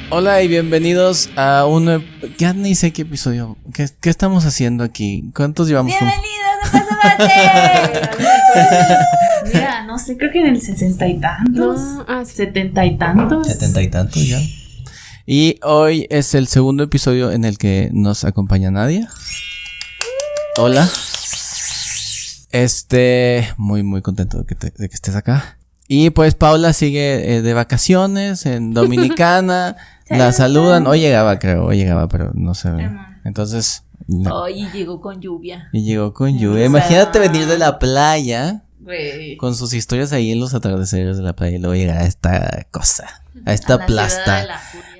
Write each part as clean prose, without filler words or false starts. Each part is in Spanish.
Hola y bienvenidos a ya ni sé qué episodio. ¿Qué estamos haciendo aquí? ¿Cuántos llevamos? ¡Bienvenidos a Pasabate! Mira, no sé, creo que en el 60 y tantos. No, 70 y tantos. 70 y tantos ya. Y hoy es el segundo episodio en el que nos acompaña Nadia. Hola. Muy contento de que estés acá. Y pues Paula sigue de vacaciones en Dominicana. La saludan. Hoy llegaba, pero no sé. Entonces. Y llegó con lluvia. Imagínate venir de la playa. Wey. Con sus historias ahí en los atardeceres de la playa y luego llegar a esta cosa. A esta plasta.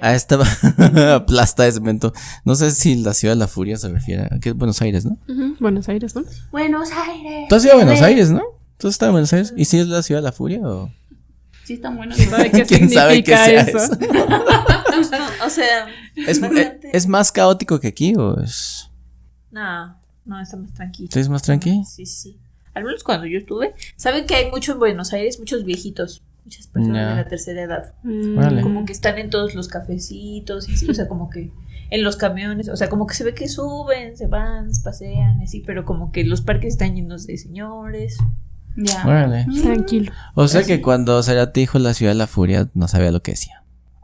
A esta plasta de cemento. No sé si la ciudad de la furia se refiere a que es Buenos Aires, ¿no? Buenos Aires, ¿no? Buenos Aires. ¿Tú has ido a Buenos Aires, no? ¿Tú has estado en Buenos Aires? ¿Y si es la ciudad de la furia o...? Sí, está bueno. ¿Quién sabe qué sea eso? O sea, ¿Es más caótico que aquí o es...? No, está más tranquilo. ¿Sí es más tranquilo? Sí. Al menos cuando yo estuve. Saben que hay mucho en Buenos Aires, muchos viejitos, muchas personas de la tercera edad. Vale. Como que están en todos los cafecitos y así, o sea, como que en los camiones, o sea, como que se ve que suben, se van, se pasean, así, pero como que los parques están llenos de señores. Ya. Órale. Tranquilo. O sea que cuando Cerati dijo la ciudad de la furia, no sabía lo que decía.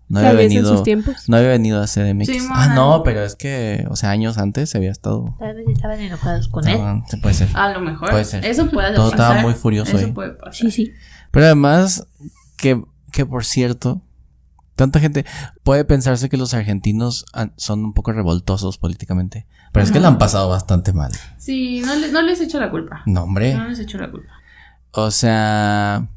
No había Tal vez venido. en sus tiempos. No había venido a CDMX. Sí, No, pero es que, o sea, años antes había estado. Tal vez estaban enojados con él. Se puede ser. A lo mejor. Puede ser. Eso puede Todo pasar. estaba muy furioso Eso ahí. puede pasar. Sí. Pero además, que por cierto, tanta gente puede pensarse que los argentinos son un poco revoltosos políticamente. Pero es que la han pasado bastante mal. Sí, no les echo la culpa. No, hombre. No les echo la culpa. O sea,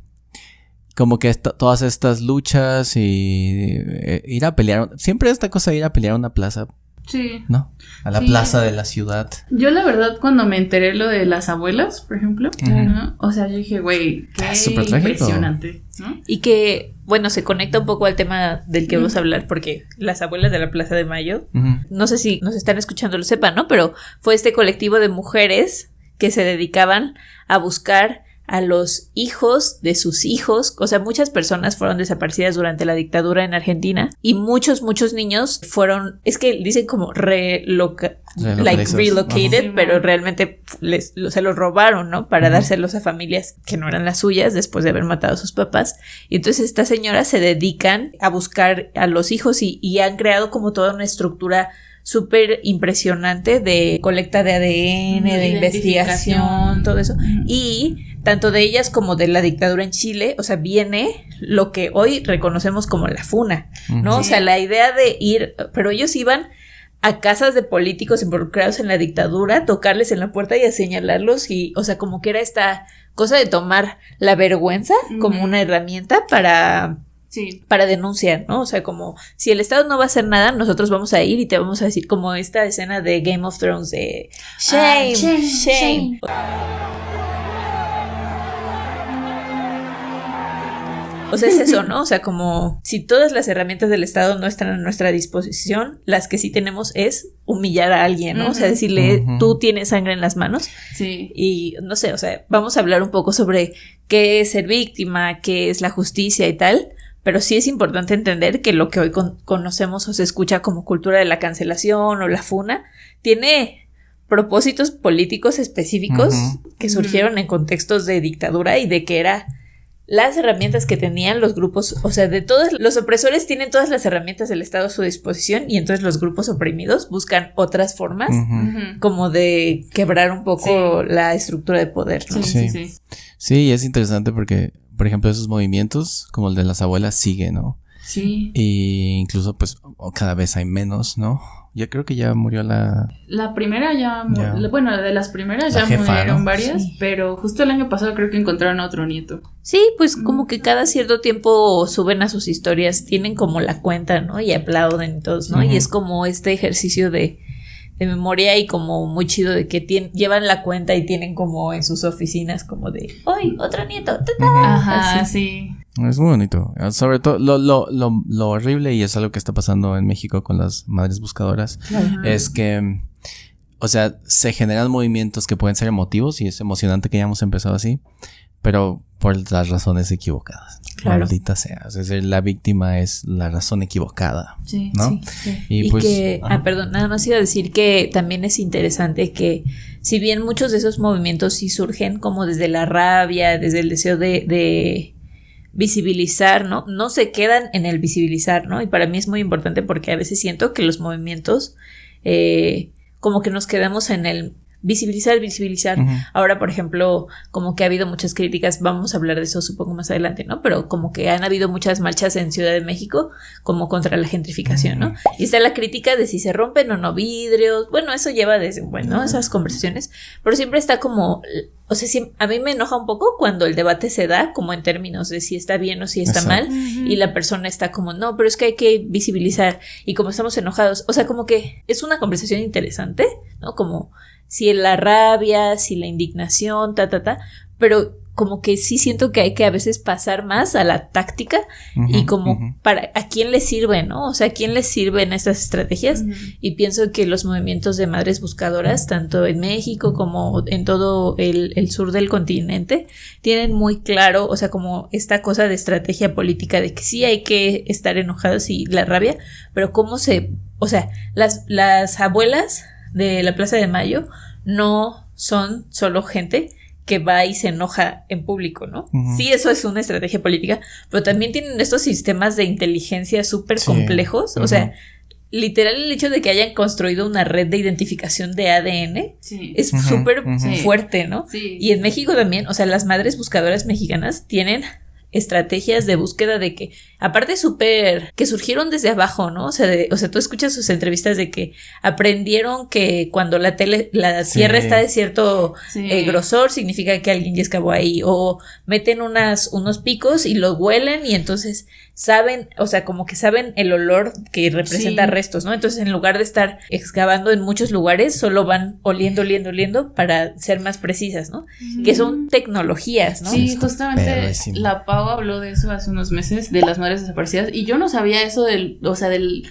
como que todas estas luchas y ir a pelear. Siempre esta cosa de ir a pelear a una plaza, Sí. ¿no? A la plaza de la ciudad. Yo la verdad cuando me enteré lo de las abuelas, por ejemplo, ¿no? O sea, yo dije, güey, qué súper trágico. impresionante, ¿no? Y que, bueno, se conecta un poco al tema del que vamos a hablar, porque las abuelas de la Plaza de Mayo, no sé si nos están escuchando, lo sepan, ¿no? Pero fue este colectivo de mujeres que se dedicaban a buscar a los hijos de sus hijos. O sea, muchas personas fueron desaparecidas durante la dictadura en Argentina y muchos niños fueron, es que dicen como relocated, pero realmente se los robaron, ¿no? Para dárselos a familias que no eran las suyas después de haber matado a sus papás. Y entonces estas señoras se dedican a buscar a los hijos y han creado como toda una estructura súper impresionante de colecta de ADN, de investigación, todo eso. Y tanto de ellas como de la dictadura en Chile, o sea, viene lo que hoy reconocemos como la FUNA, ¿no? Sí. O sea, la idea de ir, pero ellos iban a casas de políticos involucrados en la dictadura, tocarles en la puerta y a señalarlos y, o sea, como que era esta cosa de tomar la vergüenza como una herramienta para denunciar, ¿no? O sea, como si el Estado no va a hacer nada, nosotros vamos a ir y te vamos a decir como esta escena de Game of Thrones de shame. O sea, es eso, ¿no? O sea, como si todas las herramientas del Estado no están a nuestra disposición, las que sí tenemos es humillar a alguien, ¿no? O sea, decirle, tú tienes sangre en las manos. Sí. Y no sé, o sea, vamos a hablar un poco sobre qué es ser víctima, qué es la justicia y tal. Pero sí es importante entender que lo que hoy conocemos o se escucha como cultura de la cancelación o la funa tiene propósitos políticos específicos que surgieron en contextos de dictadura y de que era las herramientas que tenían los grupos, o sea, de todos los opresores tienen todas las herramientas del Estado a su disposición y entonces los grupos oprimidos buscan otras formas como de quebrar un poco la estructura de poder, ¿no? Sí. Sí, es interesante porque, por ejemplo, esos movimientos como el de las abuelas sigue, ¿no? Sí. Y incluso pues cada vez hay menos, ¿no? Yo creo que ya murió la primera bueno, de las primeras la ya jefa, murieron ¿no? varias, pero justo el año pasado creo que encontraron a otro nieto. Sí, pues como que cada cierto tiempo suben a sus historias, tienen como la cuenta, ¿no? Y aplauden y todos, ¿no? Y es como este ejercicio de memoria y como muy chido de que llevan la cuenta y tienen como en sus oficinas como de ¡ay, otro nieto! Ajá, así. sí. Es muy bonito. Sobre todo lo horrible, y es algo que está pasando en México con las madres buscadoras, es que, o sea, se generan movimientos que pueden ser emotivos y es emocionante que hayamos empezado así, pero por las razones equivocadas. Claro. Maldita sea. Es decir, la víctima es la razón equivocada. Sí, ¿no? Sí. Y pues, que, perdón, nada más iba a decir que también es interesante que si bien muchos de esos movimientos sí surgen como desde la rabia, desde el deseo de visibilizar, ¿no? No se quedan en el visibilizar, ¿no? Y para mí es muy importante porque a veces siento que los movimientos como que nos quedamos en el visibilizar. Uh-huh. Ahora, por ejemplo, como que ha habido muchas críticas, vamos a hablar de eso supongo más adelante, ¿no? Pero como que han habido muchas marchas en Ciudad de México como contra la gentrificación, ¿no? Y está la crítica de si se rompen o no vidrios, bueno, eso lleva desde, bueno, esas conversaciones, pero siempre está como, o sea, a mí me enoja un poco cuando el debate se da como en términos de si está bien o si está mal, y la persona está como, no, pero es que hay que visibilizar, y como estamos enojados, o sea, como que es una conversación interesante, ¿no? Como si la rabia, si la indignación, pero como que sí siento que hay que a veces pasar más a la táctica y como para a quién le sirve, ¿no? O sea, a quién le sirven estas estrategias, y pienso que los movimientos de madres buscadoras, tanto en México como en todo el sur del continente, tienen muy claro, o sea, como esta cosa de estrategia política de que sí hay que estar enojados y la rabia, pero cómo o sea, las abuelas de la Plaza de Mayo no son solo gente que va y se enoja en público, ¿no? Uh-huh. Sí, eso es una estrategia política, pero también tienen estos sistemas de inteligencia súper complejos, o sea, literal el hecho de que hayan construido una red de identificación de ADN es súper fuerte, ¿no? Sí. Y en México también, o sea, las madres buscadoras mexicanas tienen estrategias de búsqueda de que, aparte súper, que surgieron desde abajo, ¿no? O sea, tú escuchas sus entrevistas de que aprendieron que cuando la tierra está de cierto grosor, significa que alguien ya excavó ahí, o meten unos picos y los huelen y entonces saben, o sea, como que saben el olor que representa restos, ¿no? Entonces, en lugar de estar excavando en muchos lugares, solo van oliendo para ser más precisas, ¿no? Que son tecnologías, ¿no? Sí, justamente la Pau habló de eso hace unos meses, de las madres desaparecidas, y yo no sabía eso del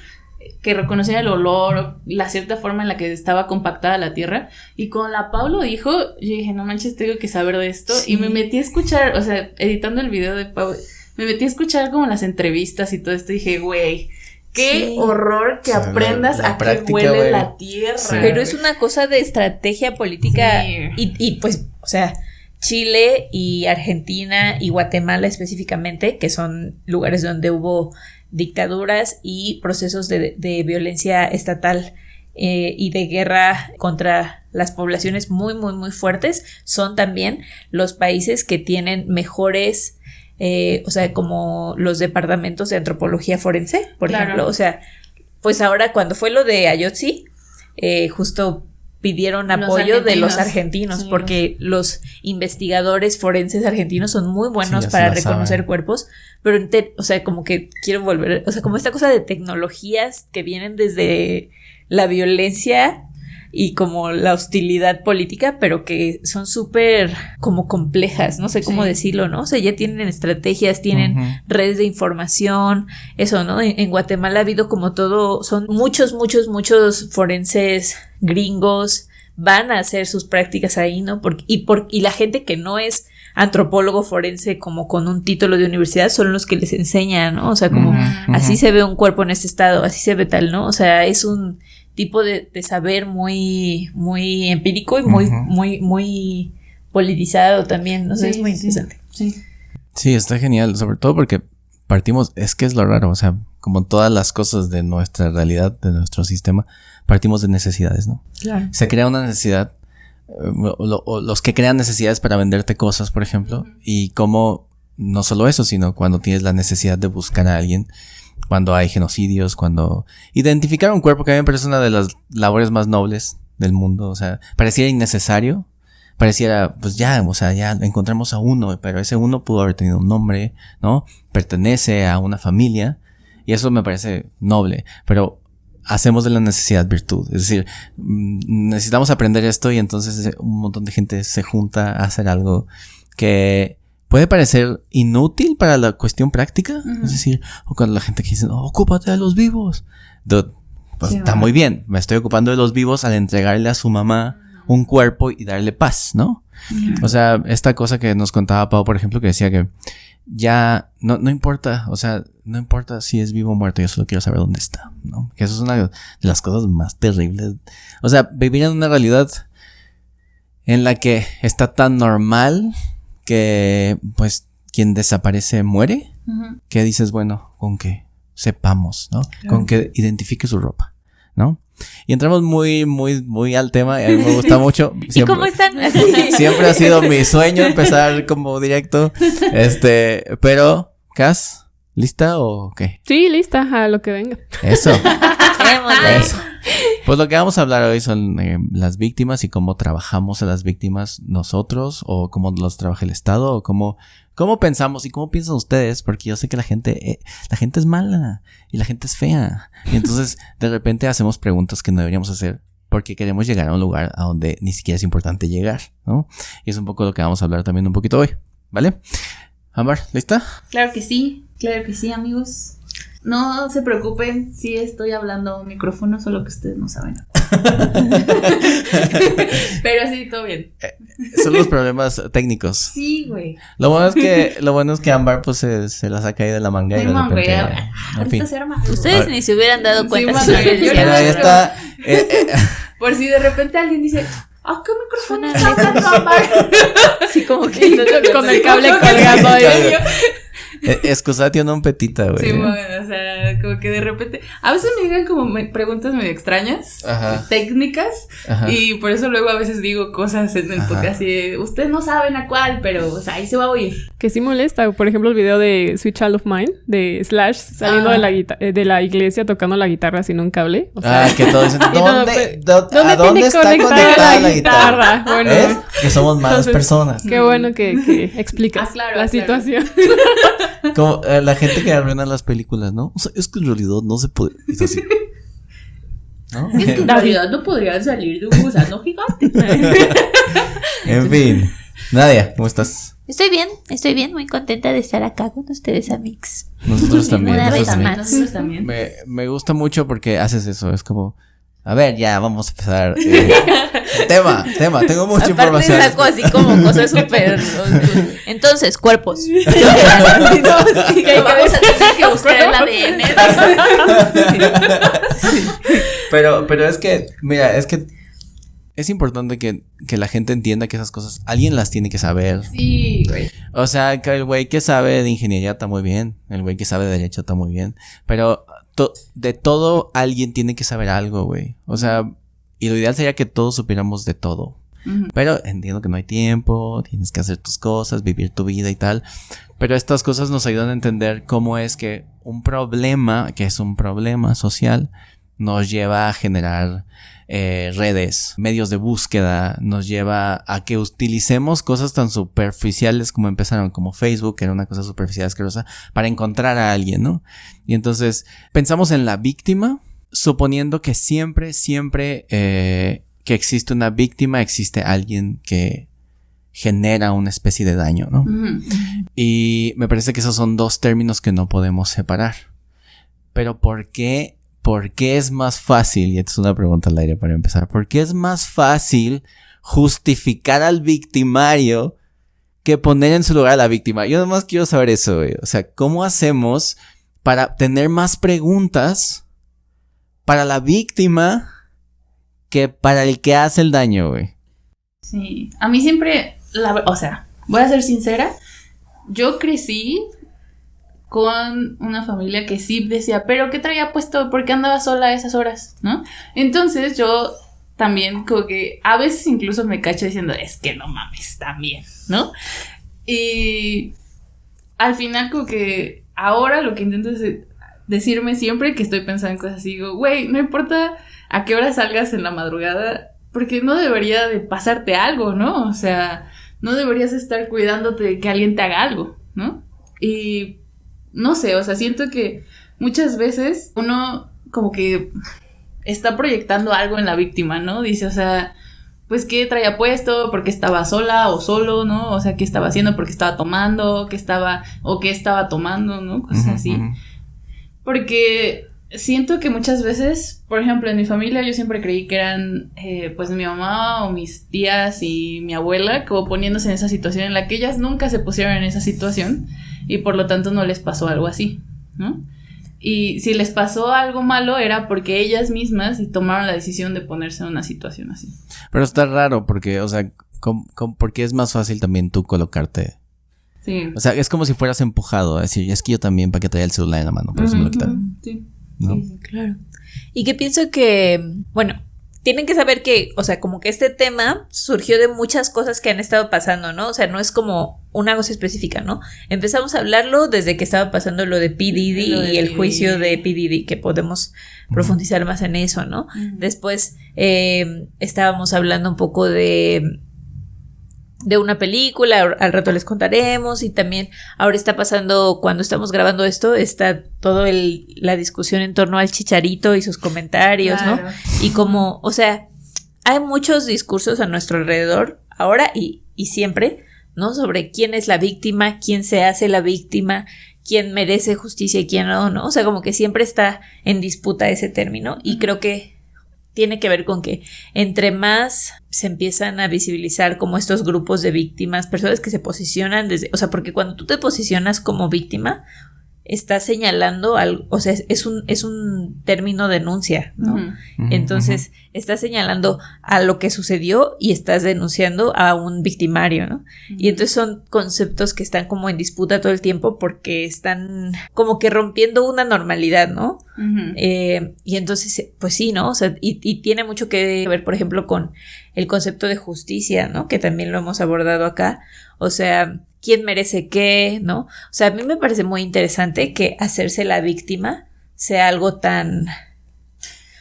que reconocía el olor, la cierta forma en la que estaba compactada la tierra, y con la Pau lo dijo, yo dije, no manches, tengo que saber de esto, y me metí a escuchar, o sea, editando el video de Pau, me metí a escuchar como las entrevistas y todo esto, y dije, güey, qué horror que aprendas a qué huele la tierra. Sí. Pero es una cosa de estrategia política, y pues, o sea, Chile y Argentina y Guatemala específicamente, que son lugares donde hubo dictaduras y procesos de violencia estatal y de guerra contra las poblaciones muy, muy, muy fuertes, son también los países que tienen mejores, o sea, como los departamentos de antropología forense, por ejemplo. O sea, pues ahora cuando fue lo de Ayotzi, justo pidieron apoyo de los argentinos, porque los investigadores forenses argentinos son muy buenos para reconocer cuerpos, pero o sea, como que quiero volver, o sea, como esta cosa de tecnologías que vienen desde la violencia y como la hostilidad política, pero que son súper como complejas, no sé cómo decirlo, ¿no? O sea, ya tienen estrategias, tienen redes de información, eso, ¿no? En Guatemala ha habido como todo, son muchos forenses gringos, van a hacer sus prácticas ahí, ¿no? Y la gente que no es antropólogo forense como con un título de universidad son los que les enseñan, ¿no? O sea, como así se ve un cuerpo en este estado, así se ve tal, ¿no? O sea, es un tipo de saber muy, muy empírico y muy politizado también, no sé, es muy interesante. Sí, está genial, sobre todo porque partimos, es que es lo raro, o sea, como todas las cosas de nuestra realidad, de nuestro sistema, partimos de necesidades, ¿no? Claro. Se crea una necesidad, los que crean necesidades para venderte cosas, por ejemplo, y como, no solo eso, sino cuando tienes la necesidad de buscar a alguien, cuando hay genocidios, cuando identificar un cuerpo, que a mí me parece una de las labores más nobles del mundo, o sea, pareciera innecesario, pareciera, pues ya, o sea, ya encontramos a uno, pero ese uno pudo haber tenido un nombre, ¿no? Pertenece a una familia, y eso me parece noble, pero hacemos de la necesidad virtud, es decir, necesitamos aprender esto y entonces un montón de gente se junta a hacer algo que puede parecer inútil para la cuestión práctica, es decir, o cuando la gente que dice, ocúpate de los vivos, pues está muy bien, me estoy ocupando de los vivos al entregarle a su mamá un cuerpo y darle paz, ¿no? O sea, esta cosa que nos contaba Pau, por ejemplo, que decía que ya no importa, o sea, no importa si es vivo o muerto, yo solo quiero saber dónde está, ¿no? Que eso es una de las cosas más terribles. O sea, vivir en una realidad en la que está tan normal que, pues, quien desaparece muere, que dices, bueno, con que sepamos, ¿no? Claro. Con que identifique su ropa, ¿no? Y entramos muy al tema, y a mí me gusta mucho. Siempre, ¿y cómo están? Siempre ha sido mi sueño empezar como directo. Pero, Cass, ¿lista o qué? Sí, lista, a lo que venga. Eso. Pues lo que vamos a hablar hoy son las víctimas y cómo trabajamos a las víctimas nosotros, o cómo los trabaja el Estado, o cómo pensamos y cómo piensan ustedes, porque yo sé que la gente es mala y la gente es fea. Y entonces de repente hacemos preguntas que no deberíamos hacer porque queremos llegar a un lugar a donde ni siquiera es importante llegar, ¿no? Y es un poco lo que vamos a hablar también un poquito hoy, ¿vale? Ámbar, ¿lista? Claro que sí, amigos. No se preocupen si estoy hablando a un micrófono, solo que ustedes no saben. Pero sí, todo bien. Son los problemas técnicos. Sí, güey. Lo bueno es que Ámbar pues se las ha caído de la manga y de repente, en fin. Ustedes ni se hubieran dado cuenta. Sí, pero ahí está. Por si de repente alguien dice, ¿qué micrófono está hablando Ámbar? Sí, como que con el cable colgando ahí. Excusatio non petita, güey. Sí, bueno, o sea, como que de repente a veces me llegan como preguntas medio extrañas, técnicas, y por eso luego a veces digo cosas en el podcast y ustedes no saben a cuál, pero o sea, ahí se va a oír. Que sí molesta, por ejemplo el video de Sweet Child of Mine de Slash saliendo de la iglesia tocando la guitarra sin un cable, o sea, que todos dicen, ¿dónde está conectada la guitarra? Bueno, que somos malas personas. Qué bueno que explicas la situación. Como la gente que arruina las películas, ¿no? O sea, es que en realidad no se puede. Es así. ¿No? Es que en realidad no podrían salir de un gusano gigante. En fin. Nadia, ¿cómo estás? Estoy bien, muy contenta de estar acá con ustedes, amigos. Nosotros también. Nosotros también. Me gusta mucho porque haces eso, es como, a ver, ya, vamos a empezar. Tema, tengo mucha información. Saco así como cosas súper. Entonces, cuerpos. Vamos a tener que buscar el ADN. Pero es que, mira, es importante que la gente entienda que esas cosas alguien las tiene que saber. Sí, güey. O sea, que el güey que sabe de ingeniería está muy bien, el güey que sabe de derecho está muy bien, pero de todo alguien tiene que saber algo, güey. O sea, y lo ideal sería que todos supiéramos de todo. Pero entiendo que no hay tiempo, tienes que hacer tus cosas, vivir tu vida y tal. Pero estas cosas nos ayudan a entender cómo es que un problema, que es un problema social, nos lleva a generar redes, medios de búsqueda, nos lleva a que utilicemos cosas tan superficiales como empezaron, como Facebook, que era una cosa superficial asquerosa, para encontrar a alguien, ¿no? Y entonces pensamos en la víctima, suponiendo que siempre que existe una víctima, existe alguien que genera una especie de daño, ¿no? Y me parece que esos son dos términos que no podemos separar. Pero ¿por qué es más fácil? Y esta es una pregunta al aire para empezar. ¿Por qué es más fácil justificar al victimario que poner en su lugar a la víctima? Yo nomás quiero saber eso, güey. O sea, ¿cómo hacemos para tener más preguntas para la víctima que para el que hace el daño, güey? Sí, a mí siempre, o sea, voy a ser sincera, yo crecí con una familia que sí decía, pero ¿qué traía puesto? ¿Por qué andaba sola a esas horas? ¿No? Entonces yo también como que a veces incluso me cacho diciendo, es que no mames, también, ¿no? Y al final como que ahora lo que intento es decirme siempre que estoy pensando en cosas así, digo, güey, no importa a qué hora salgas en la madrugada, porque no debería de pasarte algo, ¿no? O sea, no deberías estar cuidándote de que alguien te haga algo, ¿no? Y no sé, o sea, siento que muchas veces uno como que está proyectando algo en la víctima, ¿no? Dice, o sea, pues qué traía puesto, porque estaba sola o solo, ¿no? O sea, qué estaba haciendo, porque estaba tomando, qué estaba tomando, ¿no? Cosas así. Porque siento que muchas veces, por ejemplo, en mi familia yo siempre creí que eran pues mi mamá o mis tías y mi abuela como poniéndose en esa situación en la que ellas nunca se pusieron en esa situación y por lo tanto no les pasó algo así, ¿no? Y si les pasó algo malo era porque ellas mismas tomaron la decisión de ponerse en una situación así. Pero está raro porque, o sea, porque es más fácil también tú colocarte. Sí. O sea, es como si fueras empujado a decir, es que yo también, para que traía el celular en la mano, por eso me lo quitaron. Sí. ¿No? Sí, claro. Y que pienso que, bueno, tienen que saber que, o sea, como que este tema surgió de muchas cosas que han estado pasando, ¿no? O sea, no es como una cosa específica, ¿no? Empezamos a hablarlo desde que estaba pasando lo de P. Diddy y el juicio de P. Diddy, que podemos profundizar más en eso, ¿no? Después estábamos hablando un poco de una película, al rato les contaremos, y también ahora está pasando, cuando estamos grabando esto, está todo la discusión en torno al Chicharito y sus comentarios, claro, ¿no? Y como, o sea, hay muchos discursos a nuestro alrededor, ahora y siempre, ¿no? Sobre quién es la víctima, quién se hace la víctima, quién merece justicia y quién no, ¿no? O sea, como que siempre está en disputa ese término, y creo que tiene que ver con que entre más se empiezan a visibilizar como estos grupos de víctimas, personas que se posicionan desde, o sea, porque cuando tú te posicionas como víctima, estás señalando algo, o sea, es un término denuncia, ¿no? Entonces, estás señalando a lo que sucedió y estás denunciando a un victimario, ¿no? Y entonces son conceptos que están como en disputa todo el tiempo porque están como que rompiendo una normalidad, ¿no? Y entonces, pues sí, ¿no? O sea, y tiene mucho que ver, por ejemplo, con el concepto de justicia, ¿no? Que también lo hemos abordado acá. O sea, ¿quién merece qué? ¿No? O sea, a mí me parece muy interesante que hacerse la víctima sea algo tan...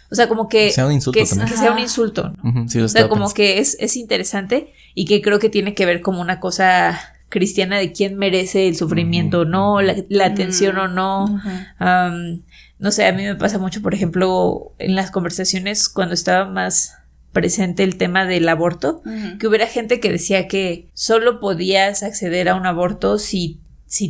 O sea, como que... sea un insulto que sea un insulto, ¿no? Sí, o sea, como que es interesante y que creo que tiene que ver como una cosa cristiana de quién merece el sufrimiento o no, la atención o no. No sé, a mí me pasa mucho, por ejemplo, en las conversaciones cuando estaba más presente el tema del aborto, que hubiera gente que decía que solo podías acceder a un aborto si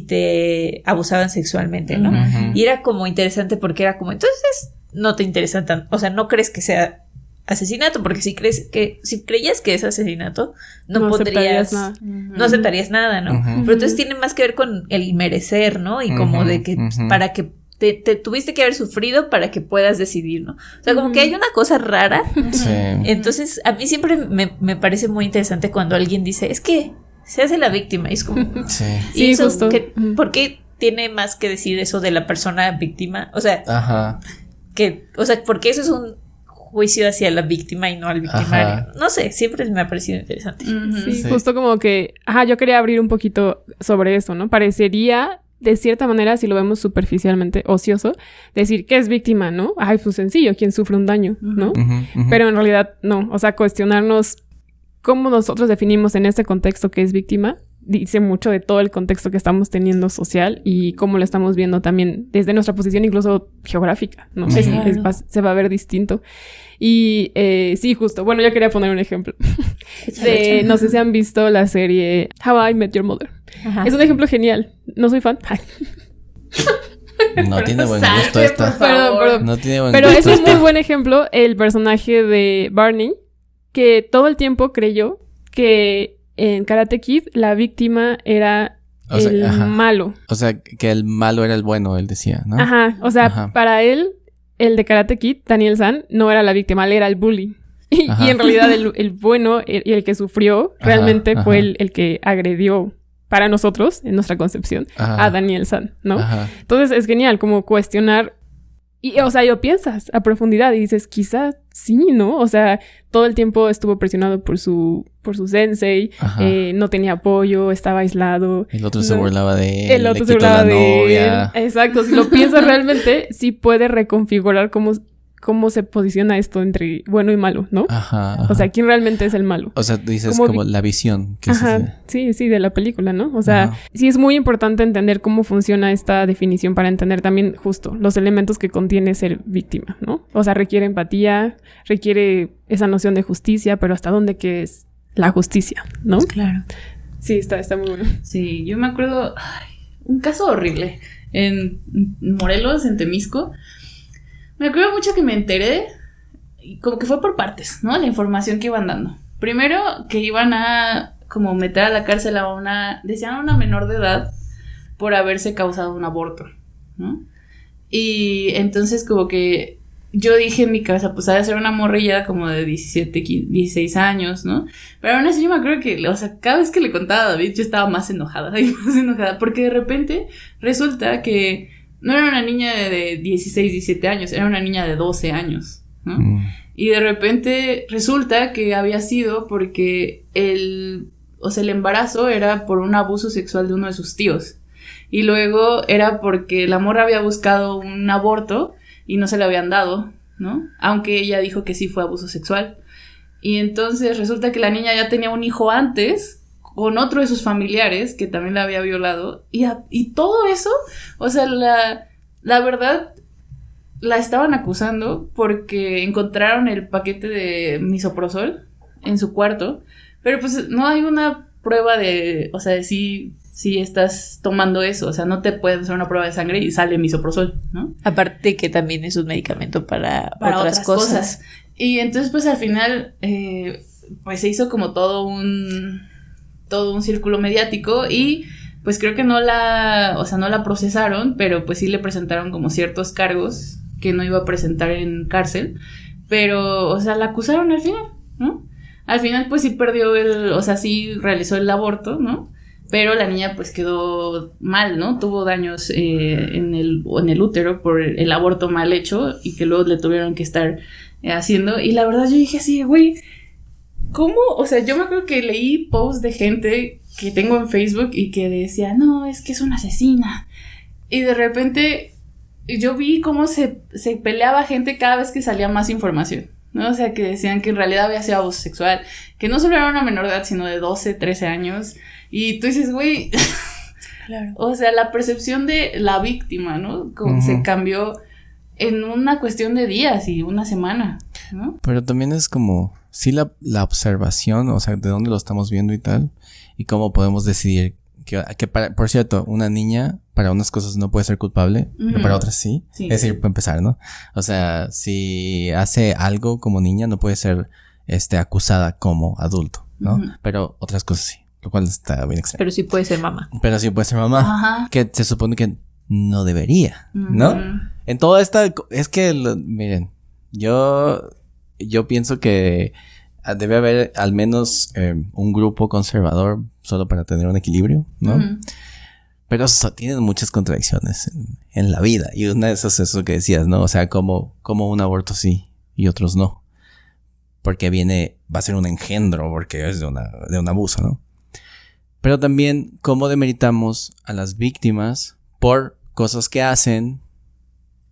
te abusaban sexualmente, ¿no? Y era como interesante porque era como, entonces no te interesa tanto, o sea, no crees que sea asesinato, porque si creías que es asesinato, no podrías, no aceptarías nada, ¿no? Pero entonces tiene más que ver con el merecer, ¿no? Y como de que para que te tuviste que haber sufrido para que puedas decidir, ¿no? O sea, como que hay una cosa rara. Sí. Entonces, a mí siempre me parece muy interesante cuando alguien dice, es que se hace la víctima. Y es como... Sí. Y eso, justo. ¿Por qué tiene más que decir eso de la persona víctima? O sea, porque eso es un juicio hacia la víctima y no al victimario. No sé, siempre me ha parecido interesante. Sí, justo como que... yo quería abrir un poquito sobre eso, ¿no? Parecería... de cierta manera, si lo vemos superficialmente, ocioso, decir que es víctima, ¿no? Pues sencillo, quien sufre un daño, ¿no? Pero en realidad no, o sea, cuestionarnos cómo nosotros definimos en este contexto que es víctima, dice mucho de todo el contexto que estamos teniendo social y cómo lo estamos viendo también desde nuestra posición incluso geográfica, ¿no? Se va a ver distinto. Y sí, justo, bueno, yo quería poner un ejemplo. No sé si han visto la serie How I Met Your Mother. Es un ejemplo genial. No soy fan. No tiene buen gusto esta. Perdón. No tiene buen pero gusto es un muy buen ejemplo el personaje de Barney, que todo el tiempo creyó que en Karate Kid la víctima era el malo. O sea, que el malo era el bueno, él decía, ¿no? O sea, para él, el de Karate Kid, Daniel San, no era la víctima, él era el bully. Y en realidad el bueno y el que sufrió realmente fue el que agredió para nosotros, en nuestra concepción, a Daniel San, ¿no? Entonces es genial como cuestionar y, o sea, lo piensas a profundidad y dices, quizás sí, ¿no? O sea, todo el tiempo estuvo presionado por su sensei, no tenía apoyo, estaba aislado. El otro se burlaba de él, el otro se burlaba de él. Exacto, si lo piensas realmente, sí puede reconfigurar cómo se posiciona esto entre bueno y malo, ¿no? O sea, ¿quién realmente es el malo? O sea, dices como la visión. Que sí, de la película, ¿no? O sea, sí es muy importante entender cómo funciona esta definición para entender también justo los elementos que contiene ser víctima, ¿no? O sea, requiere empatía, requiere esa noción de justicia, pero ¿hasta dónde que es la justicia, no? Claro. Sí, está muy bueno. Sí, yo me acuerdo un caso horrible en Morelos, en Temisco. Me acuerdo mucho que me enteré, como que fue por partes, ¿no? La información que iban dando. Primero, que iban a como meter a la cárcel decían a una menor de edad por haberse causado un aborto, ¿no? Y entonces como que yo dije en mi cabeza, pues ha de ser una morrilla como de 17, 16 años, ¿no? Pero aún así yo me acuerdo que, o sea, cada vez que le contaba a David yo estaba más enojada, porque de repente resulta que no era una niña de 16, 17 años, era una niña de 12 años, ¿no? Y de repente resulta que había sido porque el embarazo era por un abuso sexual de uno de sus tíos. Y luego era porque la morra había buscado un aborto y no se le habían dado, ¿no? Aunque ella dijo que sí fue abuso sexual. Y entonces resulta que la niña ya tenía un hijo antes con otro de sus familiares que también la había violado. Y todo eso, o sea, la verdad, la estaban acusando porque encontraron el paquete de misoprostol en su cuarto. Pero pues no hay una prueba de, o sea, de si estás tomando eso, o sea, no te pueden hacer una prueba de sangre y sale misoprostol, ¿no? Aparte que también es un medicamento para otras cosas. Y entonces, pues al final, pues se hizo como todo un círculo mediático y pues creo que no la procesaron, pero pues sí le presentaron como ciertos cargos que no iba a presentar en cárcel, pero, o sea, la acusaron al final, ¿no? Al final, pues sí perdió sí realizó el aborto, ¿no? Pero la niña pues quedó mal, ¿no? Tuvo daños en el útero por el aborto mal hecho y que luego le tuvieron que estar haciendo. Y la verdad yo dije así, güey, ¿cómo? O sea, yo me acuerdo que leí posts de gente que tengo en Facebook y que decía, no, es que es una asesina. Y de repente yo vi cómo se peleaba gente cada vez que salía más información, ¿no? O sea, que decían que en realidad había sido abuso sexual, que no solo era una menor de edad, sino de 12, 13 años. Y tú dices, güey, claro. O sea, la percepción de la víctima, ¿no? Como se cambió en una cuestión de días y una semana, ¿no? Pero también es como, sí, la observación, o sea, de dónde lo estamos viendo y tal, y cómo podemos decidir que por cierto, una niña para unas cosas no puede ser culpable, pero para otras sí. Es decir, para empezar, ¿no? O sea, si hace algo como niña no puede ser acusada como adulto, ¿no? Pero otras cosas sí, lo cual está bien extraño. Pero sí puede ser mamá. Ajá. Que se supone que no debería, ¿no? En toda esta, es que miren, yo pienso que debe haber al menos un grupo conservador solo para tener un equilibrio, ¿no? Pero tienen muchas contradicciones en la vida. Y una de esas es eso que decías, ¿no? O sea, como un aborto sí y otros no. Porque va a ser un engendro, porque es de un abuso, ¿no? Pero también cómo demeritamos a las víctimas por cosas que hacen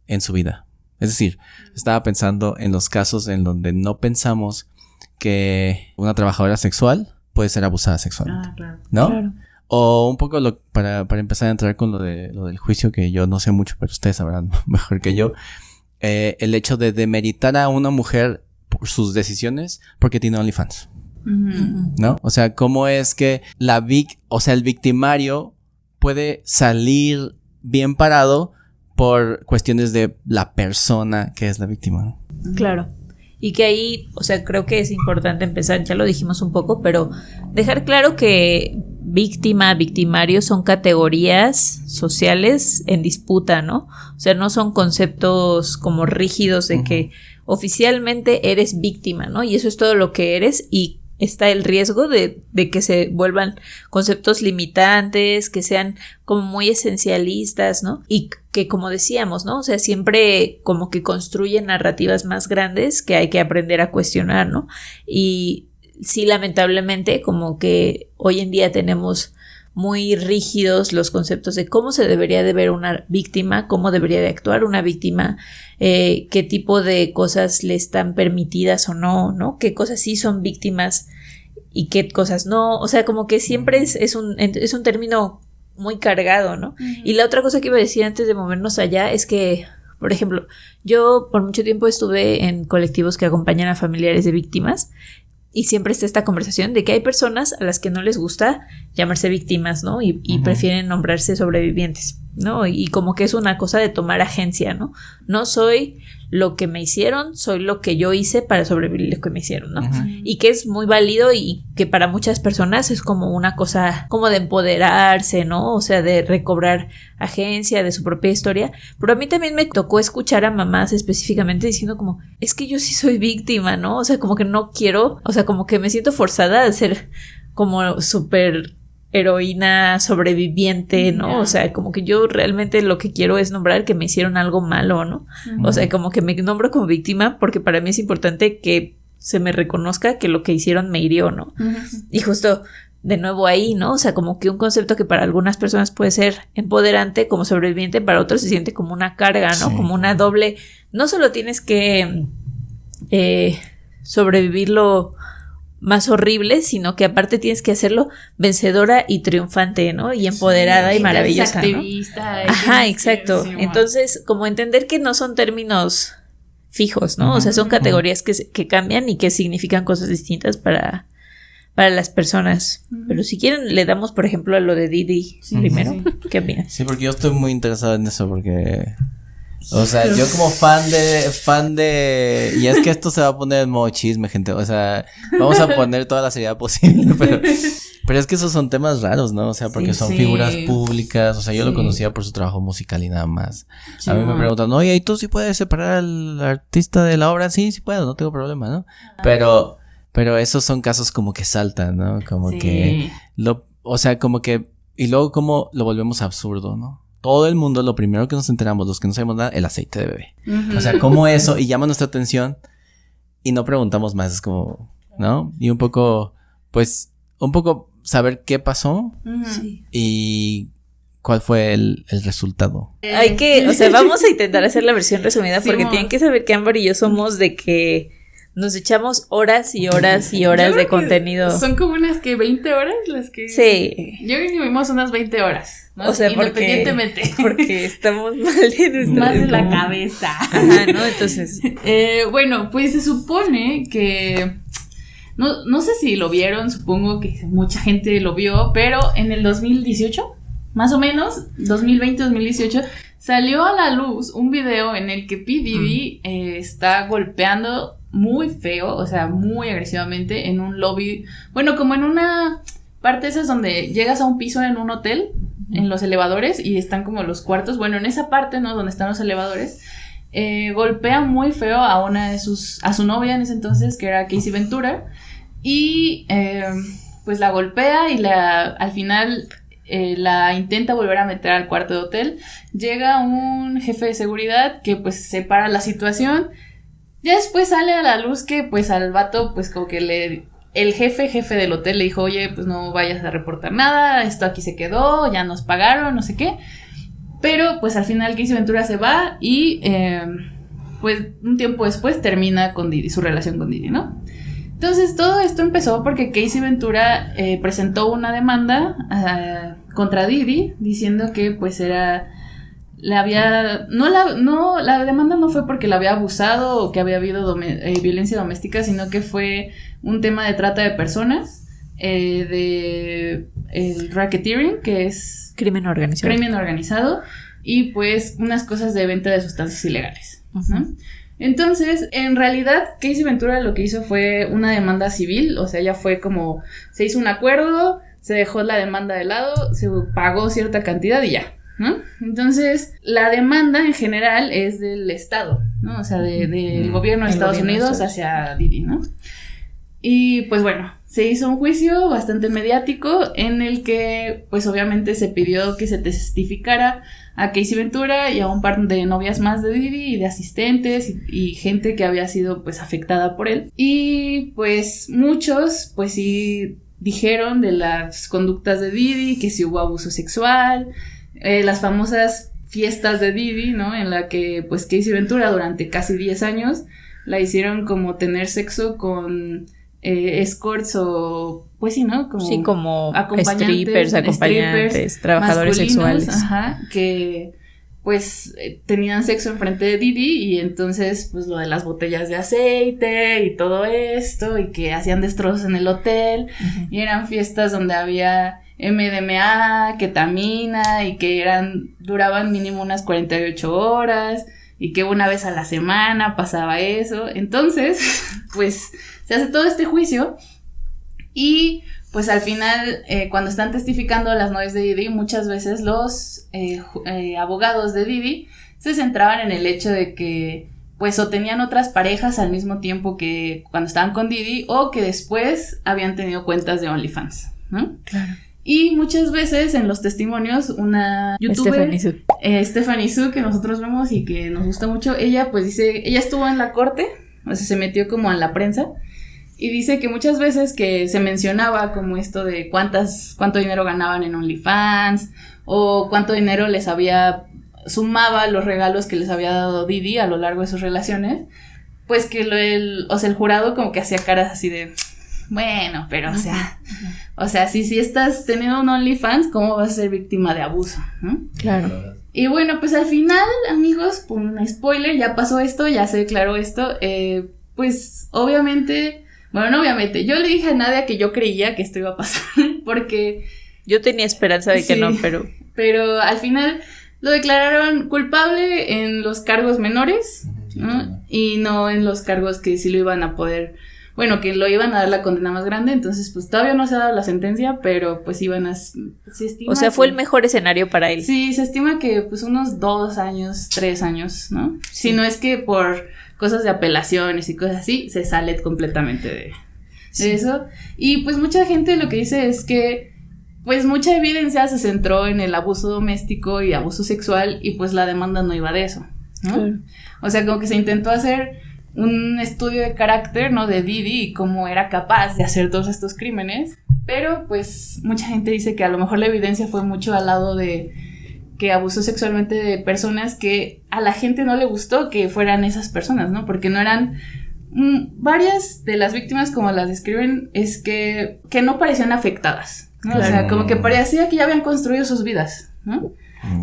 en su vida. Es decir, estaba pensando en los casos en donde no pensamos que una trabajadora sexual puede ser abusada sexualmente. Claro. ¿No? Claro. O un poco para empezar a entrar con lo del juicio, que yo no sé mucho, pero ustedes sabrán mejor que yo. El hecho de demeritar a una mujer por sus decisiones porque tiene OnlyFans. ¿No? O sea, ¿cómo es que el victimario puede salir bien parado por cuestiones de la persona que es la víctima, ¿no? Claro. Y que ahí, o sea, creo que es importante empezar, ya lo dijimos un poco, pero dejar claro que víctima, victimario son categorías sociales en disputa, ¿no? O sea, no son conceptos como rígidos de que oficialmente eres víctima, ¿no? Y eso es todo lo que eres, y está el riesgo de que se vuelvan conceptos limitantes, que sean como muy esencialistas, ¿no? Y que, como decíamos, ¿no? O sea, siempre como que construyen narrativas más grandes que hay que aprender a cuestionar, ¿no? Y sí, lamentablemente, como que hoy en día tenemos muy rígidos los conceptos de cómo se debería de ver una víctima, cómo debería de actuar una víctima, qué tipo de cosas le están permitidas o no, ¿no? Qué cosas sí son víctimas y qué cosas no. O sea, como que siempre es un término muy cargado, ¿no? Y la otra cosa que iba a decir antes de movernos allá es que, por ejemplo, yo por mucho tiempo estuve en colectivos que acompañan a familiares de víctimas. Y siempre está esta conversación de que hay personas a las que no les gusta llamarse víctimas, ¿no? Y prefieren nombrarse sobrevivientes. ¿no? Y como que es una cosa de tomar agencia, ¿no? No soy lo que me hicieron, soy lo que yo hice para sobrevivir lo que me hicieron, ¿no? Y que es muy válido y que para muchas personas es como una cosa como de empoderarse, ¿no? O sea, de recobrar agencia de su propia historia. Pero a mí también me tocó escuchar a mamás específicamente diciendo como, es que yo sí soy víctima, ¿no? O sea, como que no quiero, o sea, como que me siento forzada a ser como súper heroína sobreviviente, ¿no? O sea, como que yo realmente lo que quiero es nombrar que me hicieron algo malo, ¿no? O sea, como que me nombro como víctima porque para mí es importante que se me reconozca que lo que hicieron me hirió, ¿no? Y justo de nuevo ahí, ¿no? O sea, como que un concepto que para algunas personas puede ser empoderante como sobreviviente, para otros se siente como una carga, ¿no? Sí. Como una doble. No solo tienes que sobrevivirlo más horrible, sino que aparte tienes que hacerlo vencedora y triunfante, ¿no? Y empoderada, sí, y maravillosa, activista, ¿no? Ajá, exacto. Entonces, como entender que no son términos fijos, ¿no? O sea, son categorías que cambian y que significan cosas distintas para las personas. Pero si quieren, le damos, por ejemplo, a lo de Didi primero. Sí. ¿Qué opinas? Sí, porque yo estoy muy interesado en eso, porque... O sea, yo como fan de... Y es que esto se va a poner en modo chisme, gente. O sea, vamos a poner toda la seriedad posible, pero es que esos son temas raros, ¿no? O sea, porque son figuras públicas. O sea, yo lo conocía por su trabajo musical y nada más. Sí, a mí me preguntan, oye, ¿y tú sí puedes separar al artista de la obra? Sí puedo, no tengo problema, ¿no? Pero esos son casos como que saltan, ¿no? Como que... O sea, como que... Y luego como lo volvemos absurdo, ¿no? Todo el mundo, lo primero que nos enteramos, los que no sabemos nada, el aceite de bebé. O sea, como eso, y llama nuestra atención, y no preguntamos más, es como, ¿no? Y un poco saber qué pasó, y cuál fue el resultado. Hay que, o sea, vamos a intentar hacer la versión resumida, porque tienen que saber que Ámbar y yo somos de que nos echamos horas y horas y horas de contenido. Son como unas que 20 horas las que... Sí. Yo creo que vivimos unas 20 horas, ¿no? O sea, independientemente. Porque estamos mal de más de la cabeza. Ajá, ¿no? Entonces... bueno, pues se supone que... No sé si lo vieron, supongo que mucha gente lo vio, pero en el 2018, más o menos, 2020-2018... salió a la luz un video en el que P. Diddy está golpeando muy feo, o sea, muy agresivamente en un lobby, bueno, como en una parte esas donde llegas a un piso en un hotel, en los elevadores, y están como los cuartos, bueno, en esa parte, ¿no? Donde están los elevadores, golpea muy feo a su novia en ese entonces, que era Casey Ventura, y pues la golpea y al final... la intenta volver a meter al cuarto de hotel. Llega un jefe de seguridad que pues separa la situación. Ya después sale a la luz que pues al vato pues como que el jefe del hotel le dijo, oye, pues no vayas a reportar nada, esto aquí se quedó, ya nos pagaron, no sé qué. Pero pues al final Casey Ventura se va y pues un tiempo después termina con Diddy, su relación con Diddy, ¿no? Entonces todo esto empezó porque Casey Ventura presentó una demanda contra Diddy diciendo que pues la demanda no fue porque la había abusado o que había habido violencia doméstica, sino que fue un tema de trata de personas, de el racketeering, que es crimen organizado, y pues unas cosas de venta de sustancias ilegales, ¿no? Entonces, en realidad, Casey Ventura lo que hizo fue una demanda civil, o sea, ya fue como, se hizo un acuerdo, se dejó la demanda de lado, se pagó cierta cantidad y ya, ¿no? Entonces, la demanda en general es del Estado, ¿no? O sea, del gobierno de Estados Unidos hacia Diddy, ¿no? Y pues bueno, se hizo un juicio bastante mediático en el que pues obviamente se pidió que se testificara a Casey Ventura y a un par de novias más de Diddy y de asistentes y gente que había sido pues afectada por él. Y pues muchos pues sí dijeron de las conductas de Diddy, que sí hubo abuso sexual, las famosas fiestas de Diddy, ¿no? En la que pues Casey Ventura durante casi 10 años la hicieron como tener sexo con escorts o pues sí, ¿no? Como strippers, acompañantes, trabajadores sexuales. Ajá, que pues tenían sexo enfrente de Diddy y entonces pues lo de las botellas de aceite y todo esto y que hacían destrozos en el hotel y eran fiestas donde había MDMA, ketamina, y que duraban mínimo unas 48 horas, y que una vez a la semana pasaba eso. Entonces, pues, se hace todo este juicio, y pues al final, cuando están testificando las novias de Didi, muchas veces los abogados de Didi se centraban en el hecho de que pues o tenían otras parejas al mismo tiempo que cuando estaban con Didi, o que después habían tenido cuentas de OnlyFans, ¿no? Claro. Y muchas veces en los testimonios, una youtuber, Stephanie Su, que nosotros vemos y que nos gusta mucho, ella pues dice, ella estuvo en la corte, o sea, se metió como en la prensa, y dice que muchas veces que se mencionaba como esto de cuánto dinero ganaban en OnlyFans, o cuánto dinero sumaba los regalos que les había dado Didi a lo largo de sus relaciones, pues que el jurado como que hacía caras así de, bueno, pero o sea, si estás teniendo un OnlyFans, ¿cómo vas a ser víctima de abuso? ¿No? Claro. Y bueno, pues al final, amigos, por un spoiler, ya pasó esto, ya se declaró esto, pues obviamente, bueno, no obviamente, yo le dije a Nadia que yo creía que esto iba a pasar, porque... Yo tenía esperanza de que no, pero... Pero al final lo declararon culpable en los cargos menores, ¿no? Y no en los cargos que sí lo iban a poder, bueno, que lo iban a dar la condena más grande. Entonces pues todavía no se ha dado la sentencia, pero pues iban a, se estima, o sea, fue el mejor escenario para él. Sí, se estima que pues unos 2 años, 3 años, ¿no? Sí. Si no es que por cosas de apelaciones y cosas así, se sale completamente de eso. Y pues mucha gente lo que dice es que pues mucha evidencia se centró en el abuso doméstico y abuso sexual, y pues la demanda no iba de eso, ¿no? Claro. O sea, como que se intentó hacer un estudio de carácter, ¿no? De Didi y cómo era capaz de hacer todos estos crímenes, pero pues mucha gente dice que a lo mejor la evidencia fue mucho al lado de que abusó sexualmente de personas que a la gente no le gustó que fueran esas personas, ¿no? Porque no eran... varias de las víctimas, como las describen, es que no parecían afectadas, ¿no? Claro. O sea, como que parecía que ya habían construido sus vidas, ¿no?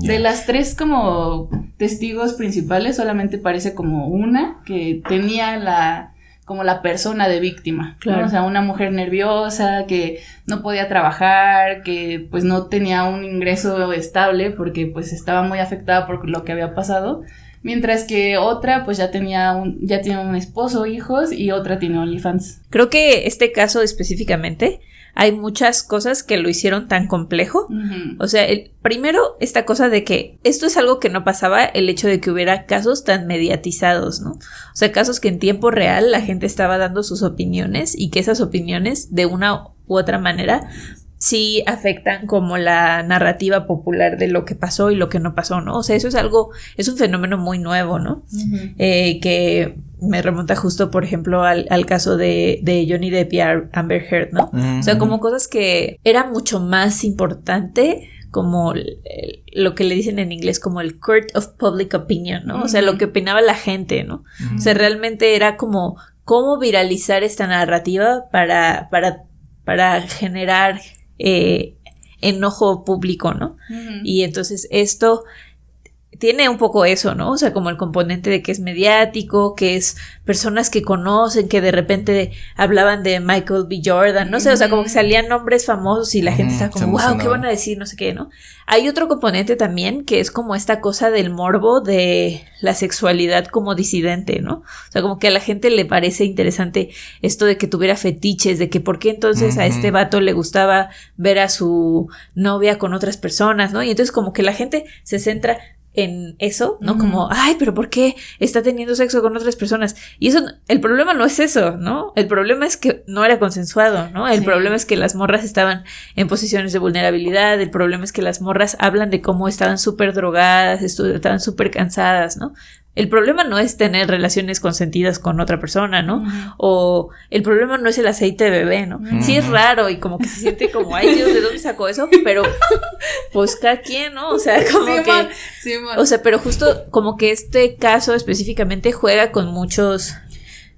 Yeah. De las 3 como testigos principales, solamente parece como una que tenía como la persona de víctima, claro, ¿no? O sea, una mujer nerviosa que no podía trabajar, que pues no tenía un ingreso estable porque pues estaba muy afectada por lo que había pasado, mientras que otra pues ya tiene un esposo, hijos, y otra tiene OnlyFans. Creo que este caso específicamente hay muchas cosas que lo hicieron tan complejo. Uh-huh. O sea, primero, esta cosa de que esto es algo que no pasaba, el hecho de que hubiera casos tan mediatizados, ¿no? O sea, casos que en tiempo real la gente estaba dando sus opiniones, y que esas opiniones, de una u otra manera, sí afectan como la narrativa popular de lo que pasó y lo que no pasó, ¿no? O sea, eso es un fenómeno muy nuevo, ¿no? Uh-huh. Que me remonta justo, por ejemplo, al caso de Johnny Depp y Amber Heard, ¿no? Uh-huh. O sea, como cosas que era mucho más importante, como lo que le dicen en inglés como el court of public opinion, ¿no? Uh-huh. O sea, lo que opinaba la gente, ¿no? Uh-huh. O sea, realmente era como cómo viralizar esta narrativa para generar enojo público, ¿no? Uh-huh. Y entonces esto tiene un poco eso, ¿no? O sea, como el componente de que es mediático, que es personas que conocen, que de repente hablaban de Michael B. Jordan, no sé, o sea, como que salían nombres famosos y la gente está como, wow, ¿qué van a decir? No sé qué, ¿no? Hay otro componente también que es como esta cosa del morbo de la sexualidad como disidente, ¿no? O sea, como que a la gente le parece interesante esto de que tuviera fetiches, de que por qué entonces a este vato le gustaba ver a su novia con otras personas, ¿no? Y entonces como que la gente se centra en eso, ¿no? Uh-huh. Como, ay, pero ¿por qué está teniendo sexo con otras personas? Y eso, el problema no es eso, ¿no? El problema es que no era consensuado, ¿no? El problema es que las morras estaban en posiciones de vulnerabilidad, el problema es que las morras hablan de cómo estaban súper drogadas, estaban súper cansadas, ¿no? El problema no es tener relaciones consentidas con otra persona, ¿no? Uh-huh. O el problema no es el aceite de bebé, ¿no? Uh-huh. Sí es raro y como que se siente como, ay Dios, ¿de dónde sacó eso? Pero pues cada quien, ¿no? O sea, como sí, que... Sí, o sea, pero justo como que este caso específicamente juega con muchos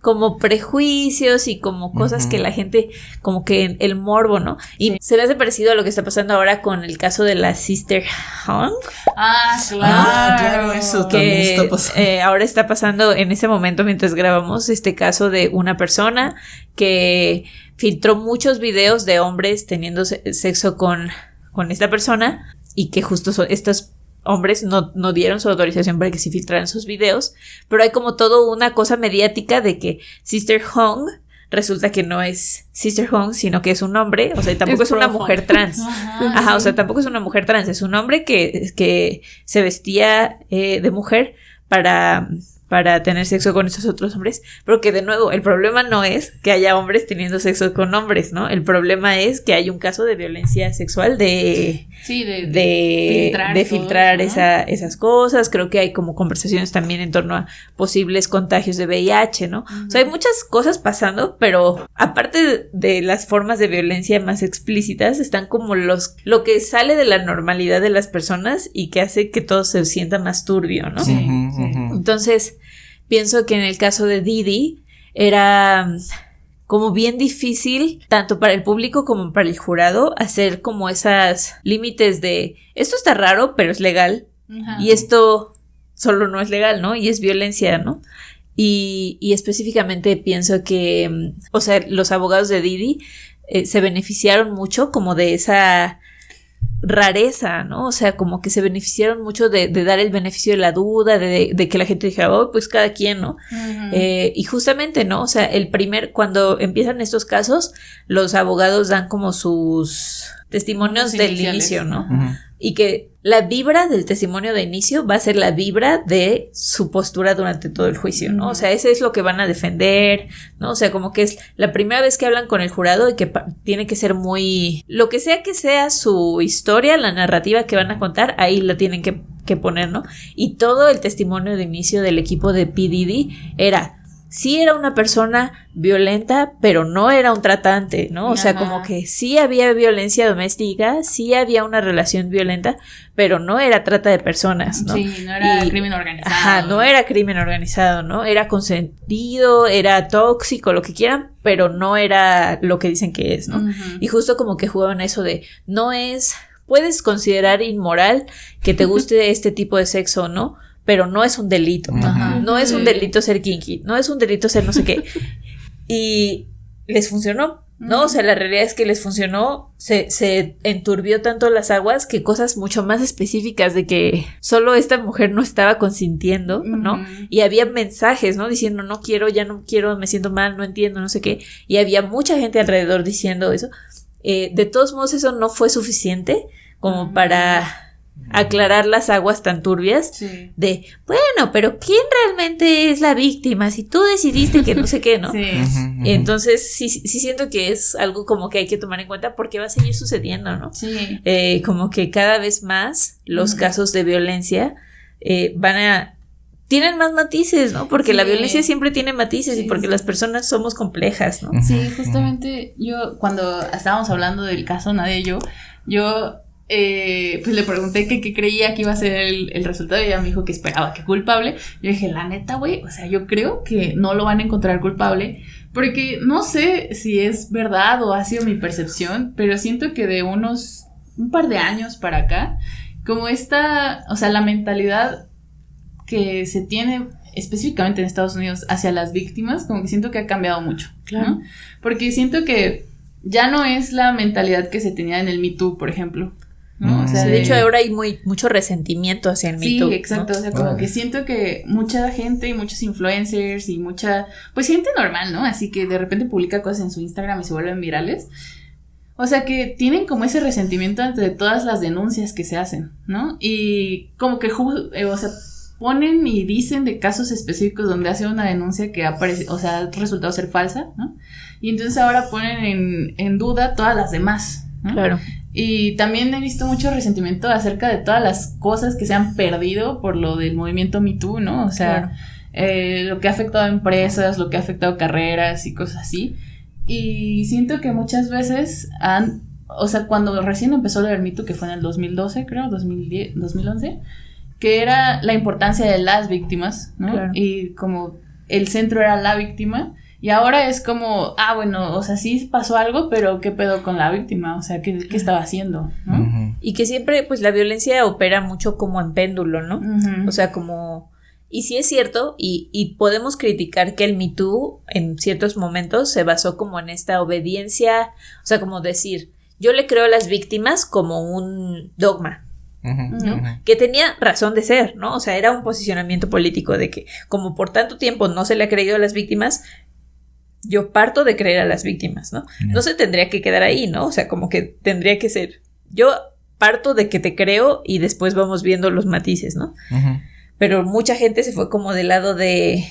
como prejuicios y como cosas que la gente, como que el morbo, ¿no? Y se le hace parecido a lo que está pasando ahora con el caso de la Sister Hong. Claro, eso también está pasando. Ahora está pasando en ese momento mientras grabamos este caso de una persona que filtró muchos videos de hombres teniendo sexo con con esta persona y que justo estos hombres no dieron su autorización para que se filtraran sus videos, pero hay como todo una cosa mediática de que Sister Hong resulta que no es Sister Hong, sino que es un hombre, o sea, tampoco es una mujer trans. Ajá, o sea, tampoco es una mujer trans, es un hombre que se vestía de mujer para tener sexo con estos otros hombres, pero que de nuevo, el problema no es que haya hombres teniendo sexo con hombres, ¿no? El problema es que hay un caso de violencia sexual de filtrar ¿no? esas cosas. Creo que hay como conversaciones también en torno a posibles contagios de VIH, ¿no? O sea, hay muchas cosas pasando, pero aparte de las formas de violencia más explícitas, están como lo que sale de la normalidad de las personas y que hace que todo se sienta más turbio, ¿no? Sí. Entonces, pienso que en el caso de Didi era como bien difícil, tanto para el público como para el jurado, hacer como esos límites de esto está raro, pero es legal, y esto solo no es legal, ¿no? Y es violencia, ¿no? Y específicamente pienso que, o sea, los abogados de Didi se beneficiaron mucho como de esa rareza, ¿no? O sea, como que se beneficiaron mucho de dar el beneficio de la duda, de que la gente dijera, oh, pues cada quien, ¿no? Y justamente, ¿no? O sea, cuando empiezan estos casos, los abogados dan como sus testimonios del inicio, ¿no? Y que la vibra del testimonio de inicio va a ser la vibra de su postura durante todo el juicio, ¿no? O sea, ese es lo que van a defender, ¿no? O sea, como que es la primera vez que hablan con el jurado y que tiene que ser muy... Lo que sea su historia, la narrativa que van a contar, ahí la tienen que poner, ¿no? Y todo el testimonio de inicio del equipo de P. Diddy sí era una persona violenta, pero no era un tratante, ¿no? O sea, como que sí había violencia doméstica, sí había una relación violenta, pero no era trata de personas, ¿no? Sí, no era crimen organizado. Ajá, no era crimen organizado, ¿no? Era consentido, era tóxico, lo que quieran, pero no era lo que dicen que es, ¿no? Y justo como que jugaban eso de, puedes considerar inmoral que te guste este tipo de sexo o no, pero no es un delito. No es un delito ser kinky, no es un delito ser no sé qué. Y les funcionó, ¿no? O sea, la realidad es que les funcionó, se enturbió tanto las aguas que cosas mucho más específicas de que solo esta mujer no estaba consintiendo, ¿no? Y había mensajes, ¿no? Diciendo, no quiero, ya no quiero, me siento mal, no entiendo, no sé qué. Y había mucha gente alrededor diciendo eso. De todos modos, eso no fue suficiente como para aclarar las aguas tan turbias de, bueno, pero ¿quién realmente es la víctima? Si tú decidiste que no sé qué, ¿no? Entonces sí siento que es algo como que hay que tomar en cuenta porque va a seguir sucediendo, ¿no? Como que cada vez más los casos de violencia tienen más matices, ¿no? Porque la violencia siempre tiene matices y porque las personas somos complejas, ¿no? Sí, justamente yo cuando estábamos hablando del caso Nadia yo pues le pregunté qué creía que iba a ser el resultado y ella me dijo que esperaba que culpable. Yo dije, la neta, güey, o sea, yo creo que no lo van a encontrar culpable porque no sé si es verdad o ha sido mi percepción, pero siento que de un par de años para acá, como o sea, la mentalidad que se tiene específicamente en Estados Unidos hacia las víctimas, como que siento que ha cambiado mucho, ¿no? Porque siento que ya no es la mentalidad que se tenía en el Me Too, por ejemplo, ¿no? O sea, de hecho ahora hay mucho resentimiento hacia el Me Too. Sí, exacto, ¿no? O sea, como que siento que mucha gente y muchos influencers y pues gente normal, ¿no? Así que de repente publica cosas en su Instagram y se vuelven virales. O sea, que tienen como ese resentimiento ante todas las denuncias que se hacen, ¿no? Y como que, o sea, ponen y dicen de casos específicos donde hace una denuncia que ha resultado ser falsa, ¿no? Y entonces ahora ponen en duda todas las demás, ¿no? Claro. Y también he visto mucho resentimiento acerca de todas las cosas que se han perdido por lo del movimiento Me Too, ¿no? O sea, lo que ha afectado a empresas, lo que ha afectado carreras y cosas así. Y siento que muchas veces o sea, cuando recién empezó lo del Me Too, que fue en el 2012, creo, 2011, que era la importancia de las víctimas, ¿no? Claro. Y como el centro era la víctima. Y ahora es como, bueno, o sea, sí pasó algo, pero ¿qué pedo con la víctima? O sea, ¿qué estaba haciendo? ¿No? Y que siempre, pues, la violencia opera mucho como en péndulo, ¿no? O sea, como... Y sí es cierto, y podemos criticar que el Me Too en ciertos momentos se basó como en esta obediencia, o sea, como decir, yo le creo a las víctimas como un dogma, ¿no? Que tenía razón de ser, ¿no? O sea, era un posicionamiento político de que como por tanto tiempo no se le ha creído a las víctimas, yo parto de creer a las víctimas, ¿no? No se tendría que quedar ahí, ¿no? O sea, como que tendría que ser, yo parto de que te creo y después vamos viendo los matices, ¿no? Pero mucha gente se fue como del lado de,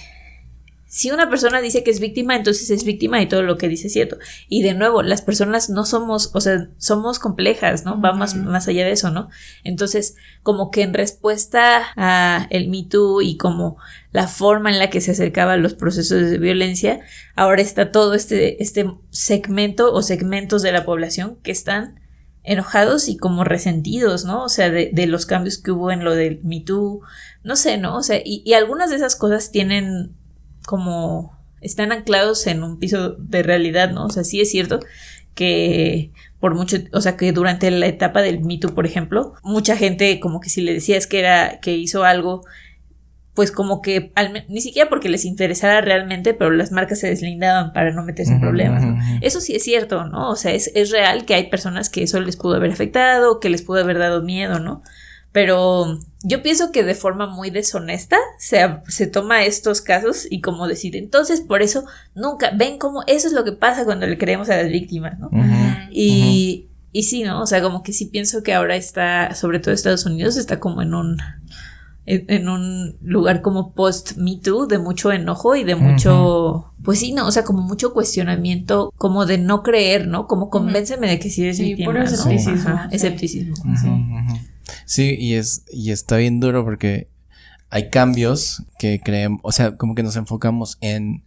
si una persona dice que es víctima, entonces es víctima y todo lo que dice es cierto. Y de nuevo, las personas no somos, o sea, somos complejas, ¿no? Va más allá de eso, ¿no? Entonces, como que en respuesta a el Me Too y como la forma en la que se acercaba a los procesos de violencia, ahora está todo este segmento o segmentos de la población que están enojados y como resentidos, ¿no? O sea, de los cambios que hubo en lo del Me Too, no sé, ¿no? O sea, y algunas de esas cosas tienen como, están anclados en un piso de realidad, ¿no? O sea, sí es cierto que por mucho, o sea, que durante la etapa del Me Too, por ejemplo, mucha gente como que si le decías que hizo algo, pues como que ni siquiera porque les interesara realmente, pero las marcas se deslindaban para no meterse en problemas, ¿no? Eso sí es cierto, ¿no? O sea, es real que hay personas que eso les pudo haber afectado, que les pudo haber dado miedo, ¿no? Pero yo pienso que de forma muy deshonesta se toma estos casos y como decir, entonces por eso nunca, ven cómo eso es lo que pasa cuando le creemos a las víctimas, ¿no? Y sí, ¿no? O sea, como que sí pienso que ahora está, sobre todo Estados Unidos, está como en un lugar como post Me Too, de mucho enojo y de mucho, pues sí, no, o sea, como mucho cuestionamiento, como de no creer, ¿no? Como convénceme de que sí eres víctima, puro escepticismo. ¿no? Escepticismo. Sí, y está bien duro porque hay cambios que creemos, o sea, como que nos enfocamos en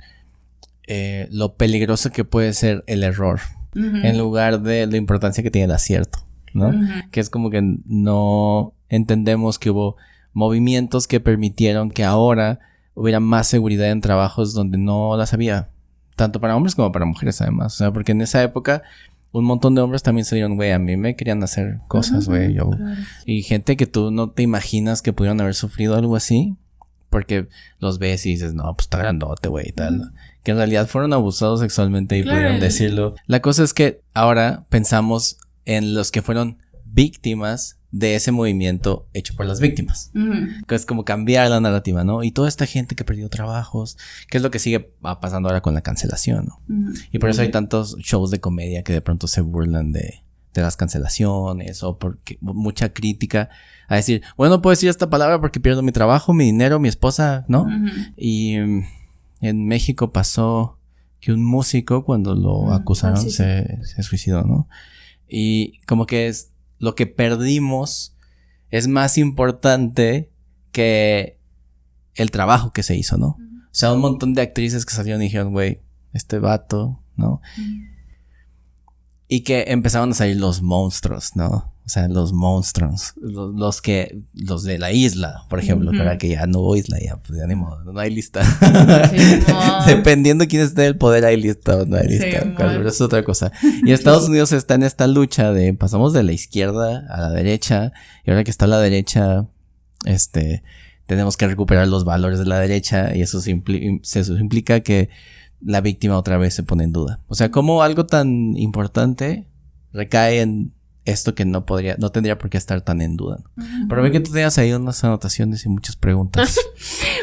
lo peligroso que puede ser el error, en lugar de la importancia que tiene el acierto, ¿no? Que es como que no entendemos que hubo movimientos que permitieron que ahora hubiera más seguridad en trabajos donde no las había, tanto para hombres como para mujeres además, o sea, porque en esa época un montón de hombres también salieron, güey, a mí me querían hacer cosas, güey, yo. Claro. Y gente que tú no te imaginas que pudieron haber sufrido algo así, porque los ves y dices, no, pues está grandote, güey, y tal. Que en realidad fueron abusados sexualmente y pudieron decirlo. La cosa es que ahora pensamos en los que fueron víctimas de ese movimiento hecho por las víctimas. Que es como cambiar la narrativa, ¿no? Y toda esta gente que perdió trabajos, que es lo que sigue pasando ahora con la cancelación, ¿no? Y por eso hay tantos shows de comedia que de pronto se burlan de las cancelaciones o porque mucha crítica a decir, bueno, no puedo decir esta palabra porque pierdo mi trabajo, mi dinero, mi esposa, ¿no? Y en México pasó que un músico cuando lo acusaron se suicidó, ¿no? Y como que es lo que perdimos es más importante que el trabajo que se hizo, ¿no? O sea, un montón de actrices que salieron y dijeron, güey, este vato, ¿no? Y que empezaron a salir los monstruos, ¿no? O sea, los monstruos, los de la isla, por ejemplo, que ahora que ya no hubo isla, ya, pues ya ni modo, no hay lista. Dependiendo quién esté en el poder, hay lista o no hay lista, pero es otra cosa. Y Estados Unidos está en esta lucha de, pasamos de la izquierda a la derecha, y ahora que está a la derecha, tenemos que recuperar los valores de la derecha, y eso implica que la víctima otra vez se pone en duda. O sea, como algo tan importante recae en esto que no tendría por qué estar tan en duda, ¿no? Pero ve que tú tenías ahí unas anotaciones y muchas preguntas.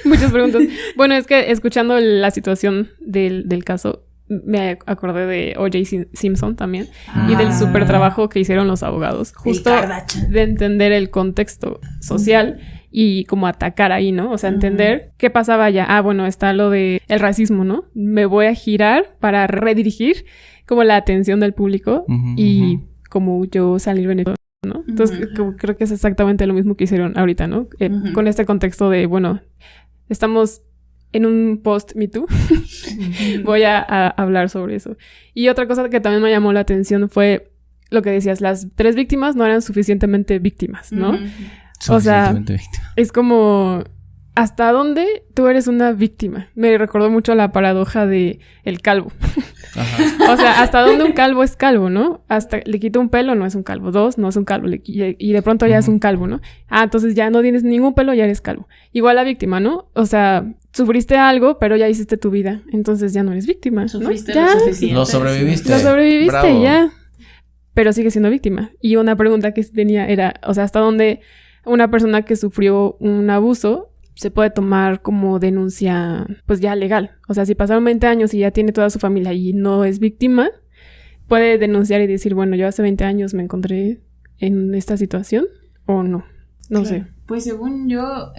Muchas preguntas. Bueno, es que escuchando la situación del caso, me acordé de O.J. Simpson también y del súper trabajo que hicieron los abogados. Justo de entender el contexto social y como atacar ahí, ¿no? O sea, entender qué pasaba allá. Ah, bueno, está lo de el racismo, ¿no? Me voy a girar para redirigir como la atención del público y como yo salir beneficiado, ¿no? Entonces, creo que es exactamente lo mismo que hicieron ahorita, ¿no? Con este contexto de, bueno, estamos en un post Me Too. Voy a hablar sobre eso. Y otra cosa que también me llamó la atención fue lo que decías, las 3 víctimas no eran suficientemente víctimas, ¿no? O sea, es como, ¿hasta dónde tú eres una víctima? Me recordó mucho la paradoja de el calvo. O sea, ¿hasta dónde un calvo es calvo, no? Hasta le quito un pelo, no es un calvo. 2, no es un calvo. Y de pronto ya es un calvo, ¿no? Ah, entonces ya no tienes ningún pelo, ya eres calvo. Igual la víctima, ¿no? O sea, sufriste algo, pero ya hiciste tu vida. Entonces ya no eres víctima, ¿no? Sufriste ya, lo suficiente. Lo sobreviviste. Lo sobreviviste, bravo. Ya. pero sigue siendo víctima. Y una pregunta que tenía era, o sea, ¿hasta dónde una persona que sufrió un abuso se puede tomar como denuncia, pues ya legal? O sea, si pasaron 20 años y ya tiene toda su familia y no es víctima, ¿puede denunciar y decir, bueno, yo hace 20 años me encontré en esta situación o no? No sé. Pues según yo,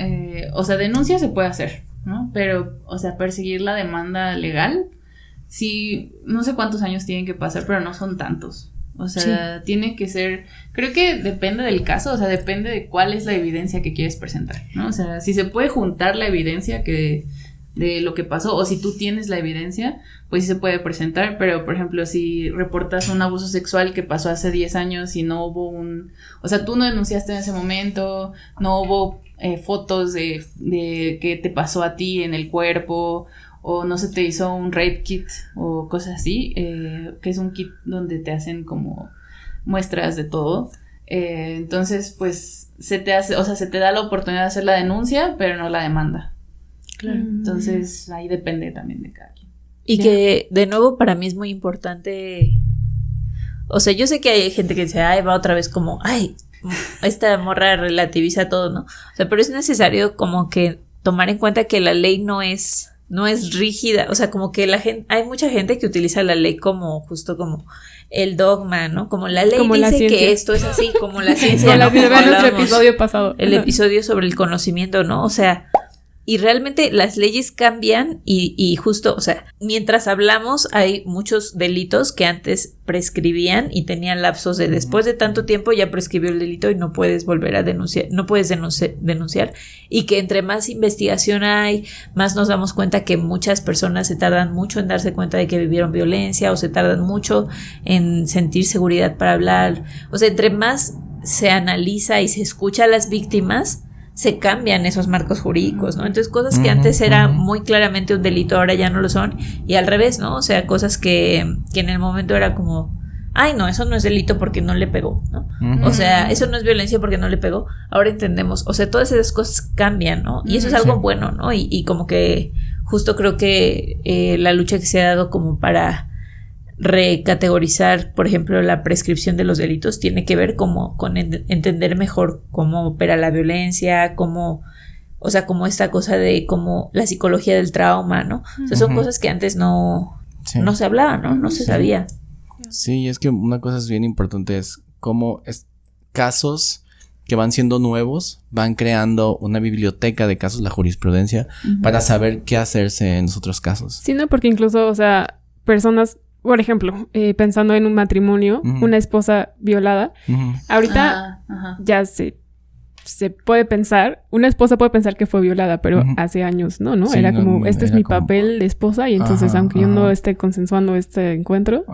o sea, denuncia se puede hacer, ¿no? Pero, o sea, perseguir la demanda legal, sí, no sé cuántos años tienen que pasar, pero no son tantos. O sea, tiene que ser, creo que depende del caso, o sea, depende de cuál es la evidencia que quieres presentar, ¿no? O sea, si se puede juntar la evidencia de lo que pasó, o si tú tienes la evidencia, pues sí se puede presentar, pero por ejemplo, si reportas un abuso sexual que pasó hace 10 años y no hubo o sea, tú no denunciaste en ese momento, no hubo fotos de qué te pasó a ti en el cuerpo, o no se te hizo un rape kit o cosas así, que es un kit donde te hacen como muestras de todo. Entonces, pues se te hace, o sea, se te da la oportunidad de hacer la denuncia, pero no la demanda. Claro. Entonces, ahí depende también de cada quien. Y que, de nuevo, para mí es muy importante. O sea, yo sé que hay gente que dice, ay, va otra vez como, ay, esta morra relativiza todo, ¿no? O sea, pero es necesario como que tomar en cuenta que la ley no es rígida, o sea, como que hay mucha gente que utiliza la ley como, justo como el dogma, ¿no? Como la ley como dice que esto es así, como la ciencia, ¿no? Como nuestro episodio pasado. El episodio sobre el conocimiento, ¿no? O sea, y realmente las leyes cambian y justo, o sea, mientras hablamos hay muchos delitos que antes prescribían y tenían lapsos de después de tanto tiempo ya prescribió el delito y no puedes volver a denunciar, no puedes denunciar, y que entre más investigación hay, más nos damos cuenta que muchas personas se tardan mucho en darse cuenta de que vivieron violencia o se tardan mucho en sentir seguridad para hablar. O sea, entre más se analiza y se escucha a las víctimas, se cambian esos marcos jurídicos, ¿no? Entonces, cosas que antes era muy claramente un delito, ahora ya no lo son, y al revés, ¿no? O sea, cosas que en el momento era como, ay, no, eso no es delito porque no le pegó, ¿no? O sea, eso no es violencia porque no le pegó. Ahora entendemos, o sea, todas esas cosas cambian, ¿no? Y eso es algo bueno, ¿no? Y como que justo creo que la lucha que se ha dado como para recategorizar, por ejemplo, la prescripción de los delitos tiene que ver como con entender mejor cómo opera la violencia, cómo, o sea, como esta cosa de como la psicología del trauma, ¿no? O sea, son cosas que antes no se hablaban, ¿no? No se sabía. Sí, es que una cosa es bien importante es cómo casos que van siendo nuevos, van creando una biblioteca de casos, la jurisprudencia, para saber qué hacerse en los otros casos. Sí, no, porque incluso, o sea, personas, por ejemplo, pensando en un matrimonio, una esposa violada, ahorita ya se puede pensar, una esposa puede pensar que fue violada, pero hace años no, sí, era como, este es mi papel de esposa y entonces aunque yo no esté consensuando este encuentro,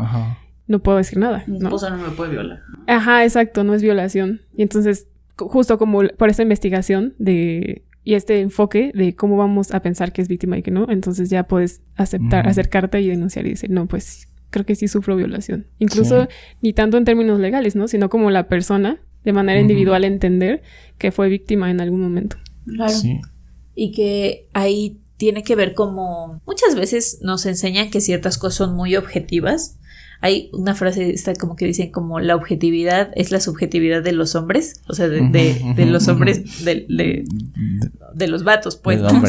no puedo decir nada. Mi esposa no me puede violar. Ajá, exacto, no es violación. Y entonces, justo como por esta investigación y este enfoque de cómo vamos a pensar que es víctima y que no, entonces ya puedes acercarte y denunciar y decir, no, pues creo que sí sufro violación. Incluso ni tanto en términos legales, ¿no? Sino como la persona, de manera individual, entender que fue víctima en algún momento. Claro. Sí. Y que ahí tiene que ver como muchas veces nos enseñan que ciertas cosas son muy objetivas. Hay una frase como que dicen como la objetividad es la subjetividad de los hombres, o sea, de los hombres, de los vatos, pues, ¿no? O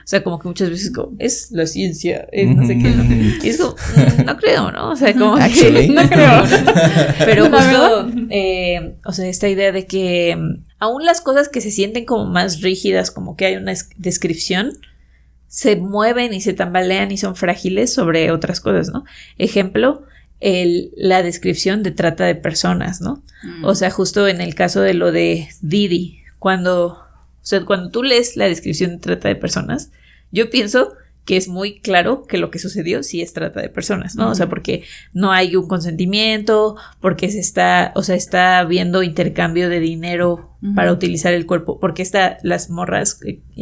sea, como que muchas veces como, es la ciencia, es no sé qué, ¿no? Y es como, no creo, ¿no? O sea, como que no creo. Pero justo, o sea, esta idea de que aún las cosas que se sienten como más rígidas, como que hay una descripción, se mueven y se tambalean y son frágiles sobre otras cosas, ¿no? Ejemplo, la descripción de trata de personas, ¿no? O sea, justo en el caso de lo de Didi, cuando tú lees la descripción de trata de personas, yo pienso que es muy claro que lo que sucedió sí es trata de personas, ¿no? O sea, porque no hay un consentimiento, porque está habiendo intercambio de dinero para utilizar el cuerpo, porque las morras,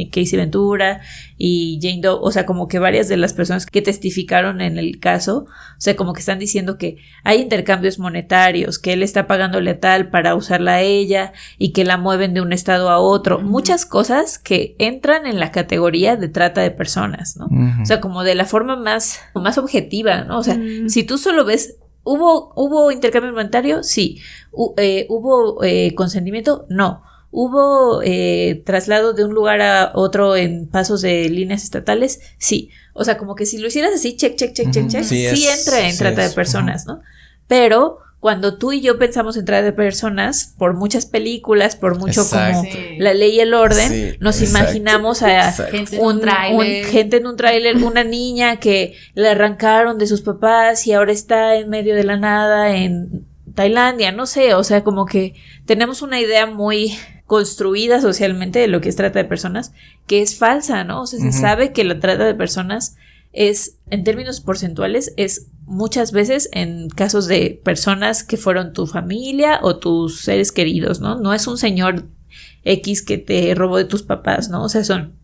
Casey Ventura y Jane Doe, o sea, como que varias de las personas que testificaron en el caso, o sea, como que están diciendo que hay intercambios monetarios, que él está pagándole a tal para usarla a ella y que la mueven de un estado a otro, muchas cosas que entran en la categoría de trata de personas, ¿no? O sea, como de la forma más objetiva, ¿no? O sea, si tú solo ves ¿Hubo intercambio voluntario? Sí. ¿Hubo consentimiento? No. ¿Hubo traslado de un lugar a otro en pasos de líneas estatales? Sí. O sea, como que si lo hicieras así, check, sí entra en trata de personas, ¿no? Pero cuando tú y yo pensamos en trata de personas, por muchas películas, por mucho como La Ley y el Orden, nos imaginamos a gente en un tráiler, una niña que le arrancaron de sus papás y ahora está en medio de la nada en Tailandia, no sé, o sea, como que tenemos una idea muy construida socialmente de lo que es trata de personas, que es falsa, ¿no? O sea, se sabe que la trata de personas es, en términos porcentuales, es muchas veces en casos de personas que fueron tu familia o tus seres queridos, ¿no? No es un señor X que te robó de tus papás, ¿no? O sea, son...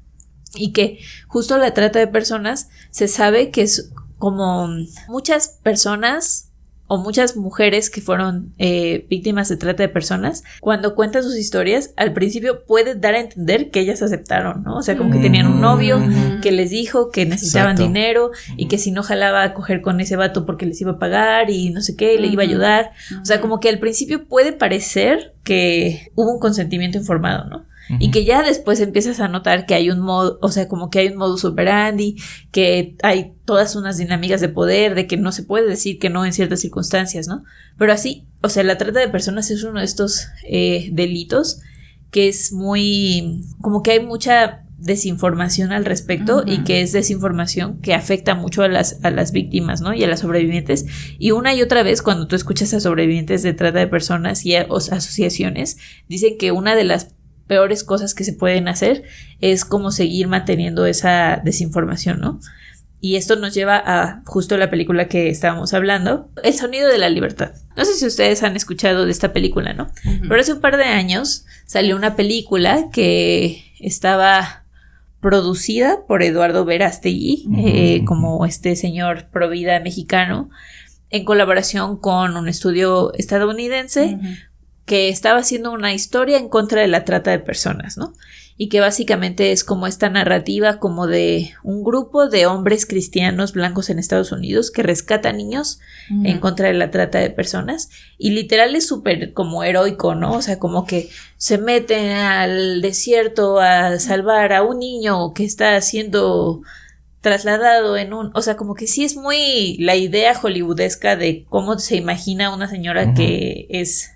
Y que justo la trata de personas se sabe que es como muchas personas o muchas mujeres que fueron víctimas de trata de personas, cuando cuentan sus historias, al principio puede dar a entender que ellas aceptaron, ¿no? O sea, como que tenían un novio que les dijo que necesitaban dinero y que si no jalaba a coger con ese vato porque les iba a pagar y no sé qué, le iba a ayudar. O sea, como que al principio puede parecer que hubo un consentimiento informado, ¿no? Y que ya después empiezas a notar que hay un modo, o sea, como que hay un modus operandi, que hay todas unas dinámicas de poder, de que no se puede decir que no en ciertas circunstancias, ¿no? Pero así, o sea, la trata de personas es uno de estos delitos que es muy, como que hay mucha desinformación al respecto y que es desinformación que afecta mucho a las víctimas, ¿no? Y a las sobrevivientes. Y una y otra vez cuando tú escuchas a sobrevivientes de trata de personas y a asociaciones, dicen que una de las peores cosas que se pueden hacer es como seguir manteniendo esa desinformación, ¿no? Y esto nos lleva a justo la película que estábamos hablando, El Sonido de la Libertad. No sé si ustedes han escuchado de esta película, ¿no? Pero hace un par de años salió una película que estaba producida por Eduardo Verástegui, como este señor provida mexicano, en colaboración con un estudio estadounidense, que estaba haciendo una historia en contra de la trata de personas, ¿no? Y que básicamente es como esta narrativa como de un grupo de hombres cristianos blancos en Estados Unidos que rescatan niños en contra de la trata de personas. Y literal es súper como heroico, ¿no? O sea, como que se meten al desierto a salvar a un niño que está siendo trasladado en un... O sea, como que sí es muy la idea hollywoodesca de cómo se imagina una señora que es...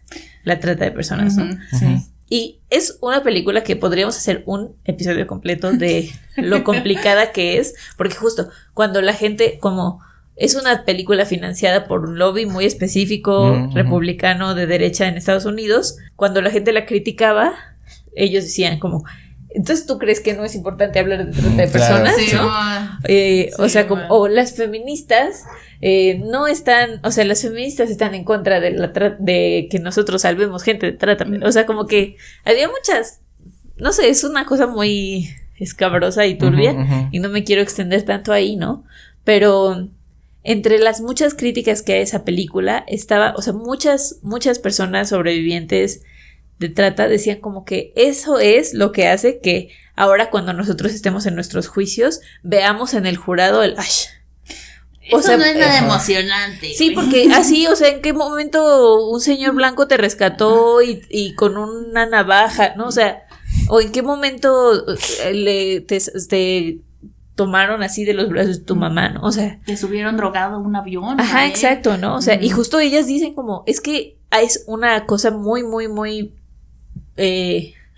la trata de personas, ¿no? Sí. Y es una película que podríamos hacer un episodio completo de lo complicada que es, porque justo cuando la gente, como es una película financiada por un lobby muy específico republicano de derecha en Estados Unidos, cuando la gente la criticaba, ellos decían como... Entonces, ¿tú crees que no es importante hablar de trata de personas? Sí, ¿no? O sea, como, o las feministas no están, o sea, las feministas están en contra de de que nosotros salvemos gente de trata. O sea, como que había muchas, no sé, es una cosa muy escabrosa y turbia y no me quiero extender tanto ahí, ¿no? Pero entre las muchas críticas que hay a esa película estaba, o sea, muchas personas sobrevivientes de trata decían como que eso es lo que hace que ahora cuando nosotros estemos en nuestros juicios veamos en el jurado el o sea, no es nada emocionante. Sí, porque así, o sea, ¿en qué momento un señor blanco te rescató y con una navaja, ¿no? O sea, o en qué momento te tomaron así de los brazos de tu mamá, ¿no? O sea, te subieron drogado a un avión. Ajá, exacto, ¿no? O sea, y justo ellas dicen como, es que es una cosa muy, muy, muy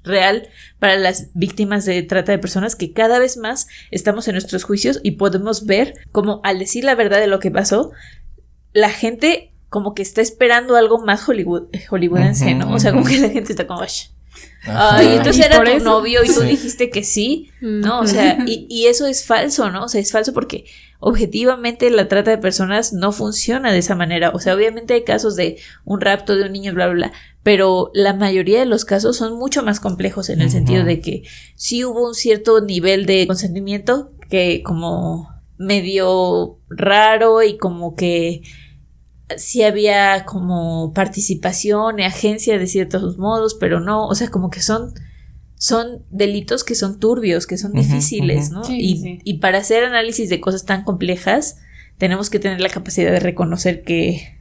real para las víctimas de trata de personas, que cada vez más estamos en nuestros juicios y podemos ver como al decir la verdad de lo que pasó, la gente como que está esperando algo más hollywoodense, ¿no? O sea, como que la gente está como... Ay, entonces era tu novio y tú dijiste que sí, ¿no? O sea, y eso es falso, ¿no? O sea, es falso porque objetivamente la trata de personas no funciona de esa manera. O sea, obviamente hay casos de un rapto de un niño, bla, bla, bla, pero la mayoría de los casos son mucho más complejos en el sentido de que sí hubo un cierto nivel de consentimiento que como medio raro y como que sí había como participación y agencia de ciertos modos, pero no, o sea, como que son delitos que son turbios, que son difíciles, ¿no? Sí, y para hacer análisis de cosas tan complejas, tenemos que tener la capacidad de reconocer que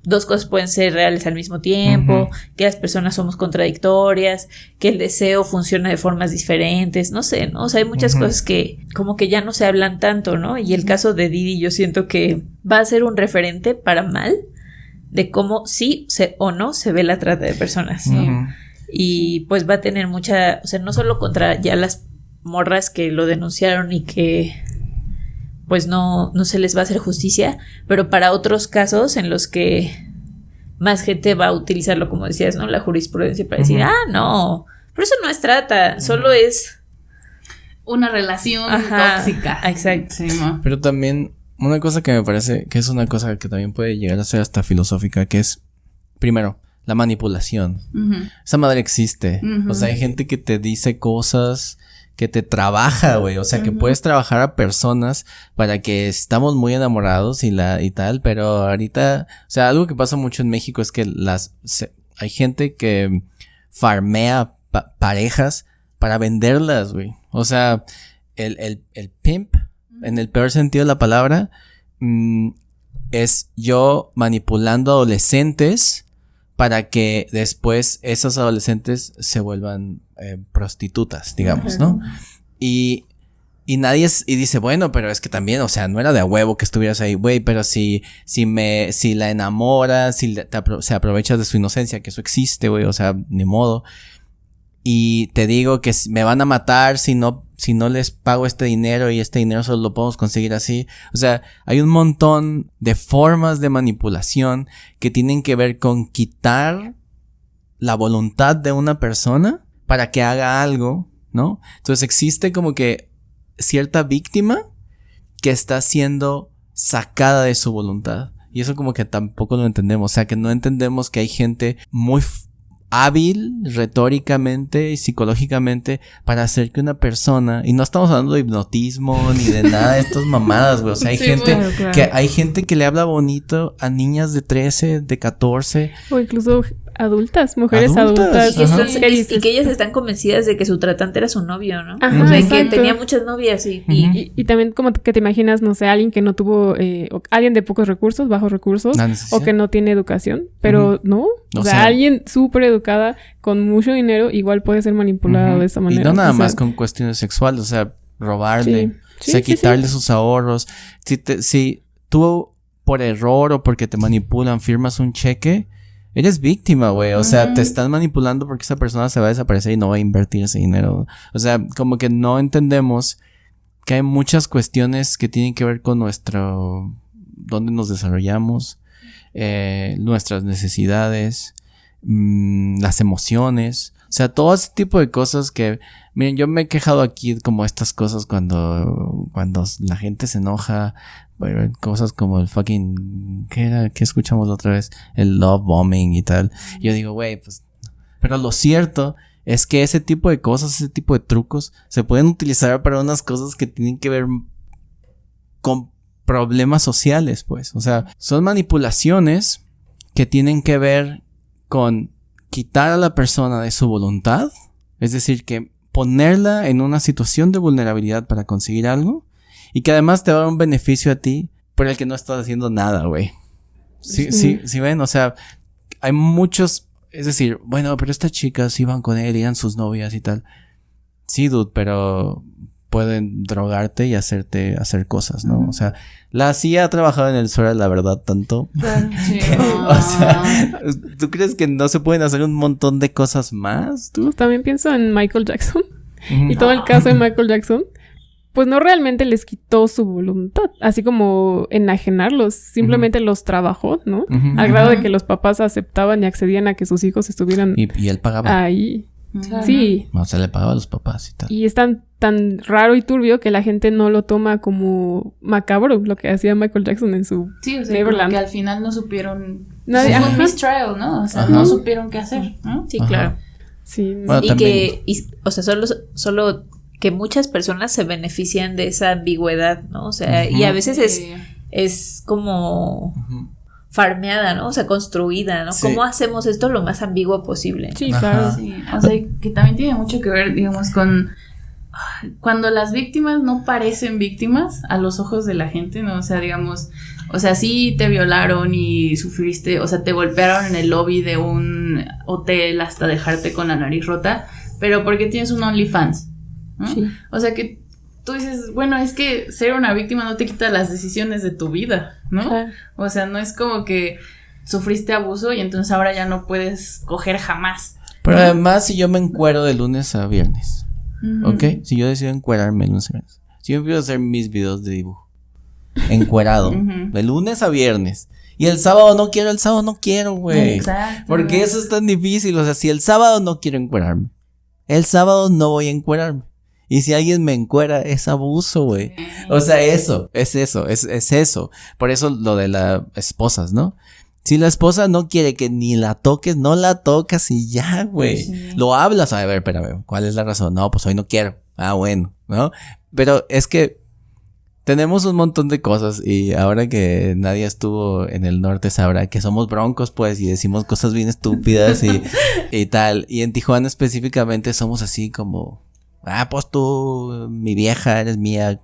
dos cosas pueden ser reales al mismo tiempo, que las personas somos contradictorias, que el deseo funciona de formas diferentes, no sé, ¿no? O sea, hay muchas cosas que como que ya no se hablan tanto, ¿no? Y el caso de Didi yo siento que va a ser un referente para mal de cómo sí o no se ve la trata de personas. Y pues va a tener mucha, o sea, no solo contra ya las morras que lo denunciaron y que pues no se les va a hacer justicia, pero para otros casos en los que más gente va a utilizarlo, como decías, ¿no? La jurisprudencia para decir, no, pero eso no es trata, solo es una relación tóxica. Exacto. Sí, ¿no? Pero también una cosa que me parece que es una cosa que también puede llegar a ser hasta filosófica, que es, primero, la manipulación. Esa madre existe. O sea, hay gente que te dice cosas, que te trabaja, güey. O sea, que puedes trabajar a personas para que estamos muy enamorados y tal, pero ahorita, o sea, algo que pasa mucho en México es que hay gente que farmea parejas para venderlas, güey. O sea, el pimp, en el peor sentido de la palabra, es yo manipulando adolescentes para que después esos adolescentes se vuelvan prostitutas, digamos, ¿no? Y nadie dice, bueno, pero es que también, o sea, no era de a huevo que estuvieras ahí, güey, pero si la enamoras, se aprovecha de su inocencia, que eso existe, güey, o sea, ni modo. Y te digo que me van a matar si no les pago este dinero, y este dinero solo lo podemos conseguir así. O sea, hay un montón de formas de manipulación que tienen que ver con quitar la voluntad de una persona para que haga algo, ¿no? Entonces existe como que cierta víctima que está siendo sacada de su voluntad. Y eso como que tampoco lo entendemos. O sea, que no entendemos que hay gente muy hábil retóricamente y psicológicamente para hacer que una persona, y no estamos hablando de hipnotismo ni de nada de estas mamadas, güey, o sea, hay gente que le habla bonito a niñas de 13, de 14 o incluso adultas, mujeres adultas y que ellas están convencidas de que su tratante era su novio, ¿no? O sea, que tenía muchas novias y también como que te imaginas, no sé, alguien que no tuvo alguien de pocos recursos, bajos recursos, o que no tiene educación, pero no, o sea, alguien súper educada con mucho dinero igual puede ser manipulado de esa manera. Y no nada más con cuestiones sexuales, o sea, robarle, quitarle sus ahorros. Si tú por error o porque te manipulan firmas un cheque, eres víctima, güey. O sea, te están manipulando porque esa persona se va a desaparecer y no va a invertir ese dinero. O sea, como que no entendemos que hay muchas cuestiones que tienen que ver con dónde nos desarrollamos, nuestras necesidades, las emociones. O sea, todo ese tipo de cosas que, miren, yo me he quejado aquí como estas cosas cuando la gente se enoja. Bueno, cosas como el fucking, ¿qué escuchamos la otra vez? El love bombing y tal. Yo digo, güey, pues, pero lo cierto es que ese tipo de cosas, ese tipo de trucos se pueden utilizar para unas cosas que tienen que ver con problemas sociales, pues. O sea, son manipulaciones que tienen que ver con quitar a la persona de su voluntad, es decir, que ponerla en una situación de vulnerabilidad para conseguir algo. Y que además te va a dar un beneficio a ti por el que no estás haciendo nada, güey. Sí, ven, o sea, hay muchos, es decir, bueno, pero estas chicas iban con él, eran sus novias y tal. Sí, dude, pero pueden drogarte y hacerte hacer cosas, ¿no? O sea, la CIA ha trabajado en el suelo, la verdad, tanto. Claro, sí. O sea, ¿tú crees que no se pueden hacer un montón de cosas más? ¿Tú? También pienso en Michael Jackson y todo el caso de Michael Jackson. Pues no realmente les quitó su voluntad, así como enajenarlos, simplemente los trabajó, ¿no? Al grado de que los papás aceptaban y accedían a que sus hijos estuvieran y él pagaba ahí. Sí. O sea, le pagaba a los papás y tal. Y es tan raro y turbio que la gente no lo toma como macabro, lo que hacía Michael Jackson en su Neverland. Que al final no supieron... Fue un mistrial, ¿no? O sea, no supieron qué hacer, ¿no? Sí, claro. Sí. Bueno, o sea, solo que muchas personas se benefician de esa ambigüedad, ¿no? O sea, y a veces es como farmeada, ¿no? O sea, construida, ¿no? Sí. ¿Cómo hacemos esto lo más ambiguo posible? Sí, claro. Sí. O sea, que también tiene mucho que ver, digamos, con cuando las víctimas no parecen víctimas a los ojos de la gente, ¿no? O sea, digamos, o sea, sí te violaron y sufriste, o sea, te golpearon en el lobby de un hotel hasta dejarte con la nariz rota, pero porque tienes un OnlyFans, ¿no? Sí. O sea, que tú dices, bueno, es que ser una víctima no te quita las decisiones de tu vida, ¿no? Claro. O sea, no es como que sufriste abuso y entonces ahora ya no puedes coger jamás. Pero además, si yo me encuero de lunes a viernes, ¿ok? Si yo decido encuerarme de lunes a viernes, si yo empiezo a hacer mis videos de dibujo, encuerado, de lunes a viernes, y el sábado no quiero, güey. Exacto. Porque eso es tan difícil, o sea, si el sábado no quiero encuerarme, el sábado no voy a encuerarme. Y si alguien me encuera, es abuso, güey. O sea, es eso. Por eso lo de las esposas, ¿no? Si la esposa no quiere que ni la toques, no la tocas y ya, güey. Sí. Lo hablas, a ver, espérame, ¿cuál es la razón? No, pues hoy no quiero. Ah, bueno, ¿no? Pero es que tenemos un montón de cosas y ahora que nadie estuvo en el norte sabrá que somos broncos, pues, y decimos cosas bien estúpidas y tal. Y en Tijuana específicamente somos así como, pues tú, mi vieja, eres mía.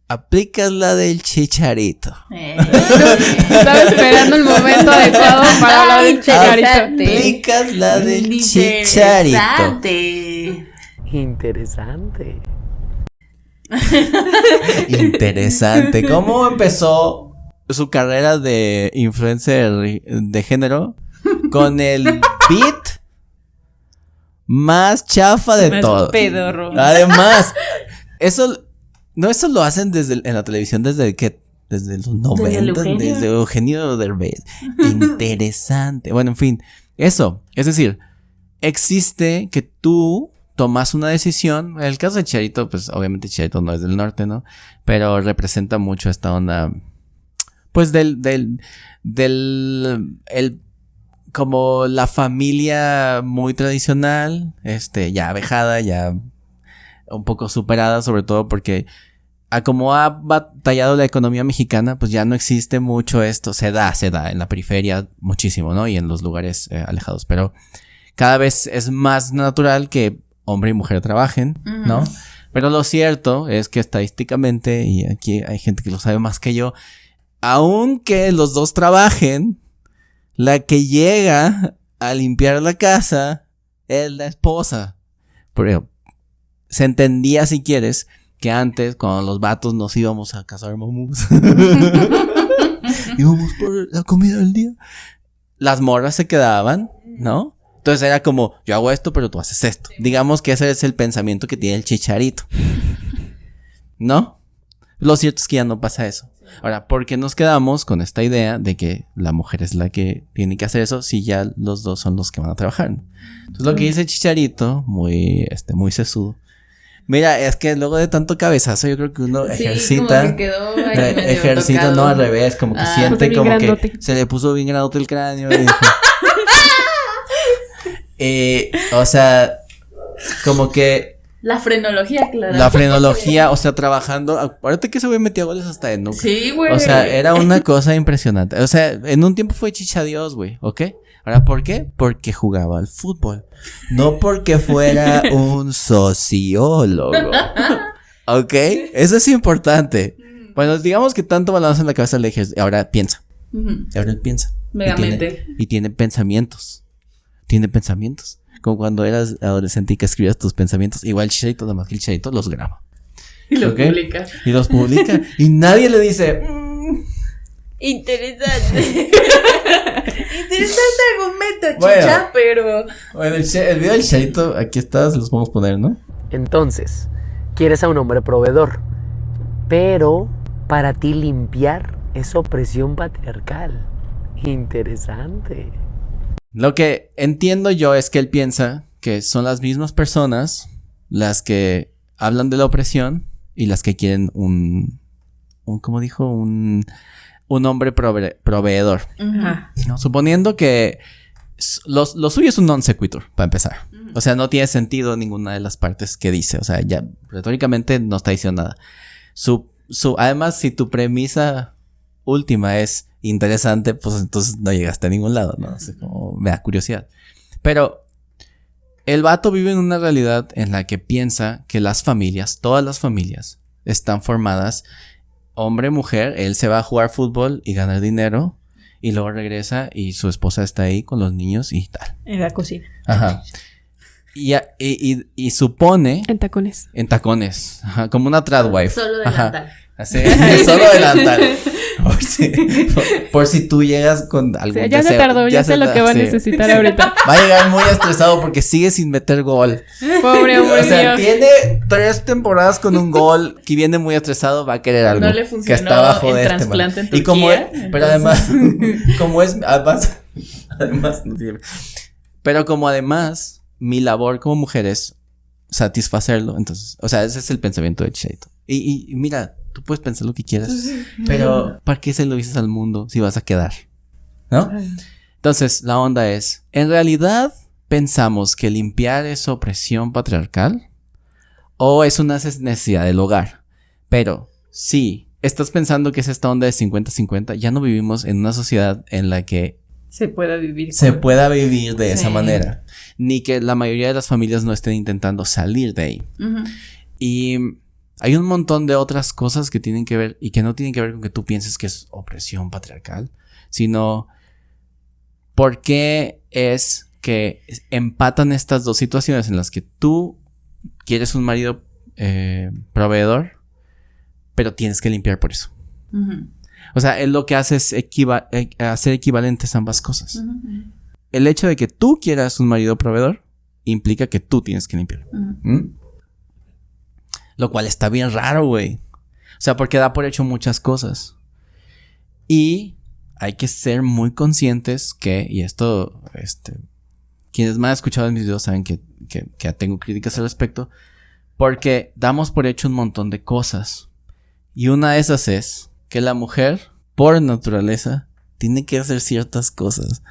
Aplicas la del chicharito. Estaba esperando el momento adecuado para hablar del chicharito. Aplicas la del chicharito. Interesante. ¿Cómo empezó su carrera de influencer de género? Con el beat más chafa de todo. Pedorro. Además, eso lo hacen en la televisión desde los 90, desde Eugenio Derbez. Interesante. Bueno, en fin, eso. Es decir, existe que tú tomas una decisión. En el caso de Chicharito, pues obviamente Chicharito no es del norte, ¿no? Pero representa mucho esta onda, pues como la familia muy tradicional, ya vejada, ya un poco superada, sobre todo porque a como ha batallado la economía mexicana, pues ya no existe mucho esto. Se da en la periferia muchísimo, ¿no? Y en los lugares alejados, pero cada vez es más natural que hombre y mujer trabajen, ¿no? Pero lo cierto es que estadísticamente, y aquí hay gente que lo sabe más que yo, aunque los dos trabajen, la que llega a limpiar la casa es la esposa. Pero se entendía, si quieres, que antes, cuando los vatos nos íbamos a cazar mamuts, íbamos por la comida del día, las morras se quedaban, ¿no? Entonces era como, yo hago esto, pero tú haces esto. Digamos que ese es el pensamiento que tiene el Chicharito, ¿no? Lo cierto es que ya no pasa eso. Ahora, ¿por qué nos quedamos con esta idea de que la mujer es la que tiene que hacer eso si ya los dos son los que van a trabajar? Entonces lo que dice Chicharito, muy sesudo. Mira, es que luego de tanto cabezazo yo creo que uno ejercita, como que quedó ahí ejercita, tocado. No al revés, como que siente como grandote. Que se le puso bien grandote el cráneo. O sea, como que la frenología, claro. La frenología, o sea, trabajando. Acuérdate que ese güey metía goles hasta de nuca. Sí, güey. O sea, era una cosa impresionante. O sea, en un tiempo fue chichadios, güey, ¿ok? Ahora, ¿por qué? Porque jugaba al fútbol. No porque fuera un sociólogo. ¿Ok? Eso es importante. Bueno, digamos que tanto balance en la cabeza le dije, ahora piensa. Ahora él piensa. Megamente. Y tiene pensamientos. Como cuando eras adolescente y que escribías tus pensamientos. Igual Chicharito, nada más que el Chicharito los graba. Y los publica. Y los publica. Y nadie le dice... Interesante. Interesante argumento, chicha, pero... Bueno, el video del Chicharito, aquí está, se los podemos poner, ¿no? Entonces, quieres a un hombre proveedor, pero para ti limpiar es opresión patriarcal. Interesante. Lo que entiendo yo es que él piensa que son las mismas personas las que hablan de la opresión y las que quieren ¿cómo dijo? Un hombre proveedor. ¿No? Suponiendo que lo suyo es un non sequitur, para empezar. O sea, no tiene sentido ninguna de las partes que dice. O sea, ya retóricamente no está diciendo nada. Además, si tu premisa última es interesante, pues entonces no llegaste a ningún lado, ¿no? O sea, como me da curiosidad. Pero El vato vive en una realidad en la que piensa que las familias, todas las familias, están formadas hombre, mujer. Él se va a jugar fútbol y ganar dinero. Y luego regresa y su esposa está ahí con los niños y tal. En la cocina. Ajá. Y supone... En tacones. En tacones. Ajá, como una tradwife. Solo delantal. Así, solo delantal. Por si tú llegas con algún ya deseo, se tardó, ya sé lo que va a necesitar ahorita. Va a llegar muy estresado porque sigue sin meter gol. Pobre hombre. O sea, tiene 3 temporadas con un gol que viene muy estresado, va a querer algo. No le funcionó que está abajo de trasplante en Turquía. Y como es, pero además, pero como además, mi labor como mujer es satisfacerlo, entonces, o sea, ese es el pensamiento de Chicharito. Y mira, tú puedes pensar lo que quieras, pero ¿para qué se lo dices al mundo si vas a quedar? ¿No? Entonces, la onda es, ¿en realidad pensamos que limpiar es opresión patriarcal? ¿O es una necesidad del hogar? Pero, si estás pensando que es esta onda de 50-50, ya no vivimos en una sociedad en la que se pueda vivir de esa manera. Ni que la mayoría de las familias no estén intentando salir de ahí. Y hay un montón de otras cosas que tienen que ver y que no tienen que ver con que tú pienses que es opresión patriarcal, sino por qué es que empatan estas dos situaciones en las que tú quieres un marido proveedor, pero tienes que limpiar por eso. O sea, él lo que hace es hacer equivalentes ambas cosas. El hecho de que tú quieras un marido proveedor implica que tú tienes que limpiar. Lo cual está bien raro, güey. O sea, porque da por hecho muchas cosas. Y hay que ser muy conscientes que, y esto, quienes me han escuchado en mis videos saben que tengo críticas al respecto, porque damos por hecho un montón de cosas. Y una de esas es que la mujer, por naturaleza, tiene que hacer ciertas cosas.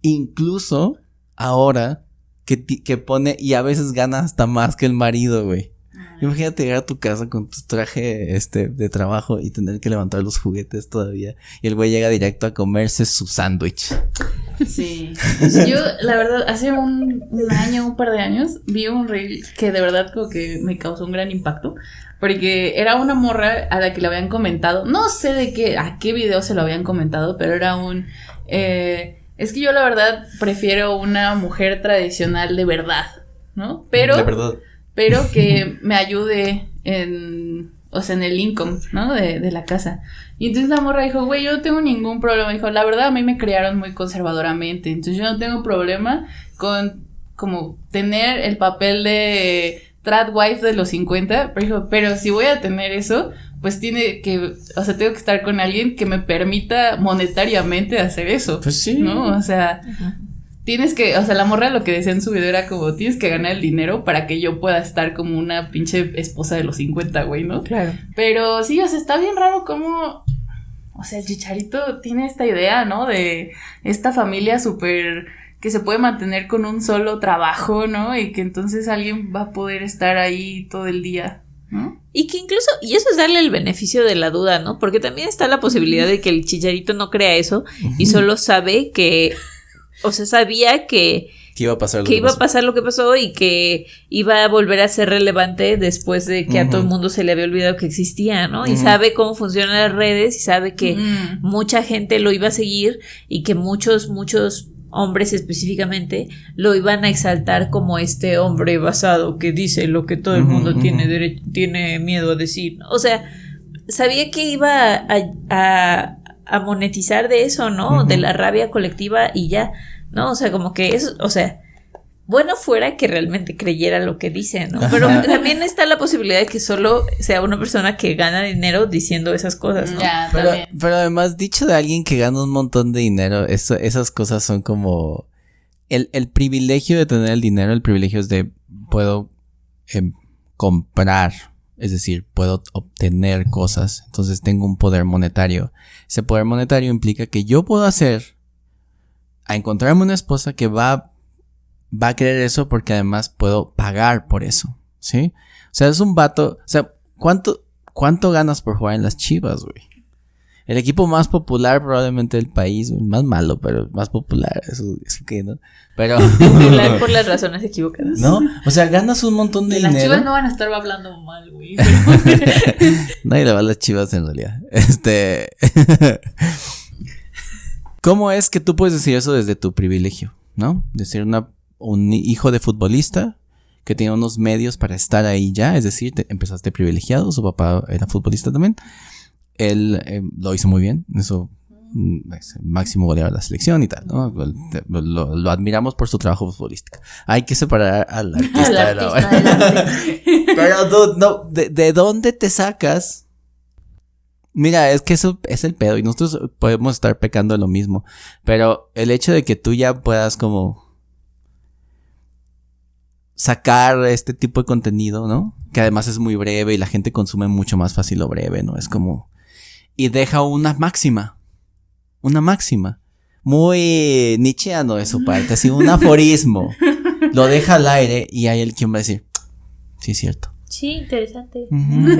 Incluso ahora que pone, y a veces gana hasta más que el marido, güey. Imagínate llegar a tu casa con tu traje de trabajo y tener que levantar los juguetes todavía. Y el güey llega directo a comerse su sándwich. Sí. Yo, la verdad, hace un par de años, vi un reel que de verdad como que me causó un gran impacto. Porque era una morra a la que le habían comentado, no sé a qué video se lo habían comentado, pero era es que yo la verdad prefiero una mujer tradicional de verdad, ¿no? Pero que me ayude en el income, ¿no? De la casa. Y entonces la morra dijo, güey, yo no tengo ningún problema. Dijo, la verdad a mí me criaron muy conservadoramente, entonces yo no tengo problema con como tener el papel de tradwife de los 50, pero si voy a tener eso, pues tengo que estar con alguien que me permita monetariamente hacer eso. Pues sí. ¿No? O sea, tienes que, la morra lo que decía en su video era como, tienes que ganar el dinero para que yo pueda estar como una pinche esposa de los 50, güey, ¿no? Claro. Pero sí, está bien raro cómo, el Chicharito tiene esta idea, ¿no? De esta familia súper que se puede mantener con un solo trabajo, ¿no? Y que entonces alguien va a poder estar ahí todo el día, ¿no? Y que incluso, y eso es darle el beneficio de la duda, ¿no? Porque también está la posibilidad de que el Chicharito no crea eso y solo sabe que, sabía que iba a pasar lo que pasó y que iba a volver a ser relevante después de que a todo el mundo se le había olvidado que existía, ¿no? Y sabe cómo funcionan las redes y sabe que mucha gente lo iba a seguir y que muchos hombres específicamente lo iban a exaltar como este hombre basado que dice lo que todo el mundo tiene miedo a decir. O sea, sabía que iba a monetizar de eso, ¿no? De la rabia colectiva y ya, ¿no? O sea, como que eso, bueno fuera que realmente creyera lo que dice, ¿no? Pero también está la posibilidad de que solo sea una persona que gana dinero diciendo esas cosas, ¿no? Ya, pero además, dicho de alguien que gana un montón de dinero, esas cosas son como el privilegio de tener el dinero, el privilegio es de puedo comprar, es decir, puedo obtener cosas, entonces tengo un poder monetario. Ese poder monetario implica que yo puedo encontrarme una esposa que va a querer eso porque además puedo pagar por eso, ¿sí? O sea, es un vato, ¿cuánto ganas por jugar en las Chivas, güey? El equipo más popular probablemente del país, el más malo, pero el más popular, eso que, ¿no? Pero... Popular por las razones equivocadas. ¿No? O sea, ganas un montón de dinero. Las Chivas no van a estar hablando mal, güey. Nadie le va a las Chivas en realidad. ¿Cómo es que tú puedes decir eso desde tu privilegio, ¿no? De ser un hijo de futbolista que tiene unos medios para estar ahí ya, es decir, empezaste privilegiado, su papá era futbolista también. Él lo hizo muy bien, eso es el máximo goleador de la selección y tal, ¿no? Lo admiramos por su trabajo futbolístico. Hay que separar al artista, Pero no, ¿de dónde te sacas? Mira, es que eso es el pedo y nosotros podemos estar pecando de lo mismo, pero el hecho de que tú ya puedas como sacar este tipo de contenido, ¿no? Que además es muy breve y la gente consume mucho más fácil lo breve, ¿no? Es como... Y deja una máxima. Muy nietzscheano de su parte, así un aforismo. Lo deja al aire y hay el quien va a decir, sí, es cierto. Sí, interesante. En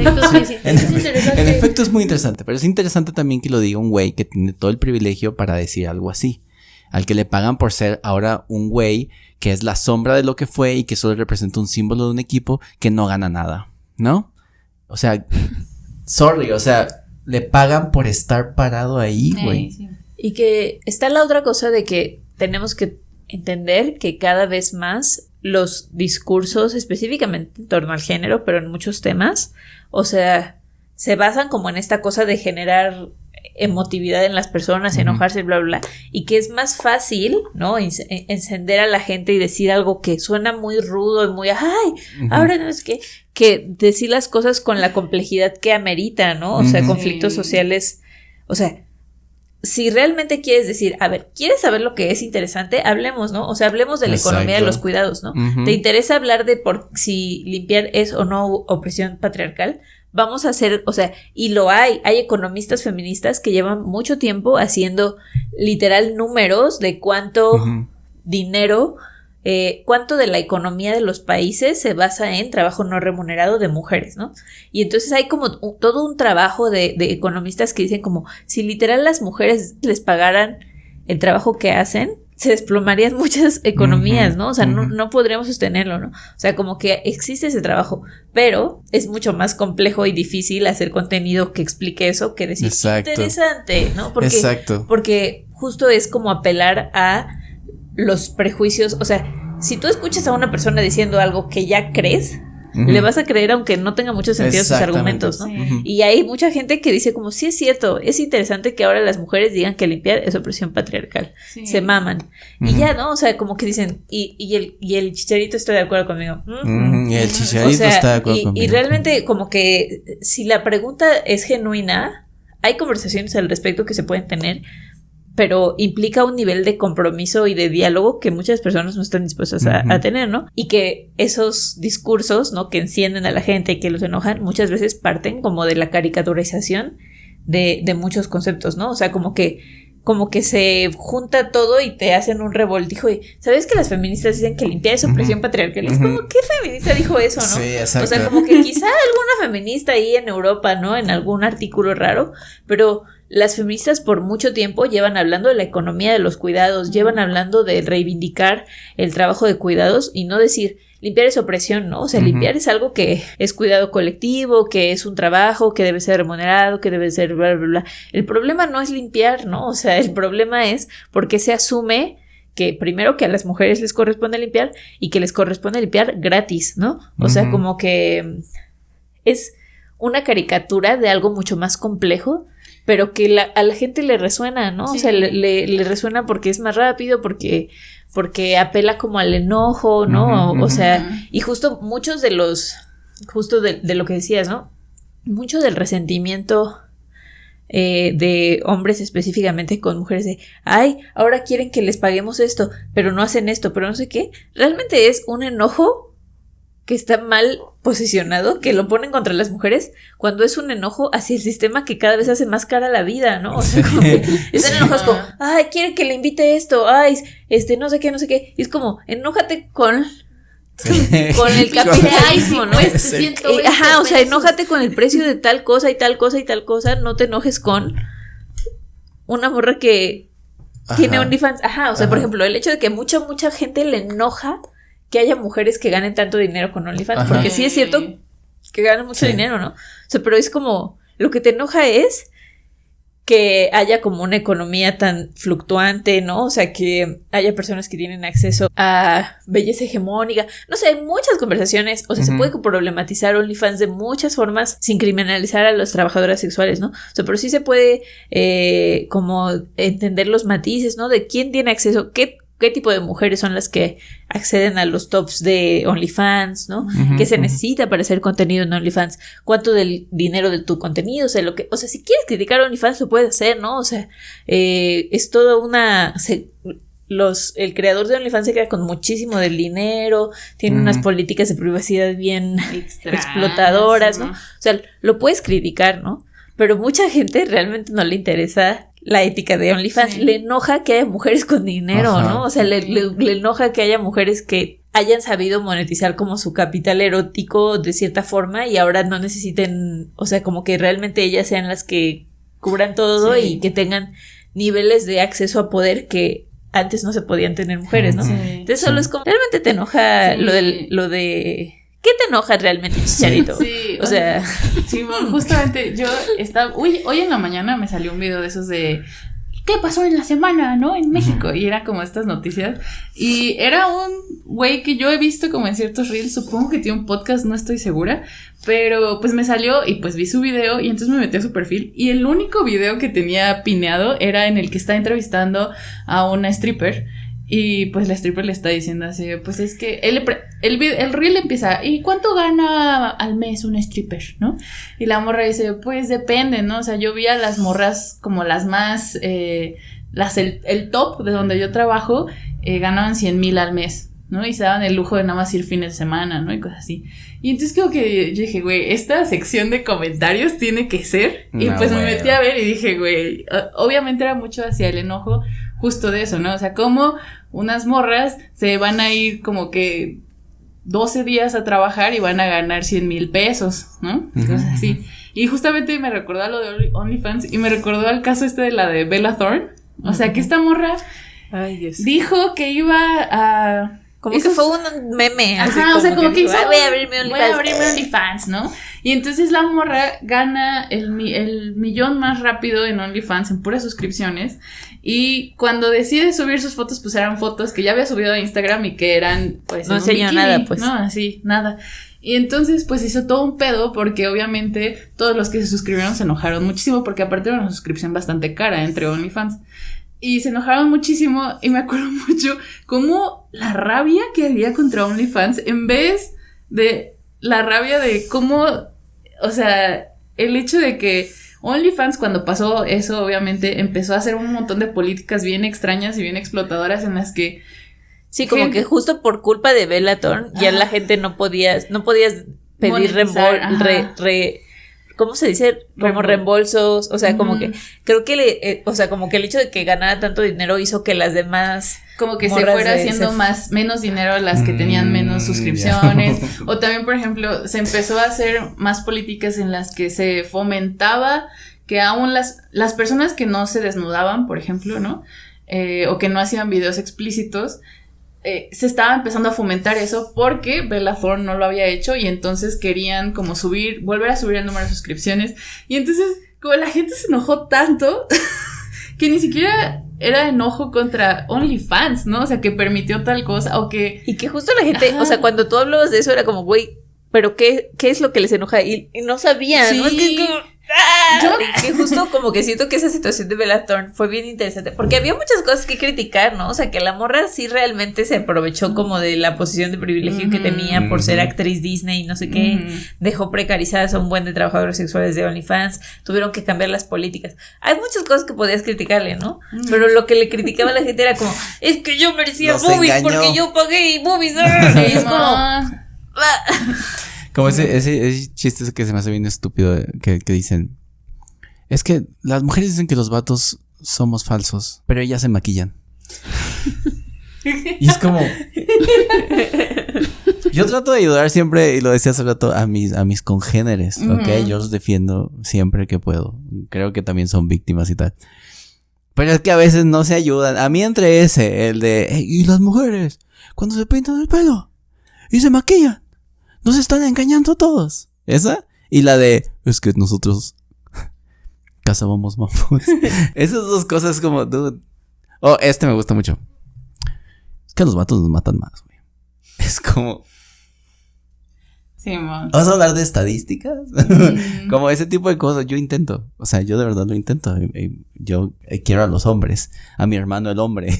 efecto es muy interesante, pero es interesante también que lo diga un güey que tiene todo el privilegio para decir algo así. Al que le pagan por ser ahora un güey que es la sombra de lo que fue y que solo representa un símbolo de un equipo que no gana nada, ¿no? O sea, sorry, o sea... Le pagan por estar parado ahí, güey. Sí. Y que está la otra cosa de que tenemos que entender que cada vez más los discursos, específicamente en torno al género, pero en muchos temas, o sea, se basan como en esta cosa de generar emotividad en las personas, enojarse, bla, bla, bla, y que es más fácil, ¿no? Encender a la gente y decir algo que suena muy rudo y muy, ahora no es que decir las cosas con la complejidad que amerita, ¿no? O sea, conflictos sociales, o sea, si realmente quieres decir, a ver, ¿quieres saber lo que es interesante? Hablemos, ¿no? O sea, hablemos de la economía de los cuidados, ¿no? ¿Te interesa hablar de si limpiar es o no opresión patriarcal? Vamos a hacer, o sea, y lo hay economistas feministas que llevan mucho tiempo haciendo literal números de cuánto dinero, cuánto de la economía de los países se basa en trabajo no remunerado de mujeres, ¿no? Y entonces hay como todo un trabajo de economistas que dicen como, si literal las mujeres les pagaran el trabajo que hacen, se desplomarían muchas economías, ¿no? O sea, no podríamos sostenerlo, ¿no? O sea, como que existe ese trabajo, pero es mucho más complejo y difícil hacer contenido que explique eso que decir interesante, ¿no? Porque justo es como apelar a los prejuicios, o sea, si tú escuchas a una persona diciendo algo que ya crees, le vas a creer aunque no tenga mucho sentido sus argumentos, ¿no? Sí. Y hay mucha gente que dice como, sí es cierto, es interesante que ahora las mujeres digan que limpiar es opresión patriarcal, se maman, y ya, ¿no? O sea, como que dicen, y el Chicharito está de acuerdo conmigo. Y el Chicharito está de acuerdo conmigo. Y realmente como que si la pregunta es genuina, hay conversaciones al respecto que se pueden tener, pero implica un nivel de compromiso y de diálogo que muchas personas no están dispuestas a tener, ¿no? Y que esos discursos, ¿no? Que encienden a la gente y que los enojan, muchas veces parten como de la caricaturización de muchos conceptos, ¿no? O sea, como que se junta todo y te hacen un revoltijo y ¿sabes que las feministas dicen que limpiar es opresión patriarcal? Es como, ¿qué feminista dijo eso, no? Sí, exacto. O sea, como que quizá alguna feminista ahí en Europa, ¿no? En algún artículo raro, pero las feministas por mucho tiempo llevan hablando de la economía de los cuidados, llevan hablando de reivindicar el trabajo de cuidados y no decir limpiar es opresión, ¿no? O sea, limpiar es algo que es cuidado colectivo, que es un trabajo, que debe ser remunerado, que debe ser bla, bla, bla. El problema no es limpiar, ¿no? O sea, el problema es porque se asume que primero que a las mujeres les corresponde limpiar y que les corresponde limpiar gratis, ¿no? O sea, como que es una caricatura de algo mucho más complejo, pero que a la gente le resuena, ¿no? Sí. O sea, le resuena porque es más rápido, porque apela como al enojo, ¿no? O sea, y justo muchos de de lo que decías, ¿no? Mucho del resentimiento de hombres específicamente con mujeres de, ahora quieren que les paguemos esto, pero no hacen esto, pero no sé qué, realmente es un enojo que está mal posicionado, que lo ponen contra las mujeres, cuando es un enojo hacia el sistema que cada vez hace más cara la vida, ¿no? O sea, como que están enojados como, quieren que le invite esto, no sé qué, y es como, enójate con el capitalismo, ¿no? O sea, enójate con el precio de tal cosa y tal cosa y tal cosa, no te enojes con una morra que tiene OnlyFans. O sea, por ejemplo, el hecho de que mucha gente le enoja que haya mujeres que ganen tanto dinero con OnlyFans, porque sí es cierto que ganan mucho dinero, ¿no? O sea, pero es como, lo que te enoja es que haya como una economía tan fluctuante, ¿no? O sea, que haya personas que tienen acceso a belleza hegemónica. No sé, hay muchas conversaciones. O sea, se puede problematizar OnlyFans de muchas formas sin criminalizar a las trabajadoras sexuales, ¿no? O sea, pero sí se puede como entender los matices, ¿no? De quién tiene acceso, qué tipo de mujeres son las que acceden a los tops de OnlyFans, ¿no? ¿Qué se necesita para hacer contenido en OnlyFans? ¿Cuánto del dinero de tu contenido? O sea, si quieres criticar a OnlyFans lo puedes hacer, ¿no? O sea, es toda una... el creador de OnlyFans se queda con muchísimo del dinero, tiene unas políticas de privacidad bien explotadoras, ¿no? O sea, lo puedes criticar, ¿no? Pero mucha gente realmente no le interesa la ética de OnlyFans. Le enoja que haya mujeres con dinero, ¿no? O sea, le enoja que haya mujeres que hayan sabido monetizar como su capital erótico de cierta forma y ahora no necesiten, o sea, como que realmente ellas sean las que cubran todo y que tengan niveles de acceso a poder que antes no se podían tener mujeres, ¿no? Entonces solo es como, realmente te enoja lo de ¿qué te enoja realmente, Chicharito? O sea... Sí, bueno, justamente yo estaba... Hoy en la mañana me salió un video de esos de... ¿Qué pasó en la semana, no? En México. Y era como estas noticias. Y era un güey que yo he visto como en ciertos reels. Supongo que tiene un podcast, no estoy segura. Pero pues me salió y pues vi su video. Y entonces me metí a su perfil. Y el único video que tenía pineado era en el que está entrevistando a una stripper. Y pues la stripper le está diciendo así, pues es que el reel empieza, ¿y cuánto gana al mes una stripper, no? Y la morra dice, pues depende, ¿no? O sea, yo vi a las morras como las más, el top de donde yo trabajo, ganaban 100,000 al mes, ¿no? Y se daban el lujo de nada más ir fines de semana, ¿no? Y cosas así. Y entonces creo que yo dije, güey, esta sección de comentarios tiene que ser. Y pues me metí a ver y dije, güey, obviamente era mucho hacia el enojo justo de eso, ¿no? O sea, como unas morras se van a ir como que 12 días a trabajar y van a ganar 100,000 pesos, ¿no? Cosas así. Y justamente me recordó a lo de OnlyFans y me recordó al caso de la de Bella Thorne. O sea, que esta morra dijo que iba a... Como que fue un meme. Ajá, o sea, como que hizo, voy a abrirme OnlyFans, ¿no? Y entonces la morra gana el millón más rápido en OnlyFans en puras suscripciones. Y cuando decide subir sus fotos, pues eran fotos que ya había subido a Instagram y que eran, pues, no enseñó nada, pues. No, así, nada. Y entonces, pues, hizo todo un pedo porque obviamente todos los que se suscribieron se enojaron muchísimo porque aparte era una suscripción bastante cara entre OnlyFans. Y se enojaron muchísimo y me acuerdo mucho como la rabia que había contra OnlyFans en vez de la rabia de cómo, o sea, el hecho de que OnlyFans cuando pasó eso obviamente empezó a hacer un montón de políticas bien extrañas y bien explotadoras en las que... Sí, como que justo por culpa de Bella Thorne ya la gente no podías pedir ¿cómo se dice? Como reembolsos, o sea, como que creo que o sea, como que el hecho de que ganara tanto dinero hizo que las demás como que se fuera haciendo menos dinero las que tenían menos suscripciones, o también, por ejemplo, se empezó a hacer más políticas en las que se fomentaba que aún las personas que no se desnudaban, por ejemplo, ¿no? O que no hacían videos explícitos, se estaba empezando a fomentar eso porque Bella Thorne no lo había hecho y entonces querían como volver a subir el número de suscripciones y entonces como la gente se enojó tanto que ni siquiera era enojo contra OnlyFans, ¿no? O sea, que permitió tal cosa o que... Y que justo la gente, o sea, cuando tú hablabas de eso era como, güey, pero ¿qué es lo que les enoja? Y no sabían, ¿no? Es que es como... que justo como que siento que esa situación de Bella Thorne fue bien interesante porque había muchas cosas que criticar, ¿no? O sea, que la morra sí realmente se aprovechó como de la posición de privilegio que tenía por ser actriz Disney y no sé qué, dejó precarizadas a un buen de trabajadores sexuales de OnlyFans, tuvieron que cambiar las políticas. Hay muchas cosas que podías criticarle, ¿no? Pero lo que le criticaba a la gente era como, es que yo merecía boobies porque yo pagué boobies. Y es como... Como ese chiste que se me hace bien estúpido que dicen, es que las mujeres dicen que los vatos somos falsos, pero ellas se maquillan. Y es como... Yo trato de ayudar siempre, y lo decía hace rato, a mis congéneres, ¿ok? Yo los defiendo siempre que puedo. Creo que también son víctimas y tal. Pero es que a veces no se ayudan. A mí entre ese, el de, ¿y las mujeres? Cuando se pintan el pelo y se maquillan, nos están engañando todos. Esa. Y la de, es que nosotros cazábamos mamuts. Esas dos cosas como, dude. Oh, este me gusta mucho. Es que los vatos nos matan más, güey. Es como... Sí, man. ¿Vas a hablar de estadísticas? Como ese tipo de cosas. Yo intento. O sea, yo de verdad lo intento. Yo quiero a los hombres. A mi hermano el hombre.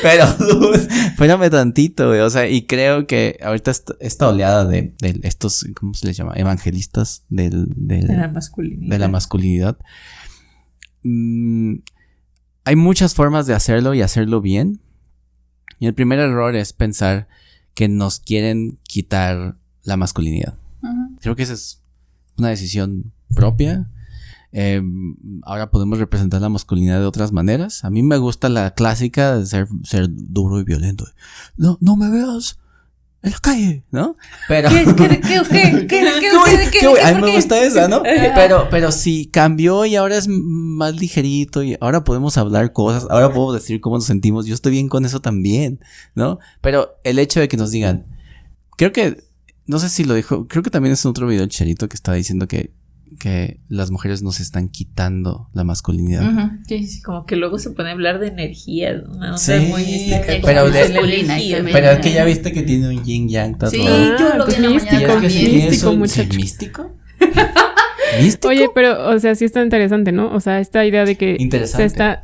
Pero, espérame tantito, güey. O sea, y creo que ahorita esta oleada de estos, ¿cómo se les llama? Evangelistas de la masculinidad. De la masculinidad. Hay muchas formas de hacerlo y hacerlo bien. Y el primer error es pensar que nos quieren quitar la masculinidad. Creo que esa es una decisión propia. Ahora podemos representar la masculinidad de otras maneras. A mí me gusta la clásica de ser duro y violento. No me veas en la calle, ¿no? Pero ¿Qué? A mí me gusta esa, ¿no? Pero sí cambió y ahora es más ligerito y ahora podemos hablar cosas, ahora podemos decir cómo nos sentimos. Yo estoy bien con eso también, ¿no? Pero el hecho de que nos digan, creo que, no sé si lo dijo, creo que también es en otro video el Charito que está diciendo que las mujeres nos están quitando la masculinidad. Sí, como que luego se pone a hablar de energía, ¿no? Sí, pero es que ya viste que tiene un yin yang tatuado. Sí, yo lo vi en la mañana también. ¿Místico, muchacho? ¿Místico? ¿Místico? Oye, pero, o sea, sí está interesante, ¿no? O sea, esta idea de que interesante.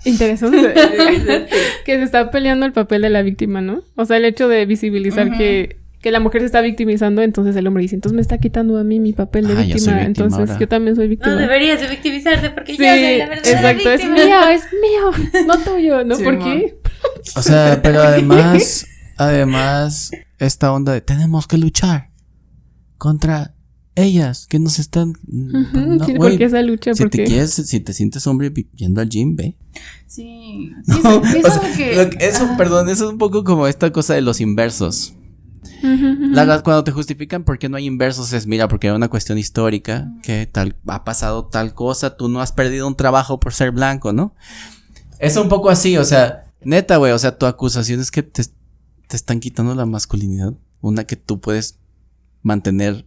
Que se está peleando el papel de la víctima, ¿no? O sea, el hecho de visibilizar que la mujer se está victimizando, entonces el hombre dice, entonces me está quitando a mí mi papel de víctima, entonces ahora. Yo también soy víctima. No deberías de victimizarte porque yo soy la verdadera víctima. Exacto, es mío, no tuyo, ¿no? Sí, ¿por qué? O sea, pero además, esta onda de tenemos que luchar contra ellas que nos están... No, sí, ¿por qué esa lucha? Si te sientes hombre yendo al gym, ve. Sí. No, eso es un poco como esta cosa de los inversos. Cuando te justifican por qué no hay inversos es, mira, porque era una cuestión histórica, que ha pasado tal cosa, tú no has perdido un trabajo por ser blanco, ¿no? Es un poco así, o sea, neta, güey, o sea, tu acusación es que te están quitando la masculinidad, una que tú puedes mantener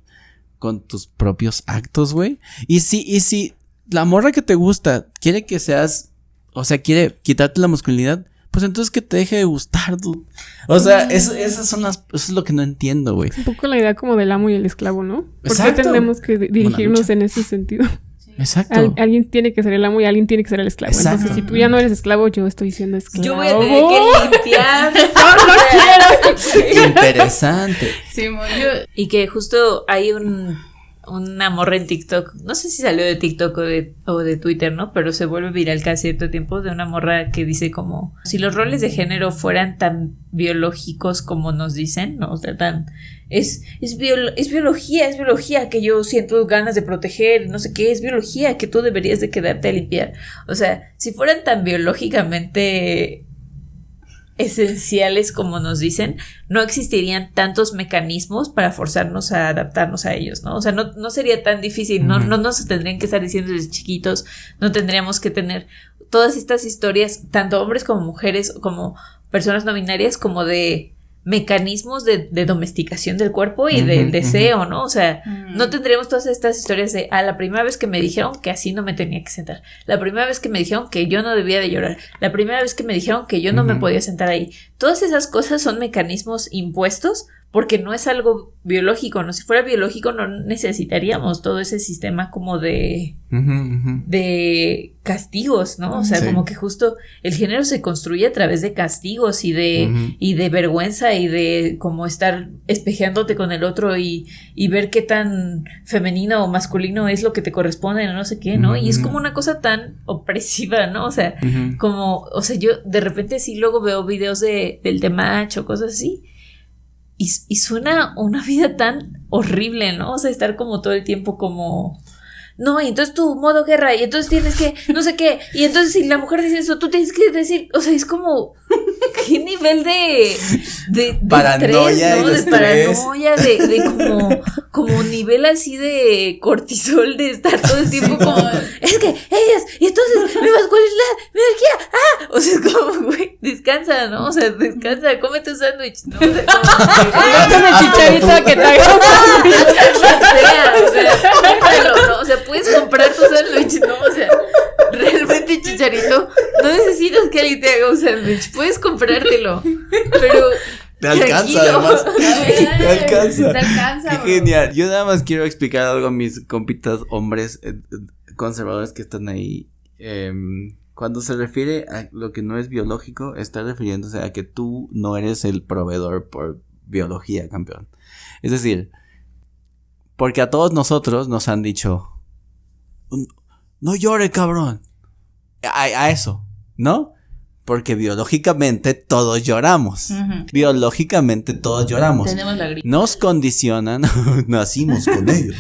con tus propios actos, güey. Y si la morra que te gusta quiere que seas, o sea, quiere quitarte la masculinidad, pues entonces que te deje de gustar, dude. O sea, eso es lo que no entiendo, güey. Un poco la idea como del amo y el esclavo, ¿no? ¿Por Exacto. qué tenemos que dirigirnos en ese sentido? Sí. Exacto. Alguien tiene que ser el amo y alguien tiene que ser el esclavo. Exacto. Entonces, si tú ya no eres esclavo, yo estoy siendo esclavo. Yo voy a tener que limpiar. No quiero. Interesante. Sí, Y que justo hay una morra en TikTok, no sé si salió de TikTok o de Twitter, ¿no? Pero se vuelve viral cada cierto tiempo, de una morra que dice como, si los roles de género fueran tan biológicos como nos dicen, ¿no? O sea, es biología que yo siento ganas de proteger, no sé qué, es biología que tú deberías de quedarte a limpiar. O sea, si fueran tan biológicamente esenciales como nos dicen, no existirían tantos mecanismos para forzarnos a adaptarnos a ellos, ¿no? O sea, no sería tan difícil, no nos tendrían que estar diciendo desde chiquitos, no tendríamos que tener todas estas historias, tanto hombres como mujeres, como personas no binarias, como de mecanismos de domesticación del cuerpo y del deseo, ¿no? O sea, no tendríamos todas estas historias de, la primera vez que me dijeron que así no me tenía que sentar, la primera vez que me dijeron que yo no debía de llorar, la primera vez que me dijeron que yo no me podía sentar ahí. Todas esas cosas son mecanismos impuestos porque no es algo biológico, ¿no? Si fuera biológico no necesitaríamos todo ese sistema como de castigos, ¿no? O sea, como que justo el género se construye a través de castigos y de vergüenza y de como estar espejeándote con el otro y ver qué tan femenino o masculino es lo que te corresponde, no sé qué, ¿no? Y es como una cosa tan opresiva, ¿no? O sea, como, o sea, yo de repente sí luego veo videos del temacho, cosas así. Y suena una vida tan horrible, ¿no? O sea, estar como todo el tiempo como... No, y entonces tu modo guerra, y entonces tienes que... No sé qué, y entonces si la mujer dice eso, tú tienes que decir... O sea, es como... ¿Qué nivel de paranoia, estrés, ¿no? De paranoia, de como nivel así de cortisol, de estar todo el tiempo como, es que ellas, y entonces mi masculinidad, mi energía, o sea, es como, güey, descansa, ¿no? O sea, descansa, cómete un sándwich, ¿no? O sea, como el chicharito que traigas un sándwich. O sea, ¿no? O sea, puedes comprar tu sándwich, ¿no? O sea, realmente, Chicharito, no necesitas que alguien te haga un sándwich, puedes comprártelo, pero te alcanza, además. Te alcanza. Te alcanza. Qué genial. Yo nada más quiero explicar algo a mis compitas hombres conservadores que están ahí. Cuando se refiere a lo que no es biológico, está refiriéndose a que tú no eres el proveedor por biología, campeón. Es decir, porque a todos nosotros nos han dicho, no llore, cabrón. A eso, ¿no? Porque biológicamente todos lloramos. Uh-huh. Biológicamente todos lloramos. Tenemos la gripe. Nos condicionan, nacimos con ellos.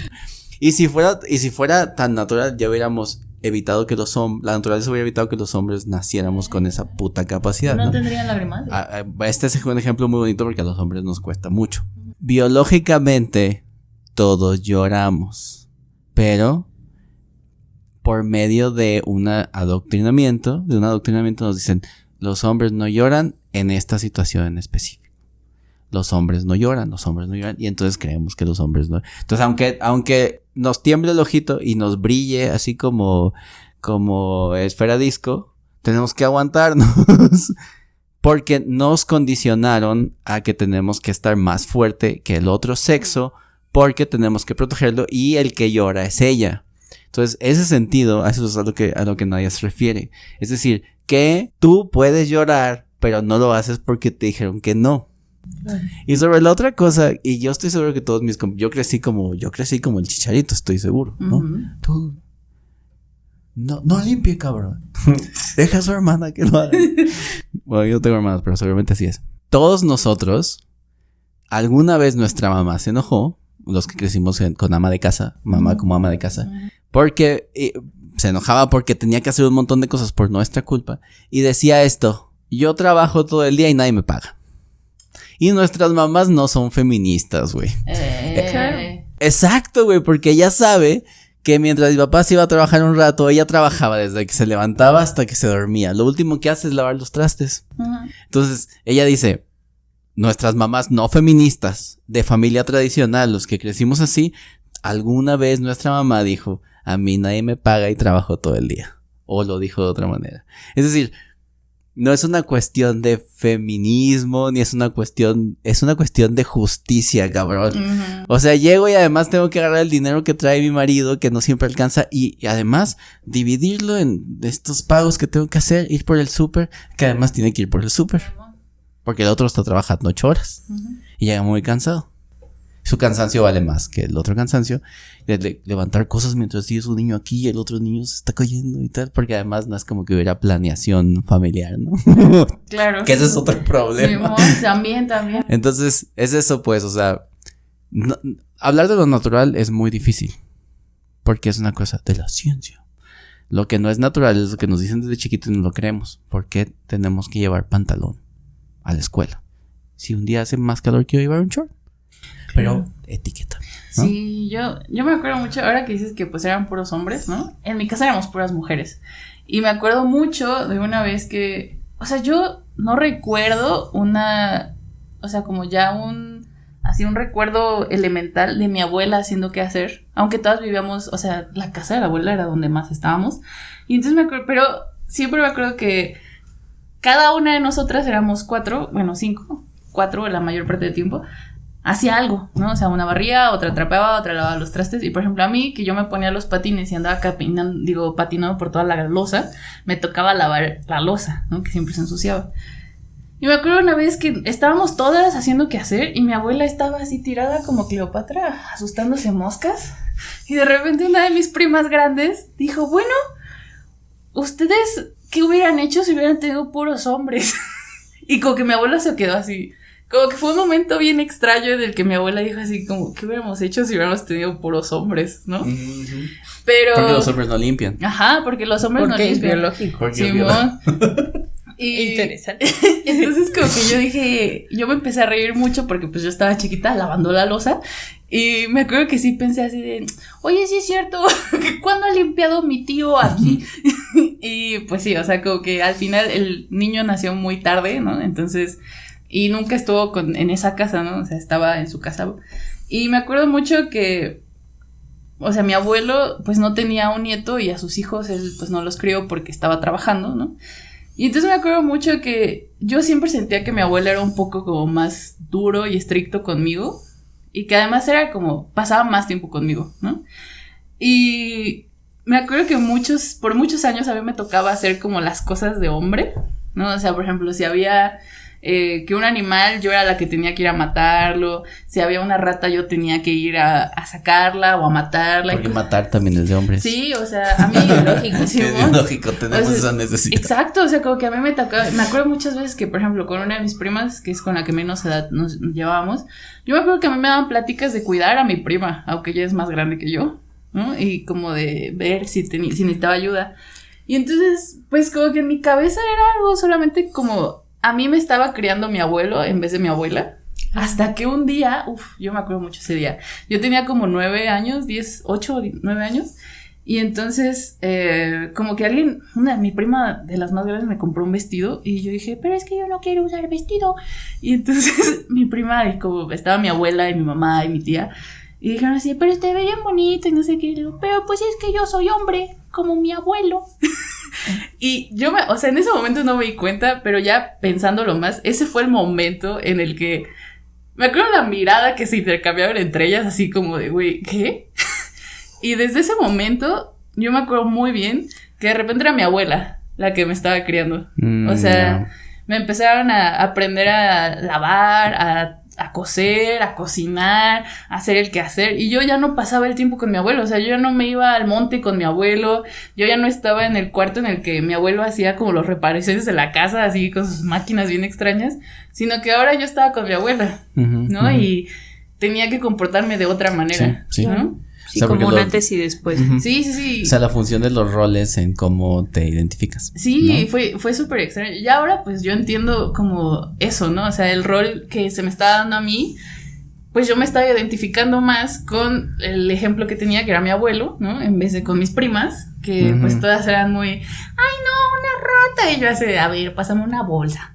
Y si fuera tan natural, ya hubiéramos evitado que la naturaleza hubiera evitado que los hombres naciéramos con esa puta capacidad. No tendrían lágrimas. Este es un ejemplo muy bonito porque a los hombres nos cuesta mucho. Biológicamente todos lloramos, pero por medio de un adoctrinamiento nos dicen, los hombres no lloran en esta situación en específico. Los hombres no lloran, y entonces creemos que los hombres no. Entonces, aunque nos tiemble el ojito y nos brille así como esfera disco, tenemos que aguantarnos porque nos condicionaron a que tenemos que estar más fuerte que el otro sexo porque tenemos que protegerlo y el que llora es ella. Entonces, ese sentido, eso es a lo que nadie se refiere. Es decir, que tú puedes llorar, pero no lo haces porque te dijeron que no. Y sobre la otra cosa, y yo estoy seguro que todos yo crecí como el Chicharito, estoy seguro, ¿no? Uh-huh. Tú no limpie, cabrón. Deja a su hermana que lo haga. Bueno, yo no tengo hermanas, pero seguramente así es. Todos nosotros, alguna vez nuestra mamá se enojó, los que crecimos con ama de casa, mamá como ama de casa, porque se enojaba porque tenía que hacer un montón de cosas por nuestra culpa y decía esto: yo trabajo todo el día y nadie me paga. Y nuestras mamás no son feministas, güey. Claro. Exacto, güey, porque ella sabe que mientras mi papá se iba a trabajar un rato, ella trabajaba desde que se levantaba hasta que se dormía. Lo último que hace es lavar los trastes. Uh-huh. Entonces, ella dice, nuestras mamás no feministas, de familia tradicional, los que crecimos así, alguna vez nuestra mamá dijo, a mí nadie me paga y trabajo todo el día. O lo dijo de otra manera. Es decir, no es una cuestión de feminismo, ni es una cuestión de justicia, cabrón. Uh-huh. O sea, llego y además tengo que agarrar el dinero que trae mi marido, que no siempre alcanza, y además dividirlo en estos pagos que tengo que hacer, ir por el súper, que además tiene que ir por el súper. Porque el otro está trabajando 8 horas. Uh-huh. Y llega muy cansado. Su cansancio vale más que el otro cansancio de levantar cosas mientras sigue su niño aquí y el otro niño se está cayendo y tal, porque además no es como que hubiera planeación familiar, ¿no? Claro. Que ese es otro problema. Sí, también. Entonces, es eso pues, o sea, hablar de lo natural es muy difícil, porque es una cosa de la ciencia. Lo que no es natural es lo que nos dicen desde chiquitos y no lo creemos. ¿Por qué tenemos que llevar pantalón a la escuela? Si un día hace más calor, quiero llevar un short. Pero etiqueta, ¿no? Sí, yo me acuerdo mucho, ahora que dices que pues eran puros hombres, ¿no? En mi casa éramos puras mujeres. Y me acuerdo mucho de una vez que, o sea, yo no recuerdo como ya un recuerdo elemental de mi abuela haciendo qué hacer. Aunque todas vivíamos, o sea, la casa de la abuela era donde más estábamos. Y entonces me acuerdo, pero siempre me acuerdo que cada una de nosotras éramos 4 la mayor parte del tiempo. Hacía algo, ¿no? O sea, una barría, otra trapeaba, otra lavaba los trastes. Y por ejemplo, a mí, que yo me ponía los patines y andaba patinando por toda la loza, me tocaba lavar la loza, ¿no? Que siempre se ensuciaba. Y me acuerdo una vez que estábamos todas haciendo qué hacer y mi abuela estaba así tirada como Cleopatra, asustándose moscas. Y de repente una de mis primas grandes dijo, bueno, ¿ustedes qué hubieran hecho si hubieran tenido puros hombres? Y como que mi abuela se quedó así. Como que fue un momento bien extraño en el que mi abuela dijo así como, ¿qué hubiéramos hecho si hubiéramos tenido puros hombres, no? Uh-huh. Pero... Porque los hombres no limpian. Ajá, porque los hombres no limpian. Porque es biológico. Simón. Interesante. Entonces como que yo dije, yo me empecé a reír mucho porque pues yo estaba chiquita lavando la loza y me acuerdo que sí pensé así de, oye, sí es cierto, ¿cuándo ha limpiado mi tío aquí? Y pues sí, o sea, como que al final el niño nació muy tarde, ¿no? Entonces, y nunca estuvo en esa casa, ¿no? O sea, estaba en su casa. Y me acuerdo mucho que, o sea, mi abuelo pues no tenía un nieto y a sus hijos él pues no los crió porque estaba trabajando, ¿no? Y entonces me acuerdo mucho que yo siempre sentía que mi abuelo era un poco como más duro y estricto conmigo y que además era como, pasaba más tiempo conmigo, ¿no? Y me acuerdo que por muchos años a mí me tocaba hacer como las cosas de hombre, ¿no? O sea, por ejemplo, si había que un animal, yo era la que tenía que ir a matarlo, si había una rata yo tenía que ir a sacarla o a matarla. Porque matar también es de hombres. Sí, o sea, a mí lógico, ¿sí? Lógico, tenemos esa necesidad. Exacto, o sea, como que a mí me tocaba, me acuerdo muchas veces que, por ejemplo, con una de mis primas, que es con la que menos edad nos llevábamos, yo me acuerdo que a mí me daban pláticas de cuidar a mi prima, aunque ella es más grande que yo, ¿no? Y como de ver si necesitaba ayuda. Y entonces, pues como que en mi cabeza era algo solamente como, a mí me estaba criando mi abuelo en vez de mi abuela. Hasta que un día, yo me acuerdo mucho ese día. Yo tenía como 9 años, 8, 9 años. Y entonces, como que mi prima de las más grandes me compró un vestido. Y yo dije, pero es que yo no quiero usar vestido. Y entonces mi prima, y como estaba mi abuela y mi mamá y mi tía. Y dijeron así, pero te ve bien bonito y no sé qué. Y digo, pero pues es que yo soy hombre, como mi abuelo. Y yo o sea, en ese momento no me di cuenta, pero ya pensándolo más, ese fue el momento en el que me acuerdo la mirada que se intercambiaban entre ellas, así como de, güey, ¿qué? Y desde ese momento, yo me acuerdo muy bien que de repente era mi abuela la que me estaba criando. O sea, me empezaron a aprender a lavar, a coser, a cocinar, a hacer el quehacer, y yo ya no pasaba el tiempo con mi abuelo, o sea, yo ya no me iba al monte con mi abuelo, yo ya no estaba en el cuarto en el que mi abuelo hacía como los reparaciones de la casa, así con sus máquinas bien extrañas, sino que ahora yo estaba con mi abuela, ¿no? Y tenía que comportarme de otra manera, sí, ¿no? Sí, o sea, como un antes y después. Sí. O sea, la función de los roles en cómo te identificas. Sí, ¿no? Fue súper extraño. Y ahora, pues, yo entiendo como eso, ¿no? O sea, el rol que se me estaba dando a mí, pues yo me estaba identificando más con el ejemplo que tenía, que era mi abuelo, ¿no? En vez de con mis primas, que pues todas eran muy, ay, no, una rata. Y yo así, a ver, pásame una bolsa.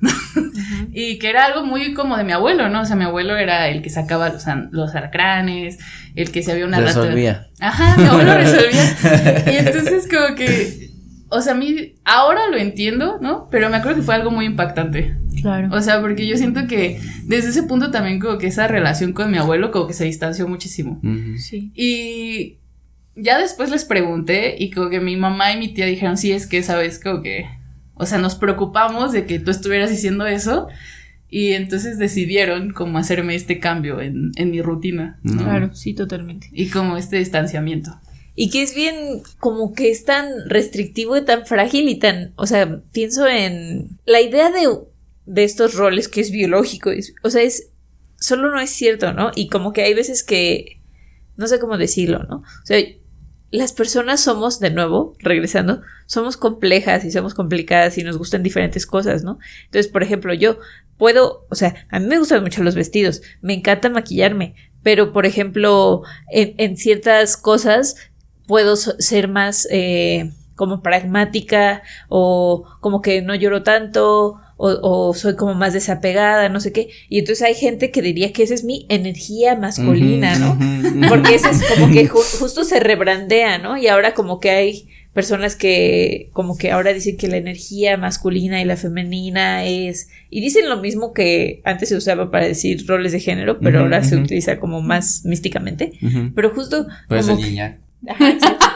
Y que era algo muy como de mi abuelo, ¿no? O sea, mi abuelo era el que sacaba los alacranes, el que si había una resolvía. rata. Ajá, mi abuelo resolvía. Y entonces como que, o sea, a mí ahora lo entiendo, ¿no? Pero me acuerdo que fue algo muy impactante. Claro. O sea, porque yo siento que desde ese punto también como que esa relación con mi abuelo como que se distanció muchísimo. Sí. Y ya después les pregunté y como que mi mamá y mi tía dijeron, sí, es que, ¿sabes? Como que, o sea, nos preocupamos de que tú estuvieras diciendo eso y entonces decidieron como hacerme este cambio en mi rutina, ¿no? Claro, sí, totalmente. Y como este distanciamiento. Y que es bien, como que es tan restrictivo y tan frágil y tan, o sea, pienso en la idea de estos roles que es biológico, o sea, solo no es cierto, ¿no? Y como que hay veces que, no sé cómo decirlo, ¿no? O sea, las personas somos, de nuevo, regresando, somos complejas y somos complicadas y nos gustan diferentes cosas, ¿no? Entonces, por ejemplo, yo puedo, o sea, a mí me gustan mucho los vestidos, me encanta maquillarme, pero, por ejemplo, en ciertas cosas puedo ser más como pragmática o como que no lloro tanto o soy como más desapegada, no sé qué. Y entonces hay gente que diría que esa es mi energía masculina, ¿no? Porque esa es como que justo se rebrandea, ¿no? Y ahora como que hay personas que como que ahora dicen que la energía masculina y la femenina es... Y dicen lo mismo que antes se usaba para decir roles de género, pero ahora se utiliza como más místicamente. Pero justo... Pues como ajá, exacto.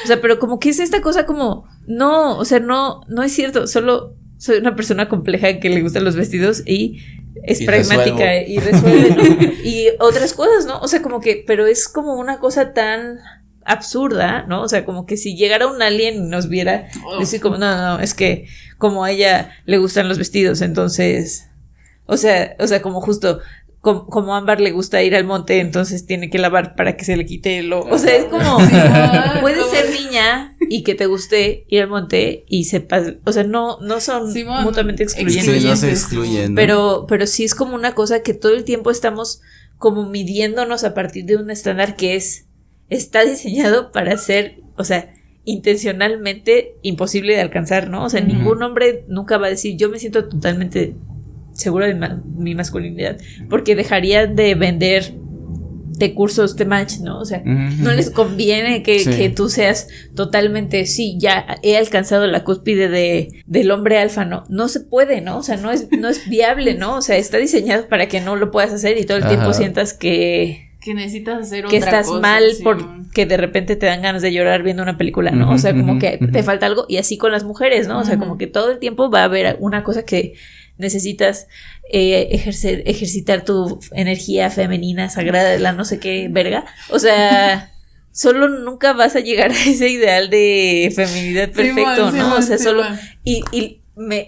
O sea, pero como que es esta cosa como... No, o sea, no es cierto, solo... Soy una persona compleja que le gustan los vestidos y es pragmática y resuelve, ¿no? Y otras cosas, ¿no? O sea, como que, pero es como una cosa tan absurda, ¿no? O sea, como que si llegara un alien y nos viera, decir como, no, es que como a ella le gustan los vestidos, entonces, o sea, como justo como a Ámbar le gusta ir al monte, entonces tiene que lavar para que se le quite o sea, es como puedes ser niña y que te guste ir al monte y sepas, o sea, no son mutuamente excluyentes. Sí, no se excluyen, ¿no? Pero sí es como una cosa que todo el tiempo estamos como midiéndonos a partir de un estándar que está diseñado para ser, o sea, intencionalmente imposible de alcanzar, ¿no? O sea, ningún hombre nunca va a decir, yo me siento totalmente segura de mi masculinidad, porque dejarían de vender de cursos de match, ¿no? O sea, no les conviene que tú seas totalmente, sí, ya he alcanzado la cúspide del hombre alfa, no se puede, ¿no? O sea, no es viable, ¿no? O sea, está diseñado para que no lo puedas hacer y todo el tiempo sientas que necesitas hacer que otra estás cosa, mal porque de repente te dan ganas de llorar viendo una película, ¿no? O sea, como que te falta algo, y así con las mujeres, ¿no? O sea, como que todo el tiempo va a haber una cosa que necesitas ejercitar tu energía femenina sagrada de la no sé qué verga, o sea, solo nunca vas a llegar a ese ideal de feminidad perfecto, ¿no? O sea, solo y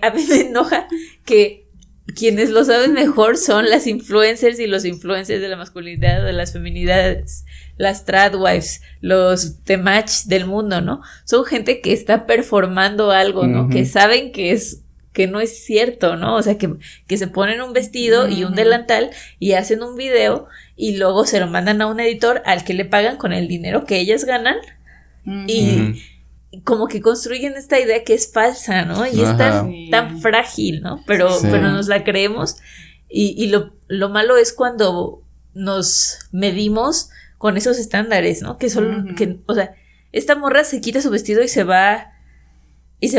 a mí me enoja que quienes lo saben mejor son las influencers y los influencers de la masculinidad, de las feminidades, las tradwives, los The Match del mundo, ¿no? Son gente que está performando algo, ¿no? Que saben que no es cierto, ¿no? O sea, que se ponen un vestido y un delantal y hacen un video y luego se lo mandan a un editor al que le pagan con el dinero que ellas ganan y como que construyen esta idea que es falsa, ¿no? Y es tan frágil, ¿no? Pero nos la creemos y lo malo es cuando nos medimos con esos estándares, ¿no? Que solo, o sea, esta morra se quita su vestido y se va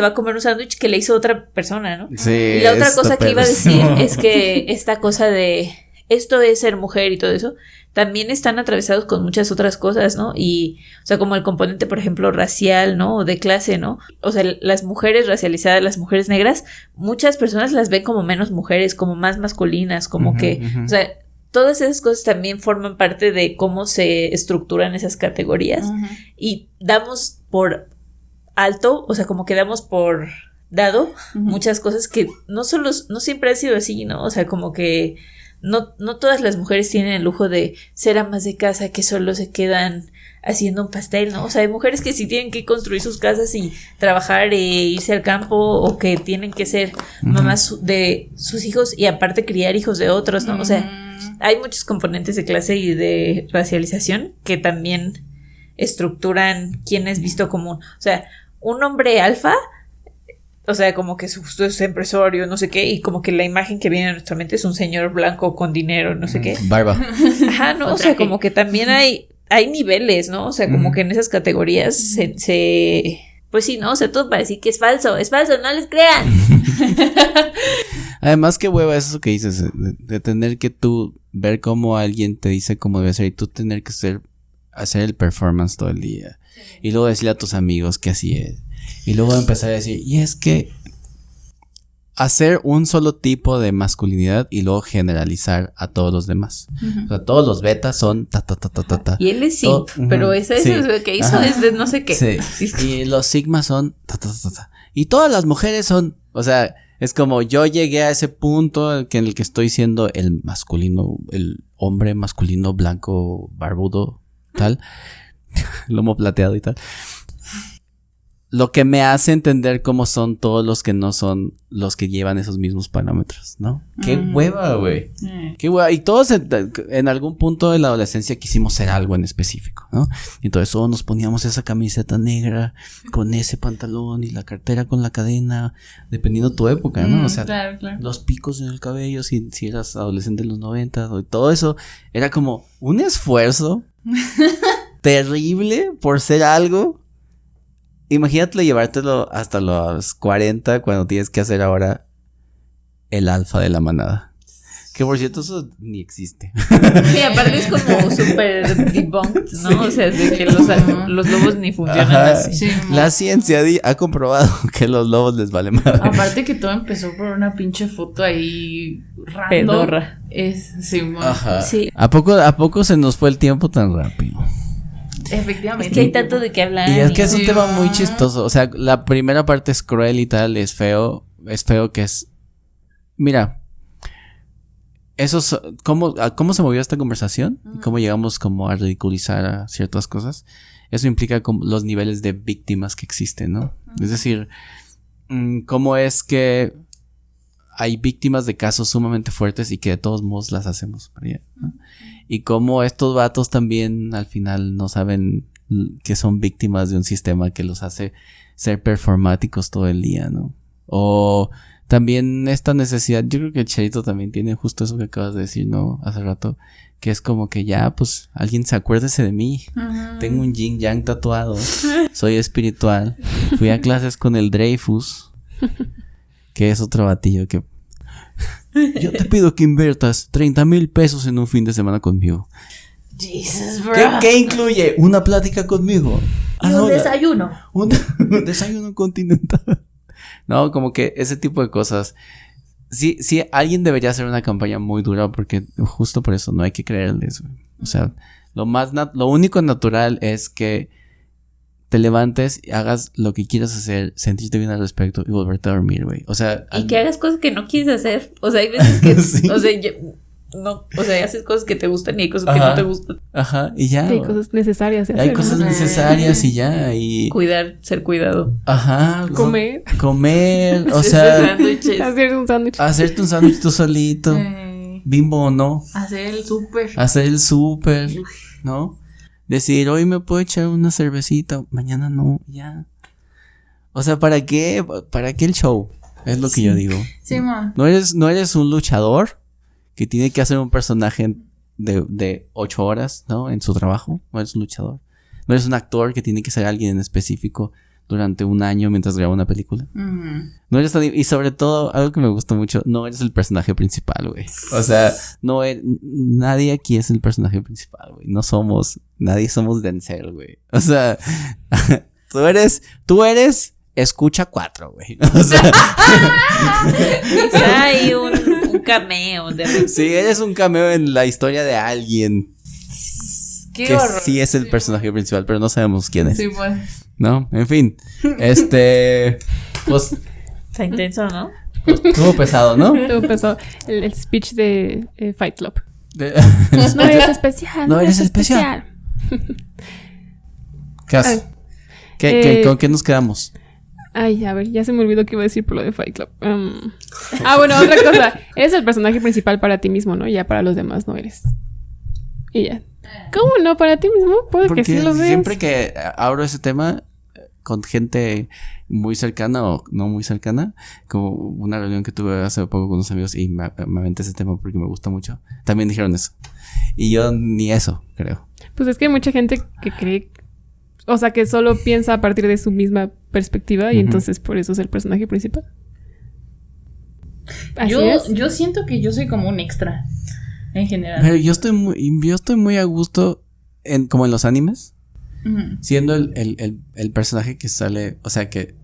a comer un sándwich que le hizo otra persona, ¿no? Sí, y la otra cosa que iba a decir es que esta cosa de esto es ser mujer y todo eso, también están atravesados con muchas otras cosas, ¿no? Y, o sea, como el componente, por ejemplo, racial, ¿no? O de clase, ¿no? O sea, las mujeres racializadas, las mujeres negras, muchas personas las ven como menos mujeres, como más masculinas, como o sea, todas esas cosas también forman parte de cómo se estructuran esas categorías y damos por alto, o sea, como que damos por dado muchas cosas que no siempre ha sido así, ¿no? O sea, como que no todas las mujeres tienen el lujo de ser amas de casa que solo se quedan haciendo un pastel, ¿no? O sea, hay mujeres que sí tienen que construir sus casas y trabajar e irse al campo, o que tienen que ser mamás de sus hijos y aparte criar hijos de otros, ¿no? O sea, hay muchos componentes de clase y de racialización que también estructuran quién es visto común. O sea, un hombre alfa, o sea, como que es empresario, no sé qué, y como que la imagen que viene a nuestra mente es un señor blanco con dinero, no sé qué. Barba. Ajá, no, o sea, como que también hay niveles, ¿no? O sea, como que en esas categorías pues sí, ¿no? O sea, todo para decir que es falso, no les crean. Además, qué hueva es eso que dices, de tener que tú ver cómo alguien te dice cómo debe ser y tú tener que hacer el performance todo el día. Y luego decirle a tus amigos que así es. Y luego empezar a decir, y es que hacer un solo tipo de masculinidad y luego generalizar a todos los demás. O sea, todos los betas son ta. Y él es simp, pero eso es lo que hizo desde no sé qué. Sí. Y los sigmas son ta. Y todas las mujeres son, o sea, es como yo llegué a ese punto en el que estoy siendo el masculino, el hombre masculino blanco barbudo, tal, lomo plateado y tal. Lo que me hace entender cómo son todos los que no son los que llevan esos mismos parámetros, ¿no? ¡Qué hueva, güey! ¡Qué hueva! Y todos en algún punto de la adolescencia quisimos ser algo en específico, ¿no? Y entonces todos nos poníamos esa camiseta negra con ese pantalón y la cartera con la cadena, dependiendo de tu época, ¿no? O sea, claro. Los picos en el cabello, si eras adolescente en los 90, todo eso era como un esfuerzo terrible por ser algo. Imagínate llevártelo hasta los 40 cuando tienes que hacer ahora el alfa de la manada. Que por cierto eso ni existe. Sí, aparte es como súper debunked, ¿no? O sea, de que los lobos ni funcionan así. Sí, la ciencia ha comprobado que los lobos les vale madre. Aparte que todo empezó por una pinche foto ahí random. Pedorra. Sí. ¿A poco se nos fue el tiempo tan rápido? Efectivamente. Es que hay tanto de qué hablar. Y es que es un tema muy chistoso. O sea, la primera parte es cruel y tal, es feo que es... Mira, cómo se movió esta conversación y cómo llegamos como a ridiculizar a ciertas cosas. Eso implica como los niveles de víctimas que existen, ¿no? Es decir, cómo es que hay víctimas de casos sumamente fuertes y que de todos modos las hacemos, ¿no? Y cómo estos vatos también al final no saben que son víctimas de un sistema que los hace ser performáticos todo el día, ¿no? O también esta necesidad, yo creo que Charito también tiene justo eso que acabas de decir, ¿no? Hace rato, que es como que ya, pues, alguien se acuérdese de mí. Tengo un yin yang tatuado, soy espiritual, fui a clases con el Dreyfus, que es otro batillo que... Yo te pido que inviertas 30,000 pesos en un fin de semana conmigo. Jesus, bro. ¿Qué incluye? Una plática conmigo. Y un desayuno. Un desayuno continental. No, como que ese tipo de cosas. Sí, alguien debería hacer una campaña muy dura porque justo por eso no hay que creerles, güey. O sea, lo único natural es que te levantes y hagas lo que quieras hacer, sentirte bien al respecto y volverte a dormir, güey. O sea... Y que hagas cosas que no quieres hacer. O sea, hay veces que... sí. O sea, haces cosas que te gustan y hay cosas que no te gustan. Ajá, y ya. Hay cosas necesarias de hacer. Hay cosas necesarias y ya, y... Cuidar, ser cuidado. Ajá. Comer, o sea... Hacerte un sándwich tú solito. Bimbo o no. Hacer el súper. ¿No? Decir, hoy me puedo echar una cervecita, mañana no, ya. O sea, ¿para qué? ¿Para qué el show? Es lo que yo digo. Sí, ma. No eres un luchador que tiene que hacer un personaje de 8 horas, ¿no? En su trabajo. No eres un luchador. No eres un actor que tiene que ser alguien en específico durante un año mientras graba una película. No eres y sobre todo, algo que me gusta mucho, no eres el personaje principal, güey. O sea, nadie aquí es el personaje principal, güey. Nadie somos Denzel, güey. O sea, tú eres escucha 4, güey. O sea, hay un cameo. Sí, eres un cameo en la historia de alguien. Qué que horror. Sí es el personaje principal, pero no sabemos quién es. Sí, pues. ¿No? En fin. Pues... Está intenso, ¿no? Estuvo pesado, ¿no? Estuvo pesado. El speech de Fight Club. No eres especial. No eres especial. ¿Qué haces? ¿Con qué nos quedamos? Ay, a ver, ya se me olvidó que iba a decir por lo de Fight Club. Bueno, otra cosa. Eres el personaje principal para ti mismo, ¿no? Y ya para los demás no eres. Y ya. ¿Cómo no? Para ti mismo puede que sí lo veas. Siempre que abro ese tema con gente muy cercana o no muy cercana, como una reunión que tuve hace poco con unos amigos y me aventé ese tema porque me gusta mucho, también dijeron eso. Y yo ni eso, creo. Pues es que hay mucha gente que cree, o sea, que solo piensa a partir de su misma perspectiva y entonces por eso es el personaje principal. Yo siento que yo soy como un extra en general. Pero yo estoy muy a gusto como en los animes, siendo el personaje que sale, o sea, que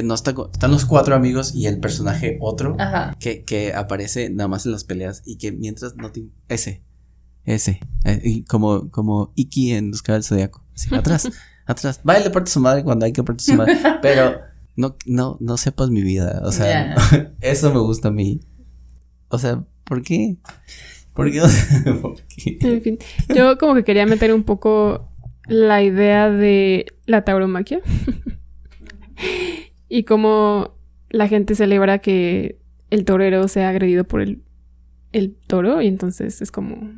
no están los 4 amigos y el personaje otro. Ajá. Que aparece nada más en las peleas y que mientras no te... Ese y como Iki en Buscar el Zodiaco, así, atrás. Va, le parte su madre cuando hay que partir su madre, pero no sepas mi vida, o sea, eso me gusta a mí. O sea, ¿por qué? ¿Por qué? En fin, yo como que quería meter un poco la idea de la tauromaquia y cómo la gente celebra que el torero sea agredido por el toro y entonces es como,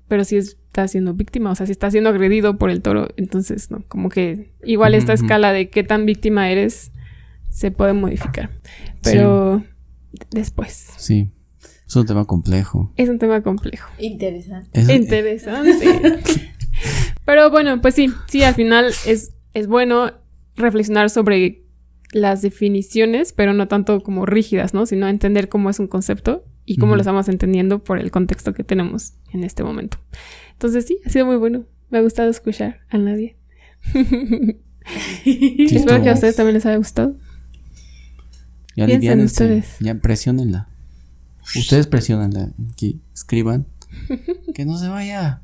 pero si está siendo víctima, o sea, si está siendo agredido por el toro, entonces no, como que igual esta escala de qué tan víctima eres se puede modificar, pero después. Sí. Es un tema complejo. Interesante. Interesante. Pero bueno, pues sí, al final es bueno reflexionar sobre las definiciones, pero no tanto como rígidas, ¿no? Sino entender cómo es un concepto y cómo lo estamos entendiendo por el contexto que tenemos en este momento. Entonces sí, ha sido muy bueno. Me ha gustado escuchar a nadie. Espero que a ustedes también les haya gustado. Ya piensen ustedes. Ya presionenla. Ustedes presionenla. Aquí, escriban. Que no se vaya.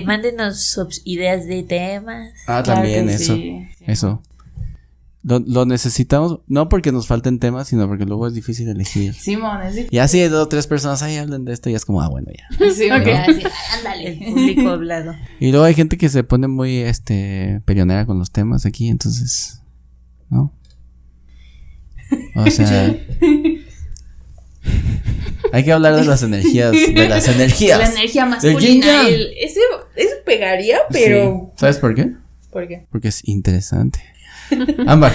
Mándenos ideas de temas. También eso. Sí. Eso. Lo necesitamos, no porque nos falten temas, sino porque luego es difícil elegir. Simón, es difícil. Y así hay 2 o 3 personas ahí hablan de esto y es como, bueno, ya. Sí, okay. Así, ándale. El público hablado. Y luego hay gente que se pone muy, peleonera con los temas aquí, entonces, ¿no? O sea, hay que hablar de las energías, La energía masculina. Eso pegaría, pero... Sí. ¿Sabes por qué? ¿Por qué? Porque es interesante. Ámbar.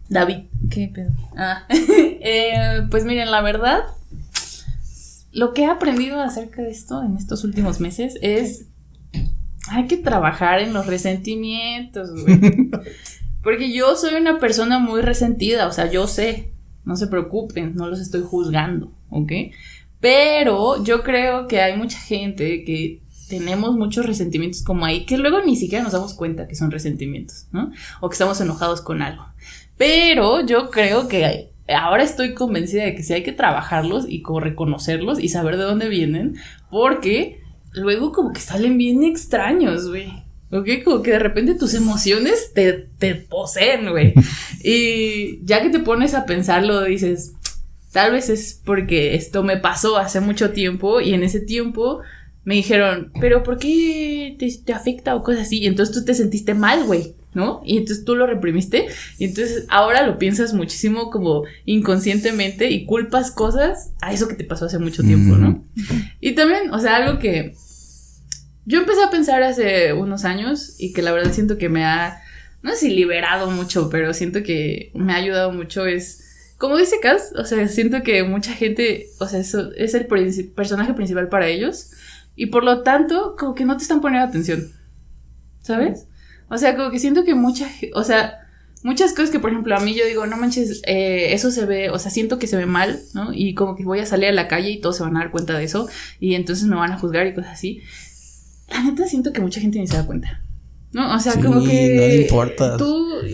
David, ¿qué pedo? Pues miren, la verdad, lo que he aprendido acerca de esto en estos últimos meses es hay que trabajar en los resentimientos, güey. Porque yo soy una persona muy resentida, o sea, yo sé, no se preocupen, no los estoy juzgando, ¿ok? Pero yo creo que hay mucha gente que tenemos muchos resentimientos como ahí, que luego ni siquiera nos damos cuenta que son resentimientos, ¿no? O que estamos enojados con algo. Pero yo creo que ahora estoy convencida de que sí hay que trabajarlos y como reconocerlos y saber de dónde vienen, porque luego como que salen bien extraños, güey. ¿Ok? Como que de repente tus emociones te poseen, güey. Y ya que te pones a pensarlo, dices, tal vez es porque esto me pasó hace mucho tiempo y en ese tiempo me dijeron, pero ¿por qué te afecta o cosas así? Y entonces tú te sentiste mal, güey, ¿no? Y entonces tú lo reprimiste y entonces ahora lo piensas muchísimo como inconscientemente y culpas cosas a eso que te pasó hace mucho tiempo, ¿no? Y también, o sea, algo que yo empecé a pensar hace unos años y que la verdad siento que me ha, no sé si liberado mucho, pero siento que me ha ayudado mucho es, como dice Cass, o sea, siento que mucha gente, o sea, eso es el personaje principal para ellos. Y por lo tanto, como que no te están poniendo atención, ¿sabes? O sea, como que siento que muchas cosas que, por ejemplo, a mí yo digo, no manches, eso se ve, o sea, siento que se ve mal, ¿no? Y como que voy a salir a la calle y todos se van a dar cuenta de eso y entonces me van a juzgar y cosas así. La neta siento que mucha gente ni se da cuenta, ¿no? O sea, sí, como que no le importa.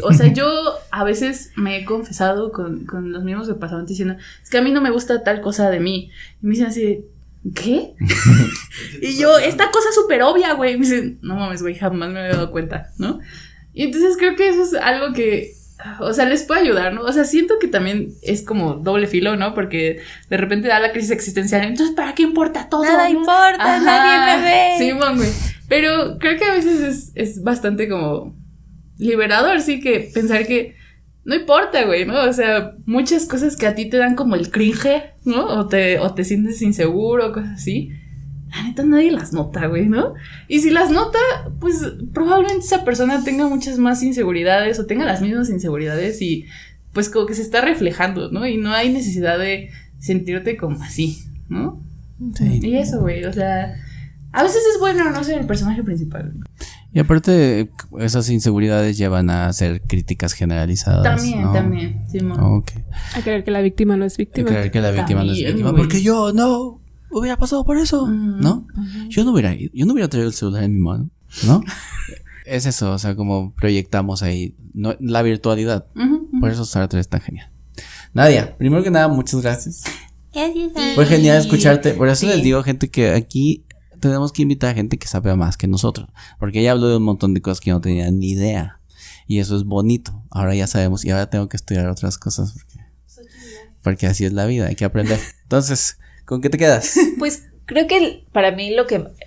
O sea, yo a veces me he confesado con los mismos que pasaban diciendo, es que a mí no me gusta tal cosa de mí. Y me dicen así, ¿qué? Y yo, esta cosa súper obvia, güey. Me dicen, no mames, güey, jamás me había dado cuenta, ¿no? Y entonces creo que eso es algo que, o sea, les puede ayudar, ¿no? O sea, siento que también es como doble filo, ¿no? Porque de repente da la crisis existencial. Entonces, ¿para qué importa todo? Nada importa, nadie me ve. Sí, güey. Pero creo que a veces es bastante como liberador, sí, que pensar que no importa, güey, ¿no? O sea, muchas cosas que a ti te dan como el cringe, ¿no? O te sientes inseguro, cosas así. La neta nadie las nota, güey, ¿no? Y si las nota, pues probablemente esa persona tenga muchas más inseguridades o tenga las mismas inseguridades y pues como que se está reflejando, ¿no? Y no hay necesidad de sentirte como así, ¿no? Sí. Y eso, güey, o sea, a veces es bueno no ser el personaje principal, ¿no? Y aparte, esas inseguridades llevan a hacer críticas generalizadas. También, Simón. Okay. A creer que la víctima no es víctima. A creer que la víctima no es víctima. Porque yo no hubiera pasado por eso, ¿no? Yo no hubiera traído el celular en mi mano, ¿no? Es eso, o sea, como proyectamos ahí la virtualidad. Por eso Star Trek es tan genial. Nadia, primero que nada, muchas gracias. Fue genial escucharte. Por eso les digo, gente, que aquí tenemos que invitar a gente que sabe más que nosotros, porque ella habló de un montón de cosas que yo no tenía ni idea y eso es bonito. Ahora ya sabemos y ahora tengo que estudiar otras cosas porque así es la vida, hay que aprender. Entonces, ¿con qué te quedas? Pues creo que para mí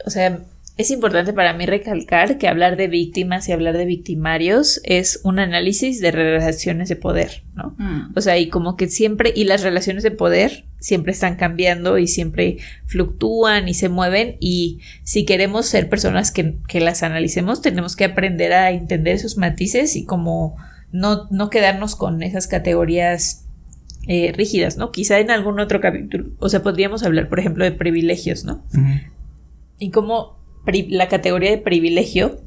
o sea, es importante para mí recalcar que hablar de víctimas y hablar de victimarios es un análisis de relaciones de poder, ¿no? O sea, y como que siempre, y las relaciones de poder siempre están cambiando y siempre fluctúan y se mueven, y si queremos ser personas que las analicemos, tenemos que aprender a entender esos matices y como no quedarnos con esas categorías rígidas, ¿no? Quizá en algún otro capítulo, o sea, podríamos hablar, por ejemplo, de privilegios, ¿no? Y cómo la categoría de privilegio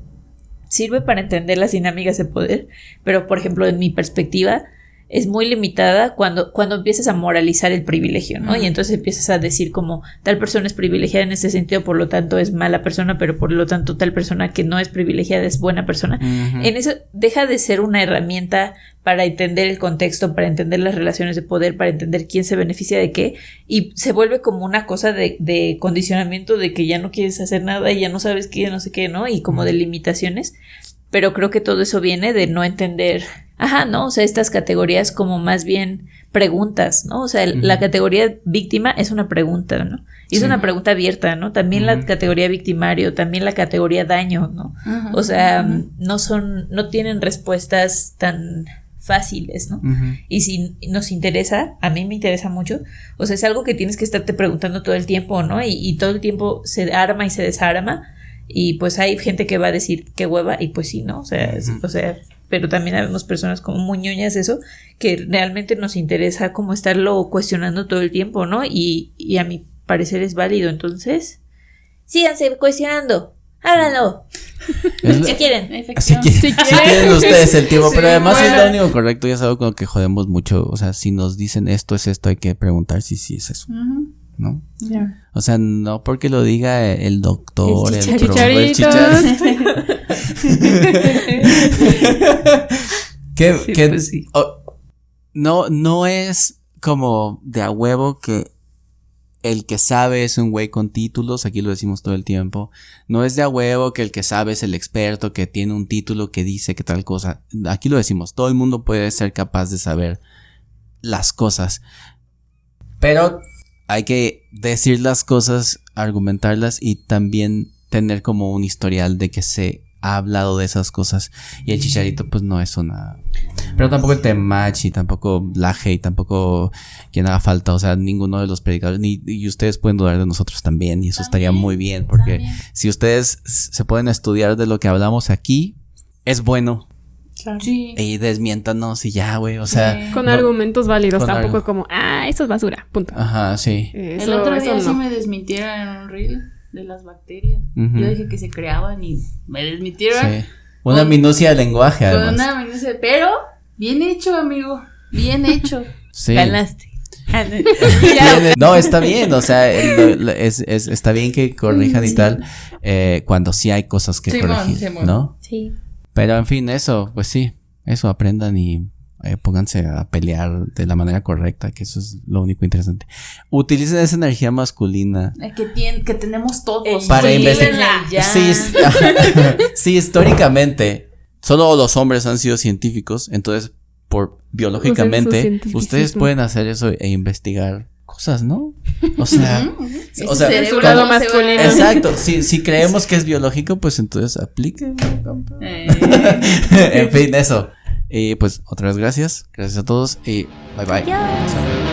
sirve para entender las dinámicas de poder, pero por ejemplo en mi perspectiva es muy limitada cuando empiezas a moralizar el privilegio, ¿no? Y entonces empiezas a decir como tal persona es privilegiada en ese sentido, por lo tanto es mala persona, pero por lo tanto tal persona que no es privilegiada es buena persona. En eso deja de ser una herramienta para entender el contexto, para entender las relaciones de poder, para entender quién se beneficia de qué, y se vuelve como una cosa de condicionamiento de que ya no quieres hacer nada y ya no sabes qué, no sé qué, ¿no? Y como de limitaciones. Pero creo que todo eso viene de no entender ajá, ¿no? O sea, estas categorías como más bien preguntas, ¿no? O sea, la categoría víctima es una pregunta, ¿no? Y es una pregunta abierta, ¿no? También la categoría victimario, también la categoría daño, ¿no? O sea, no tienen respuestas tan fáciles, ¿no? Y si nos interesa, a mí me interesa mucho, o sea, es algo que tienes que estarte preguntando todo el tiempo, ¿no? Y todo el tiempo se arma y se desarma, y pues hay gente que va a decir qué hueva, y pues sí, ¿no? O sea, pero también habemos personas como muy ñoñas eso, que realmente nos interesa como estarlo cuestionando todo el tiempo, ¿no? Y a mi parecer es válido, entonces síganse cuestionando, háganlo. Si quieren. Si quieren ustedes el tiempo, pero además es lo único correcto, ya es algo con lo que jodemos mucho, o sea, si nos dicen esto es esto, hay que preguntar si sí es eso, ¿no? Yeah. O sea, no porque lo diga el doctor, el Chicharito. Pues sí. No es como de a huevo que el que sabe es un güey con títulos, aquí lo decimos todo el tiempo. No es de a huevo que el que sabe es el experto, que tiene un título que dice que tal cosa. Aquí lo decimos, todo el mundo puede ser capaz de saber las cosas. Pero hay que decir las cosas, argumentarlas y también tener como un historial de que se ha hablado de esas cosas. Y el Chicharito pues no es una... Pero tampoco el Temachi, tampoco Laje y tampoco quien haga falta, o sea, ninguno de los predicadores, y ustedes pueden dudar de nosotros también, y eso estaría muy bien, porque si ustedes se pueden estudiar de lo que hablamos aquí, es bueno. Claro. Sí. Y desmiéntanos y ya, güey, o sea. Con argumentos válidos, tampoco como, eso es basura, punto. Ajá, sí. El otro día sí me desmintieron en un reel de las bacterias. Yo dije que se creaban y me desmintieron. Sí. Una minucia de lenguaje, además. Una minucia, pero bien hecho, amigo, bien hecho. Sí. Ganaste. No, está bien, o sea, está bien que corrijan y tal, cuando sí hay cosas que corregir, ¿no? Sí. Pero en fin, eso, pues sí, eso aprendan y pónganse a pelear de la manera correcta, que eso es lo único interesante. Utilicen esa energía masculina que tenemos todos para investigar. Sí, históricamente solo los hombres han sido científicos, entonces biológicamente ustedes pueden hacer eso e investigar cosas, ¿no? O sea, censurado masculino. Exacto, si creemos que es biológico, pues entonces aplíquenlo. En fin, eso. Y pues otra vez gracias a todos y bye bye.